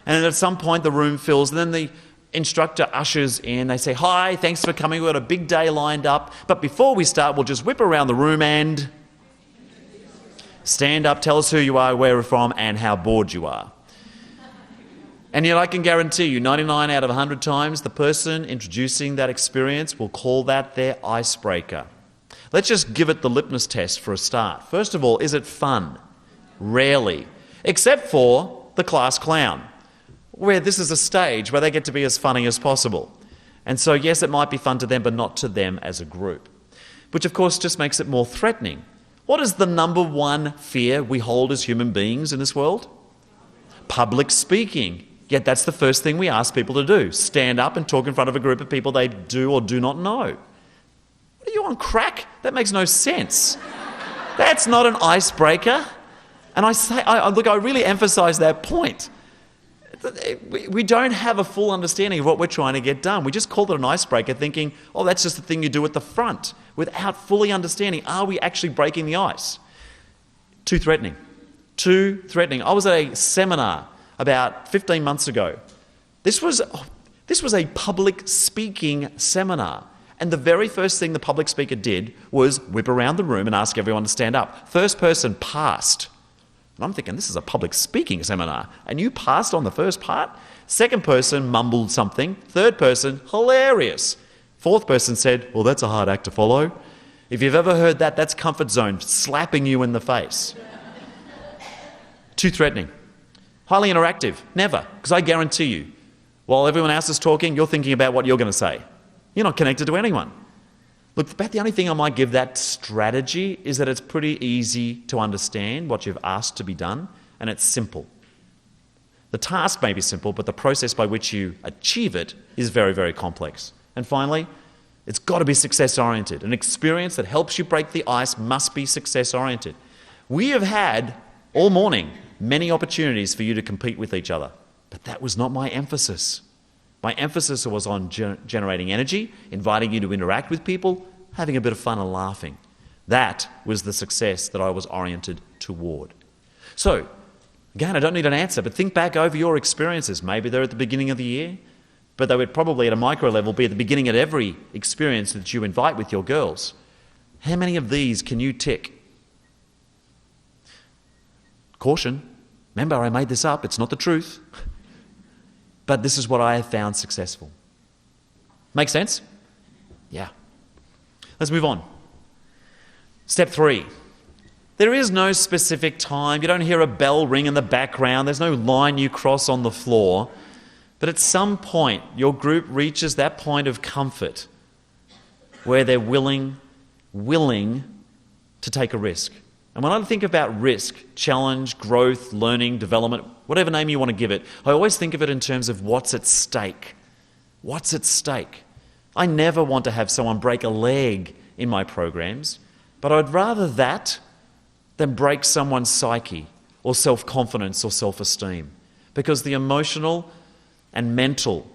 And then at some point the room fills, and then the instructor ushers in. They say, hi, thanks for coming. We've got a big day lined up. But before we start, we'll just whip around the room and stand up, tell us who you are, where you're from, and how bored you are. And yet I can guarantee you 99 out of 100 times the person introducing that experience will call that their icebreaker. Let's just give it the litmus test for a start. First of all, is it fun? Rarely. Except for the class clown, where this is a stage where they get to be as funny as possible. And so, yes, it might be fun to them, but not to them as a group. Which, of course, just makes it more threatening. What is the number one fear we hold as human beings in this world? Public speaking. Yet that's the first thing we ask people to do. Stand up and talk in front of a group of people they do or do not know. What are you on crack? That makes no sense. That's not an icebreaker. And I really emphasize that point. We don't have a full understanding of what we're trying to get done. We just call it an icebreaker thinking, oh, that's just the thing you do at the front, without fully understanding, are we actually breaking the ice? Too threatening. Too threatening. I was at a seminar about 15 months ago. This was a public speaking seminar. And the very first thing the public speaker did was whip around the room and ask everyone to stand up. First person passed. And I'm thinking, this is a public speaking seminar. And you passed on the first part? Second person mumbled something. Third person, hilarious. Fourth person said, well, that's a hard act to follow. If you've ever heard that, that's comfort zone slapping you in the face. Too threatening. Highly interactive. Never. Because I guarantee you, while everyone else is talking, you're thinking about what you're going to say. You're not connected to anyone. Look, about the only thing I might give that strategy is that it's pretty easy to understand what you've asked to be done, and it's simple. The task may be simple, but the process by which you achieve it is very, very complex. And finally, it's got to be success-oriented. An experience that helps you break the ice must be success-oriented. We have had, all morning, many opportunities for you to compete with each other, but that was not my emphasis. My emphasis was on generating energy, inviting you to interact with people, having a bit of fun and laughing. That was the success that I was oriented toward. So, again, I don't need an answer, but think back over your experiences. Maybe they're at the beginning of the year, but they would probably at a micro level be at the beginning of every experience that you invite with your girls. How many of these can you tick? Caution. Remember, I made this up. It's not the truth. But this is what I have found successful. Make sense? Yeah. Let's move on. Step 3. There is no specific time. You don't hear a bell ring in the background. There's no line you cross on the floor. But at some point, your group reaches that point of comfort where they're willing to take a risk. And when I think about risk, challenge, growth, learning, development, whatever name you want to give it, I always think of it in terms of what's at stake. What's at stake? I never want to have someone break a leg in my programs, but I'd rather that than break someone's psyche or self-confidence or self-esteem, because the emotional and mental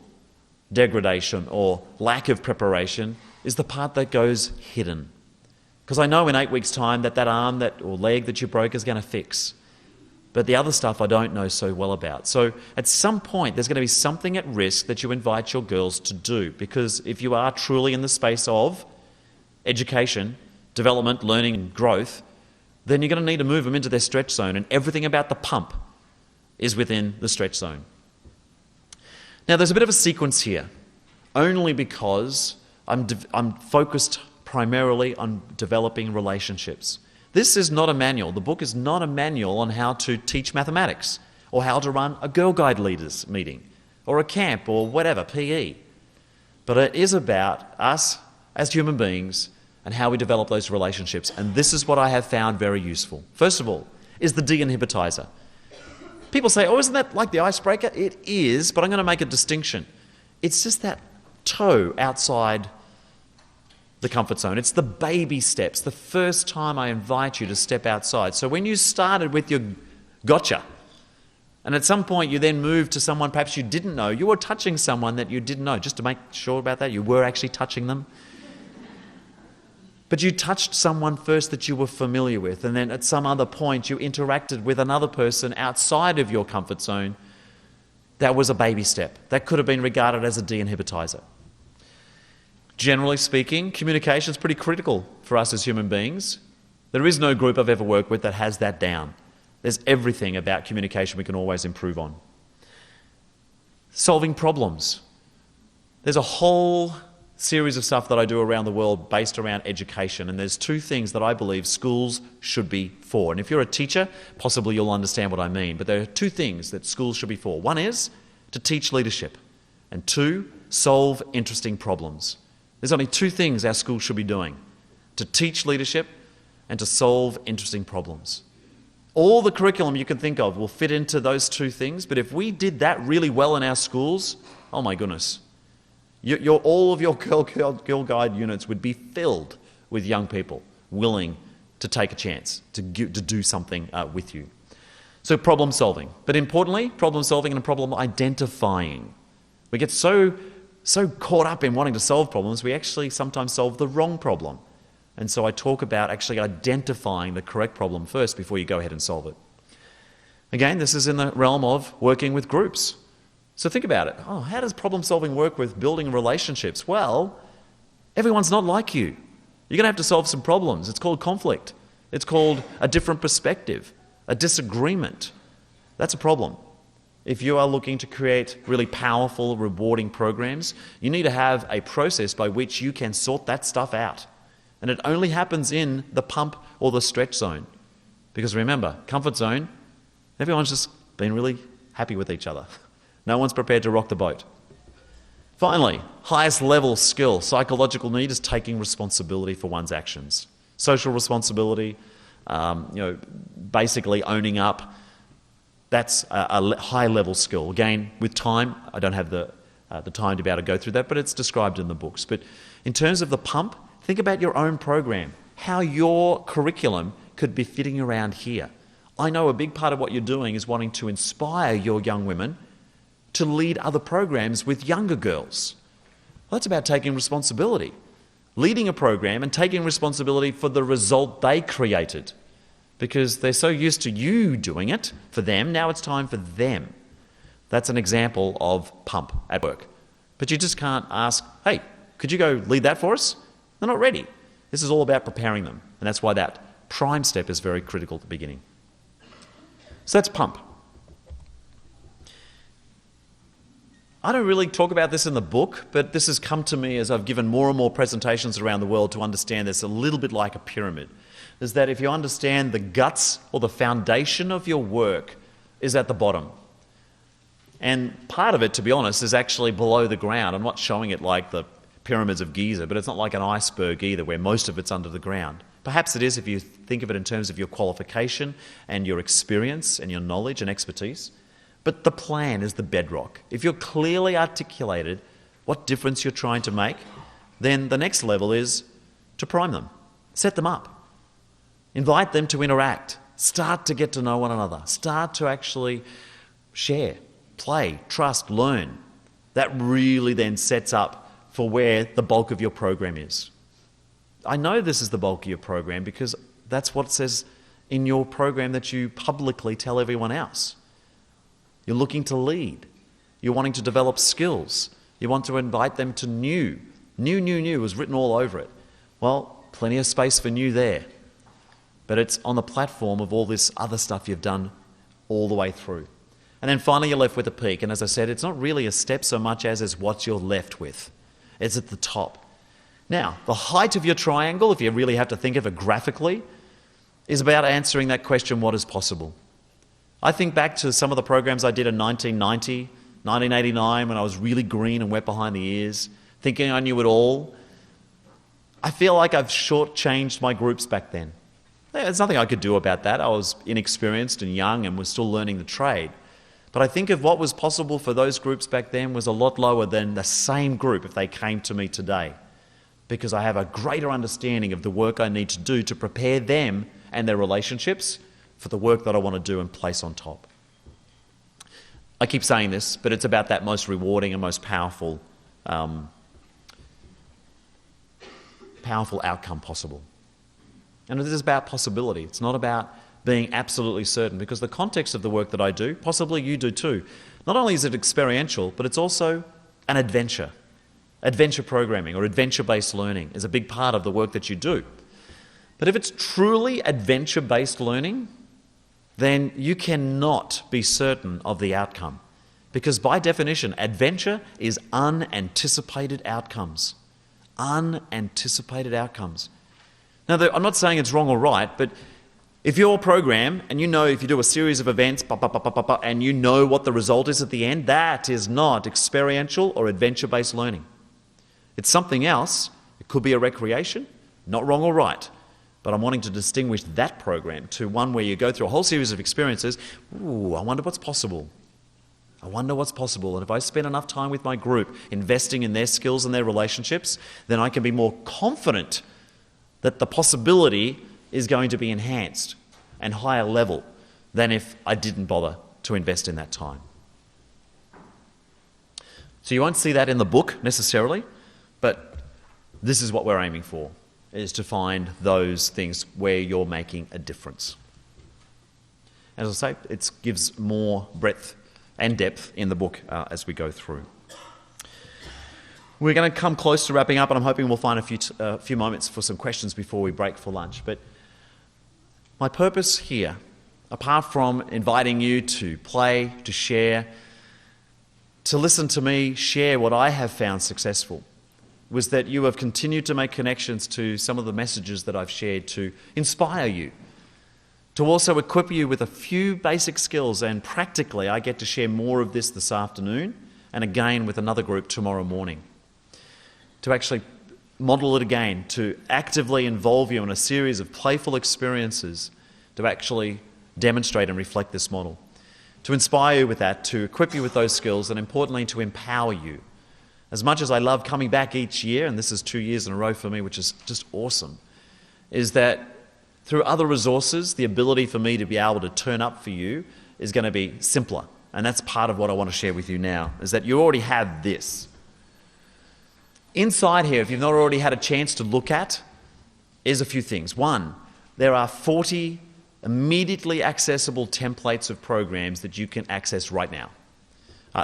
degradation or lack of preparation is the part that goes hidden. Because I know in 8 weeks' time that arm or leg that you broke is going to fix. But the other stuff I don't know so well about. So at some point there's going to be something at risk that you invite your girls to do. Because if you are truly in the space of education, development, learning and growth, then you're going to need to move them into their stretch zone. And everything about the pump is within the stretch zone. Now there's a bit of a sequence here. Only because I'm focused primarily on developing relationships. This is not a manual. The book is not a manual on how to teach mathematics or how to run a Girl Guide leaders meeting or a camp or whatever, PE. But it is about us as human beings and how we develop those relationships. And this is what I have found very useful. First of all, is the de-inhibitizer. People say, oh, isn't that like the icebreaker? It is, but I'm going to make a distinction. It's just that toe outside the comfort zone. It's the baby steps, the first time I invite you to step outside. So when you started with your gotcha, and at some point you then moved to someone perhaps you didn't know, you were touching someone that you didn't know, just to make sure about that, you were actually touching them. But you touched someone first that you were familiar with, and then at some other point you interacted with another person outside of your comfort zone. That was a baby step. That could have been regarded as a de-inhibitizer. Generally speaking, communication is pretty critical for us as human beings. There is no group I've ever worked with that has that down. There's everything about communication we can always improve on. Solving problems. There's a whole series of stuff that I do around the world based around education, and there's 2 things that I believe schools should be for. And if you're a teacher, possibly you'll understand what I mean, but there are 2 things that schools should be for. One is to teach leadership, and 2, solve interesting problems. There's only two things our school should be doing: to teach leadership and to solve interesting problems. All the curriculum you can think of will fit into those two things, but if we did that really well in our schools, oh my goodness, all of your Girl Guide units would be filled with young people willing to take a chance, to do something with you. So problem solving, but importantly, problem solving and problem identifying. We get so caught up in wanting to solve problems, we actually sometimes solve the wrong problem. And so I talk about actually identifying the correct problem first before you go ahead and solve it. Again, this is in the realm of working with groups. So think about it. Oh, how does problem solving work with building relationships? Well, everyone's not like you. You're going to have to solve some problems. It's called conflict. It's called a different perspective, a disagreement. That's a problem. If you are looking to create really powerful, rewarding programs, you need to have a process by which you can sort that stuff out. And it only happens in the pump or the stretch zone. Because remember, comfort zone, everyone's just been really happy with each other. No one's prepared to rock the boat. Finally, highest level skill, psychological need, is taking responsibility for one's actions. Social responsibility, basically owning up, that's a high level skill. Again, with time, I don't have the time to be able to go through that, but it's described in the books. But in terms of the pump, think about your own program, how your curriculum could be fitting around here. I know a big part of what you're doing is wanting to inspire your young women to lead other programs with younger girls. Well, that's about taking responsibility. Leading a program and taking responsibility for the result they created. Because they're so used to you doing it for them, now it's time for them. That's an example of pump at work. But you just can't ask, hey, could you go lead that for us? They're not ready. This is all about preparing them. And that's why that prime step is very critical at the beginning. So that's pump. I don't really talk about this in the book, but this has come to me as I've given more and more presentations around the world to understand this a little bit like a pyramid. Is that if you understand the guts or the foundation of your work is at the bottom. And part of it, to be honest, is actually below the ground. I'm not showing it like the pyramids of Giza, but it's not like an iceberg either, where most of it's under the ground. Perhaps it is if you think of it in terms of your qualification and your experience and your knowledge and expertise. But the plan is the bedrock. If you're clearly articulated what difference you're trying to make, then the next level is to prime them, set them up, invite them to interact, start to get to know one another, start to actually share, play, trust, learn. That really then sets up for where the bulk of your program is. I know this is the bulk of your program because that's what it says in your program that you publicly tell everyone else. You're looking to lead. You're wanting to develop skills. You want to invite them to new. New was written all over it. Well, plenty of space for new there. But it's on the platform of all this other stuff you've done all the way through. And then finally you're left with a peak. And as I said, it's not really a step so much as is what you're left with. It's at the top. Now, the height of your triangle, if you really have to think of it graphically, is about answering that question, what is possible? I think back to some of the programs I did in 1990, 1989, when I was really green and wet behind the ears, thinking I knew it all. I feel like I've shortchanged my groups back then. There's nothing I could do about that. I was inexperienced and young and was still learning the trade. But I think of what was possible for those groups back then was a lot lower than the same group if they came to me today. Because I have a greater understanding of the work I need to do to prepare them and their relationships for the work that I want to do and place on top. I keep saying this, but it's about that most rewarding and most powerful outcome possible. And it is about possibility. It's not about being absolutely certain, because the context of the work that I do, possibly you do too, not only is it experiential, but it's also an adventure. Adventure programming or adventure-based learning is a big part of the work that you do. But if it's truly adventure-based learning, then you cannot be certain of the outcome. Because by definition, adventure is unanticipated outcomes. Unanticipated outcomes. Now, I'm not saying it's wrong or right, but If your program, and you know if you do a series of events, and you know what the result is at the end, that is not experiential or adventure-based learning. It's something else. It could be a recreation, not wrong or right, but I'm wanting to distinguish that program to one where you go through a whole series of experiences. Ooh, I wonder what's possible. I wonder what's possible. And if I spend enough time with my group investing in their skills and their relationships, then I can be more confident that the possibility is going to be enhanced and higher level than if I didn't bother to invest in that time. So you won't see that in the book necessarily, but this is what we're aiming for, is to find those things where you're making a difference. As I say, it gives more breadth and depth in the book as we go through. We're going to come close to wrapping up, and I'm hoping we'll find a few moments for some questions before we break for lunch. But my purpose here, apart from inviting you to play, to share, to listen to me share what I have found successful, was that you have continued to make connections to some of the messages that I've shared to inspire you, to also equip you with a few basic skills, and practically I get to share more of this afternoon and again with another group tomorrow morning. To actually model it again, to actively involve you in a series of playful experiences to actually demonstrate and reflect this model. To inspire you with that, to equip you with those skills, and importantly to empower you. As much as I love coming back each year, and this is 2 years in a row for me, which is just awesome, is that through other resources, the ability for me to be able to turn up for you is going to be simpler. And that's part of what I want to share with you now, is that you already have this. Inside here, if you've not already had a chance to look at, is a few things. One, there are 40 immediately accessible templates of programs that you can access right now.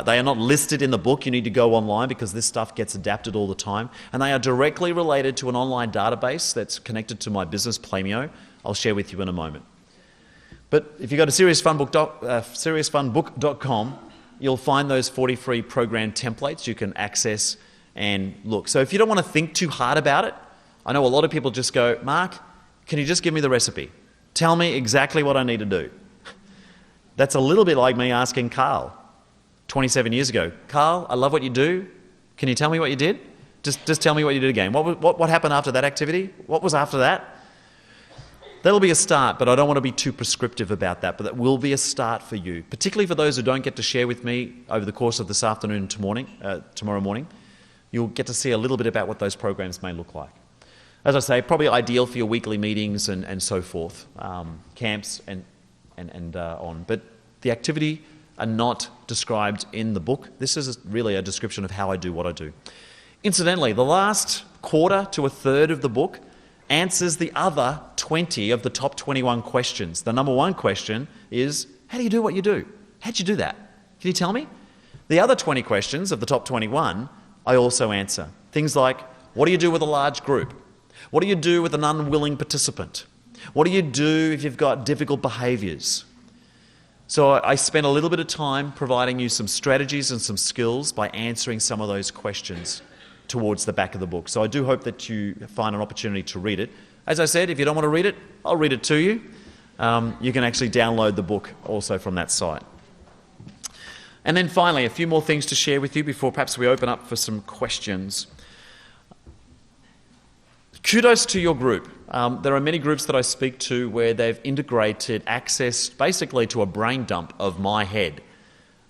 They are not listed in the book. You need to go online because this stuff gets adapted all the time. And they are directly related to an online database that's connected to my business, Playmio. I'll share with you in a moment. But if you go to seriousfunbook.com, you'll find those 40 free program templates you can access and look. So if you don't want to think too hard about it, I know a lot of people just go, Mark, can you just give me the recipe? Tell me exactly what I need to do. That's a little bit like me asking Carl 27 years ago, Carl, I love what you do. Can you tell me what you did? Just tell me what you did again. What happened after that activity? What was after that? That'll be a start, but I don't want to be too prescriptive about that. But that will be a start for you, particularly for those who don't get to share with me over the course of this afternoon and tomorrow morning. You'll get to see a little bit about what those programs may look like. As I say, probably ideal for your weekly meetings and so forth, camps and on. But the activity are not described in the book. This is really a description of how I do what I do. Incidentally, the last quarter to a third of the book answers the other 20 of the top 21 questions. The number one question is, how do you do what you do? How'd you do that? Can you tell me? The other 20 questions of the top 21, I also answer. Things like, what do you do with a large group? What do you do with an unwilling participant? What do you do if you've got difficult behaviours? So I spent a little bit of time providing you some strategies and some skills by answering some of those questions towards the back of the book. So I do hope that you find an opportunity to read it. As I said, if you don't want to read it, I'll read it to you. You can actually download the book also from that site. And then finally, a few more things to share with you before perhaps we open up for some questions. Kudos to your group. There are many groups that I speak to where they've integrated access basically to a brain dump of my head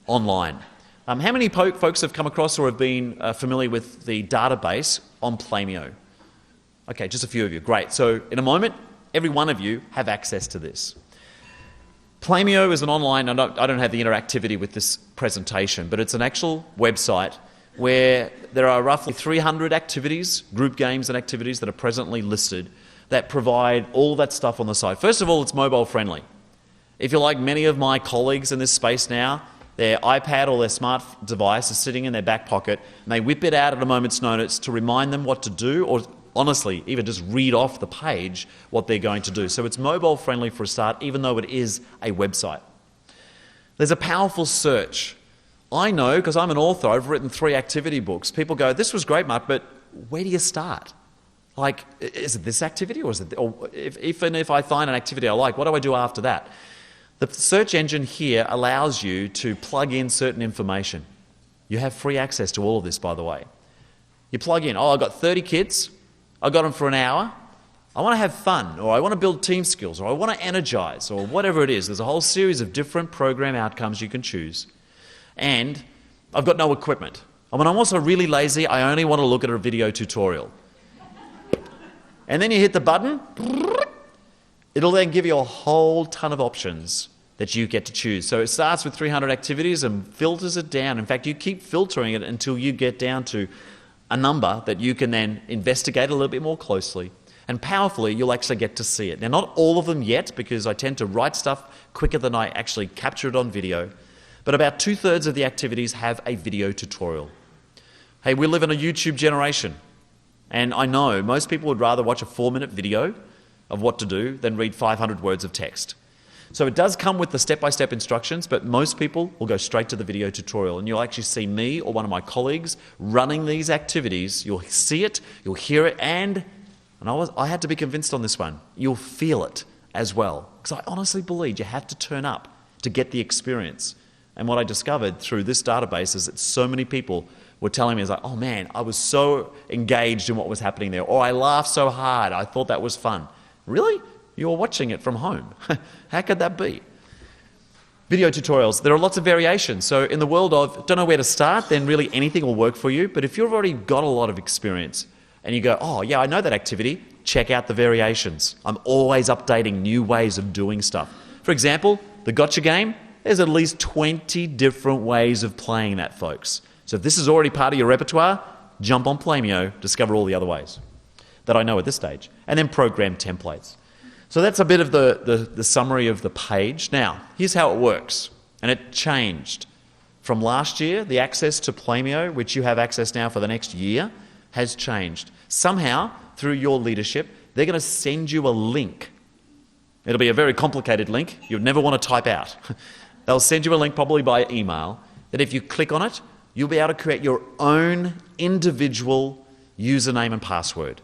online. How many folks have come across or have been familiar with the database on Playmio? Okay, just a few of you. Great. So in a moment, every one of you have access to this. Playmio is an online, I don't have the interactivity with this presentation, but it's an actual website where there are roughly 300 activities, group games and activities that are presently listed that provide all that stuff on the site. First of all, it's mobile friendly. If you're like many of my colleagues in this space now, their iPad or their smart device is sitting in their back pocket and they whip it out at a moment's notice to remind them what to do, or honestly, even just read off the page what they're going to do. So it's mobile friendly for a start, even though it is a website. There's a powerful search. I know, because I'm an author, I've written 3 activity books. People go, this was great, Mark, but where do you start? Like, is it this activity or is it, or if I find an activity I like, what do I do after that? The search engine here allows you to plug in certain information. You have free access to all of this, by the way. You plug in, I've got 30 kids, I got them for an hour, I want to have fun, or I want to build team skills, or I want to energize, or whatever it is. There's a whole series of different program outcomes you can choose. And I've got no equipment. I mean, I'm also really lazy, I only want to look at a video tutorial. And then you hit the button, it'll then give you a whole ton of options that you get to choose. So it starts with 300 activities and filters it down. In fact, you keep filtering it until you get down to a number that you can then investigate a little bit more closely. And powerfully, you'll actually get to see it. Now, not all of them yet, because I tend to write stuff quicker than I actually capture it on video, but about 2/3 of the activities have a video tutorial. Hey, we live in a YouTube generation, and I know most people would rather watch a 4-minute video of what to do than read 500 words of text. So it does come with the step-by-step instructions, but most people will go straight to the video tutorial, and you'll actually see me or one of my colleagues running these activities. You'll see it, you'll hear it, and I had to be convinced on this one, you'll feel it as well. Because I honestly believe you have to turn up to get the experience. And what I discovered through this database is that so many people were telling me, it's like, oh man, I was so engaged in what was happening there, or I laughed so hard, I thought that was fun. Really? You were watching it from home. How could that be? Video tutorials, there are lots of variations. So in the world of don't know where to start, then really anything will work for you. But if you've already got a lot of experience and you go, oh yeah, I know that activity, check out the variations. I'm always updating new ways of doing stuff. For example, the gotcha game, there's at least 20 different ways of playing that, folks. So if this is already part of your repertoire, jump on Playmio, discover all the other ways that I know at this stage, and then program templates. So that's a bit of the summary of the page. Now, here's how it works. And it changed. From last year, the access to Playmio, which you have access now for the next year, has changed. Somehow, through your leadership, they're going to send you a link. It'll be a very complicated link you'd never want to type out. They'll send you a link, probably by email, that if you click on it, you'll be able to create your own individual username and password.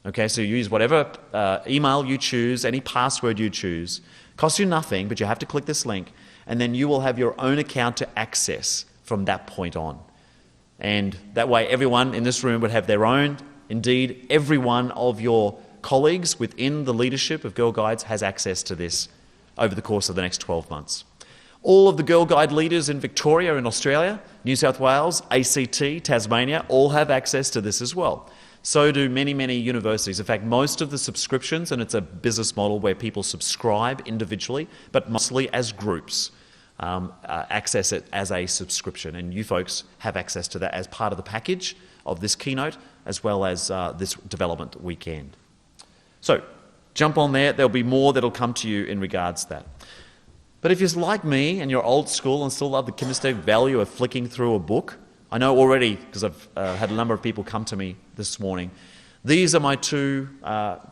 Okay, so you use whatever email you choose, any password you choose. Costs you nothing, but you have to click this link, and then you will have your own account to access from that point on. And that way everyone in this room would have their own. Indeed, every one of your colleagues within the leadership of Girl Guides has access to this over the course of the next 12 months. All of the Girl Guide leaders in Victoria, in Australia, New South Wales, ACT, Tasmania, all have access to this as well. So do many, many universities. In fact, most of the subscriptions, and it's a business model where people subscribe individually, but mostly as groups, access it as a subscription. And you folks have access to that as part of the package of this keynote, as well as this development weekend. So jump on there. There'll be more that'll come to you in regards to that. But if you're like me and you're old school and still love the kinesthetic value of flicking through a book, I know already, because I've had a number of people come to me this morning, these are my two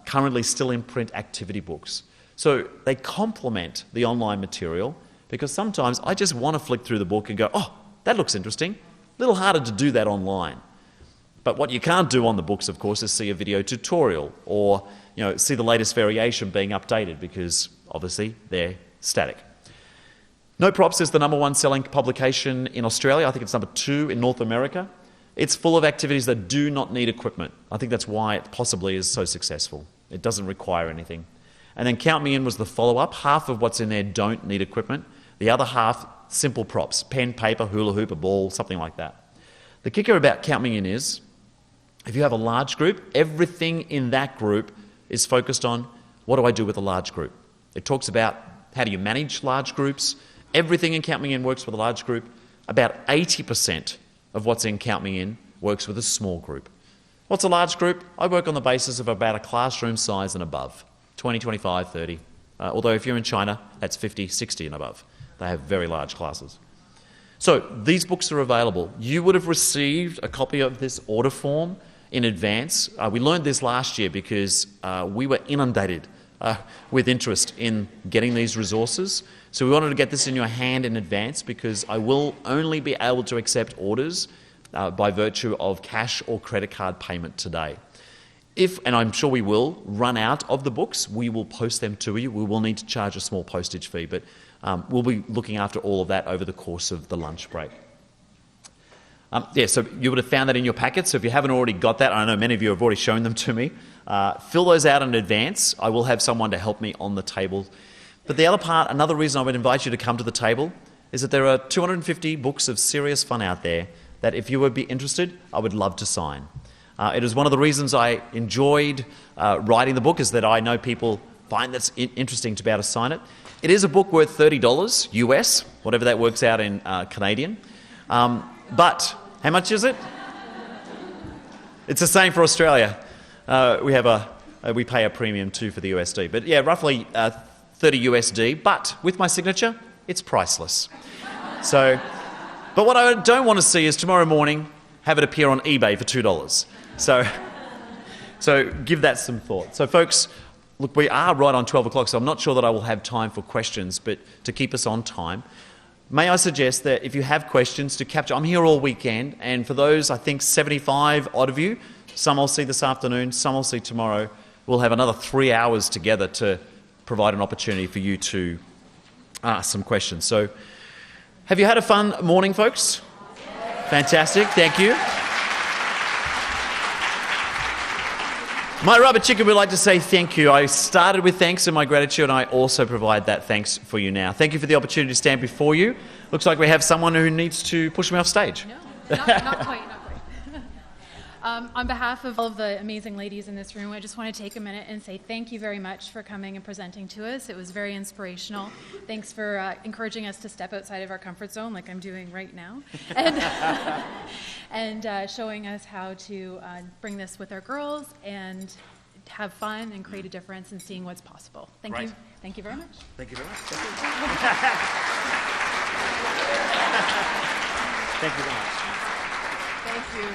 currently still in print activity books. So they complement the online material, because sometimes I just want to flick through the book and go, oh, that looks interesting. A little harder to do that online. But what you can't do on the books, of course, is see a video tutorial or see the latest variation being updated, because obviously they're static. No Props is the #1 selling publication in Australia. I think it's #2 in North America. It's full of activities that do not need equipment. I think that's why it possibly is so successful. It doesn't require anything. And then Count Me In was the follow-up. Half of what's in there don't need equipment. The other half, simple props, pen, paper, hula hoop, a ball, something like that. The kicker about Count Me In is, if you have a large group, everything in that group is focused on, what do I do with a large group? It talks about how do you manage large groups. Everything in Count Me In works with a large group. About 80% of what's in Count Me In works with a small group. What's a large group? I work on the basis of about a classroom size and above, 20, 25, 30. Although if you're in China, that's 50, 60 and above. They have very large classes. So these books are available. You would have received a copy of this order form in advance. We learned this last year because we were inundated with interest in getting these resources. So we wanted to get this in your hand in advance, because I will only be able to accept orders by virtue of cash or credit card payment today. If, and I'm sure we will, run out of the books, we will post them to you. We will need to charge a small postage fee, but we'll be looking after all of that over the course of the lunch break. So you would have found that in your packet. So if you haven't already got that, I know many of you have already shown them to me, fill those out in advance. I will have someone to help me on the table. But the other part, another reason I would invite you to come to the table is that there are 250 books of serious fun out there that if you would be interested, I would love to sign. It is one of the reasons I enjoyed writing the book, is that I know people find that's interesting to be able to sign it. It is a book worth $30 US, whatever that works out in Canadian. But how much is it? It's the same for Australia. We pay a premium too for the USD. But yeah, roughly 30 USD. But with my signature, it's priceless. But what I don't want to see is tomorrow morning have it appear on eBay for $2. So give that some thought. So folks, look, we are right on 12 o'clock, so I'm not sure that I will have time for questions, but to keep us on time, may I suggest that if you have questions to capture, I'm here all weekend, and for those, I think 75 odd of you, some I'll see this afternoon, some I'll see tomorrow, we'll have another 3 hours together to provide an opportunity for you to ask some questions. So have you had a fun morning, folks? Fantastic, thank you. My rubber chicken would like to say thank you. I started with thanks and my gratitude, and I also provide that thanks for you now. Thank you for the opportunity to stand before you. Looks like we have someone who needs to push me off stage. No, not quite. On behalf of all of the amazing ladies in this room, I just want to take a minute and say thank you very much for coming and presenting to us. It was very inspirational. Thanks for encouraging us to step outside of our comfort zone like I'm doing right now. And showing us how to bring this with our girls and have fun and create a difference and seeing what's possible. Thank you. Thank you very much. Thank you very much. Thank you very much. Thank you.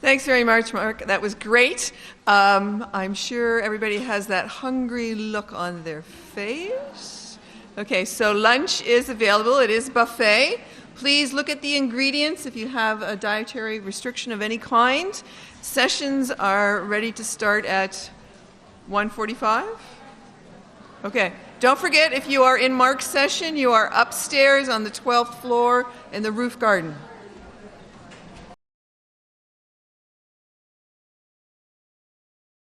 Thanks very much, Mark. That was great. I'm sure everybody has that hungry look on their face. Okay, so lunch is available. It is buffet. Please look at the ingredients if you have a dietary restriction of any kind. Sessions are ready to start at 1:45. Okay. Don't forget, if you are in Mark's session, you are upstairs on the 12th floor in the roof garden.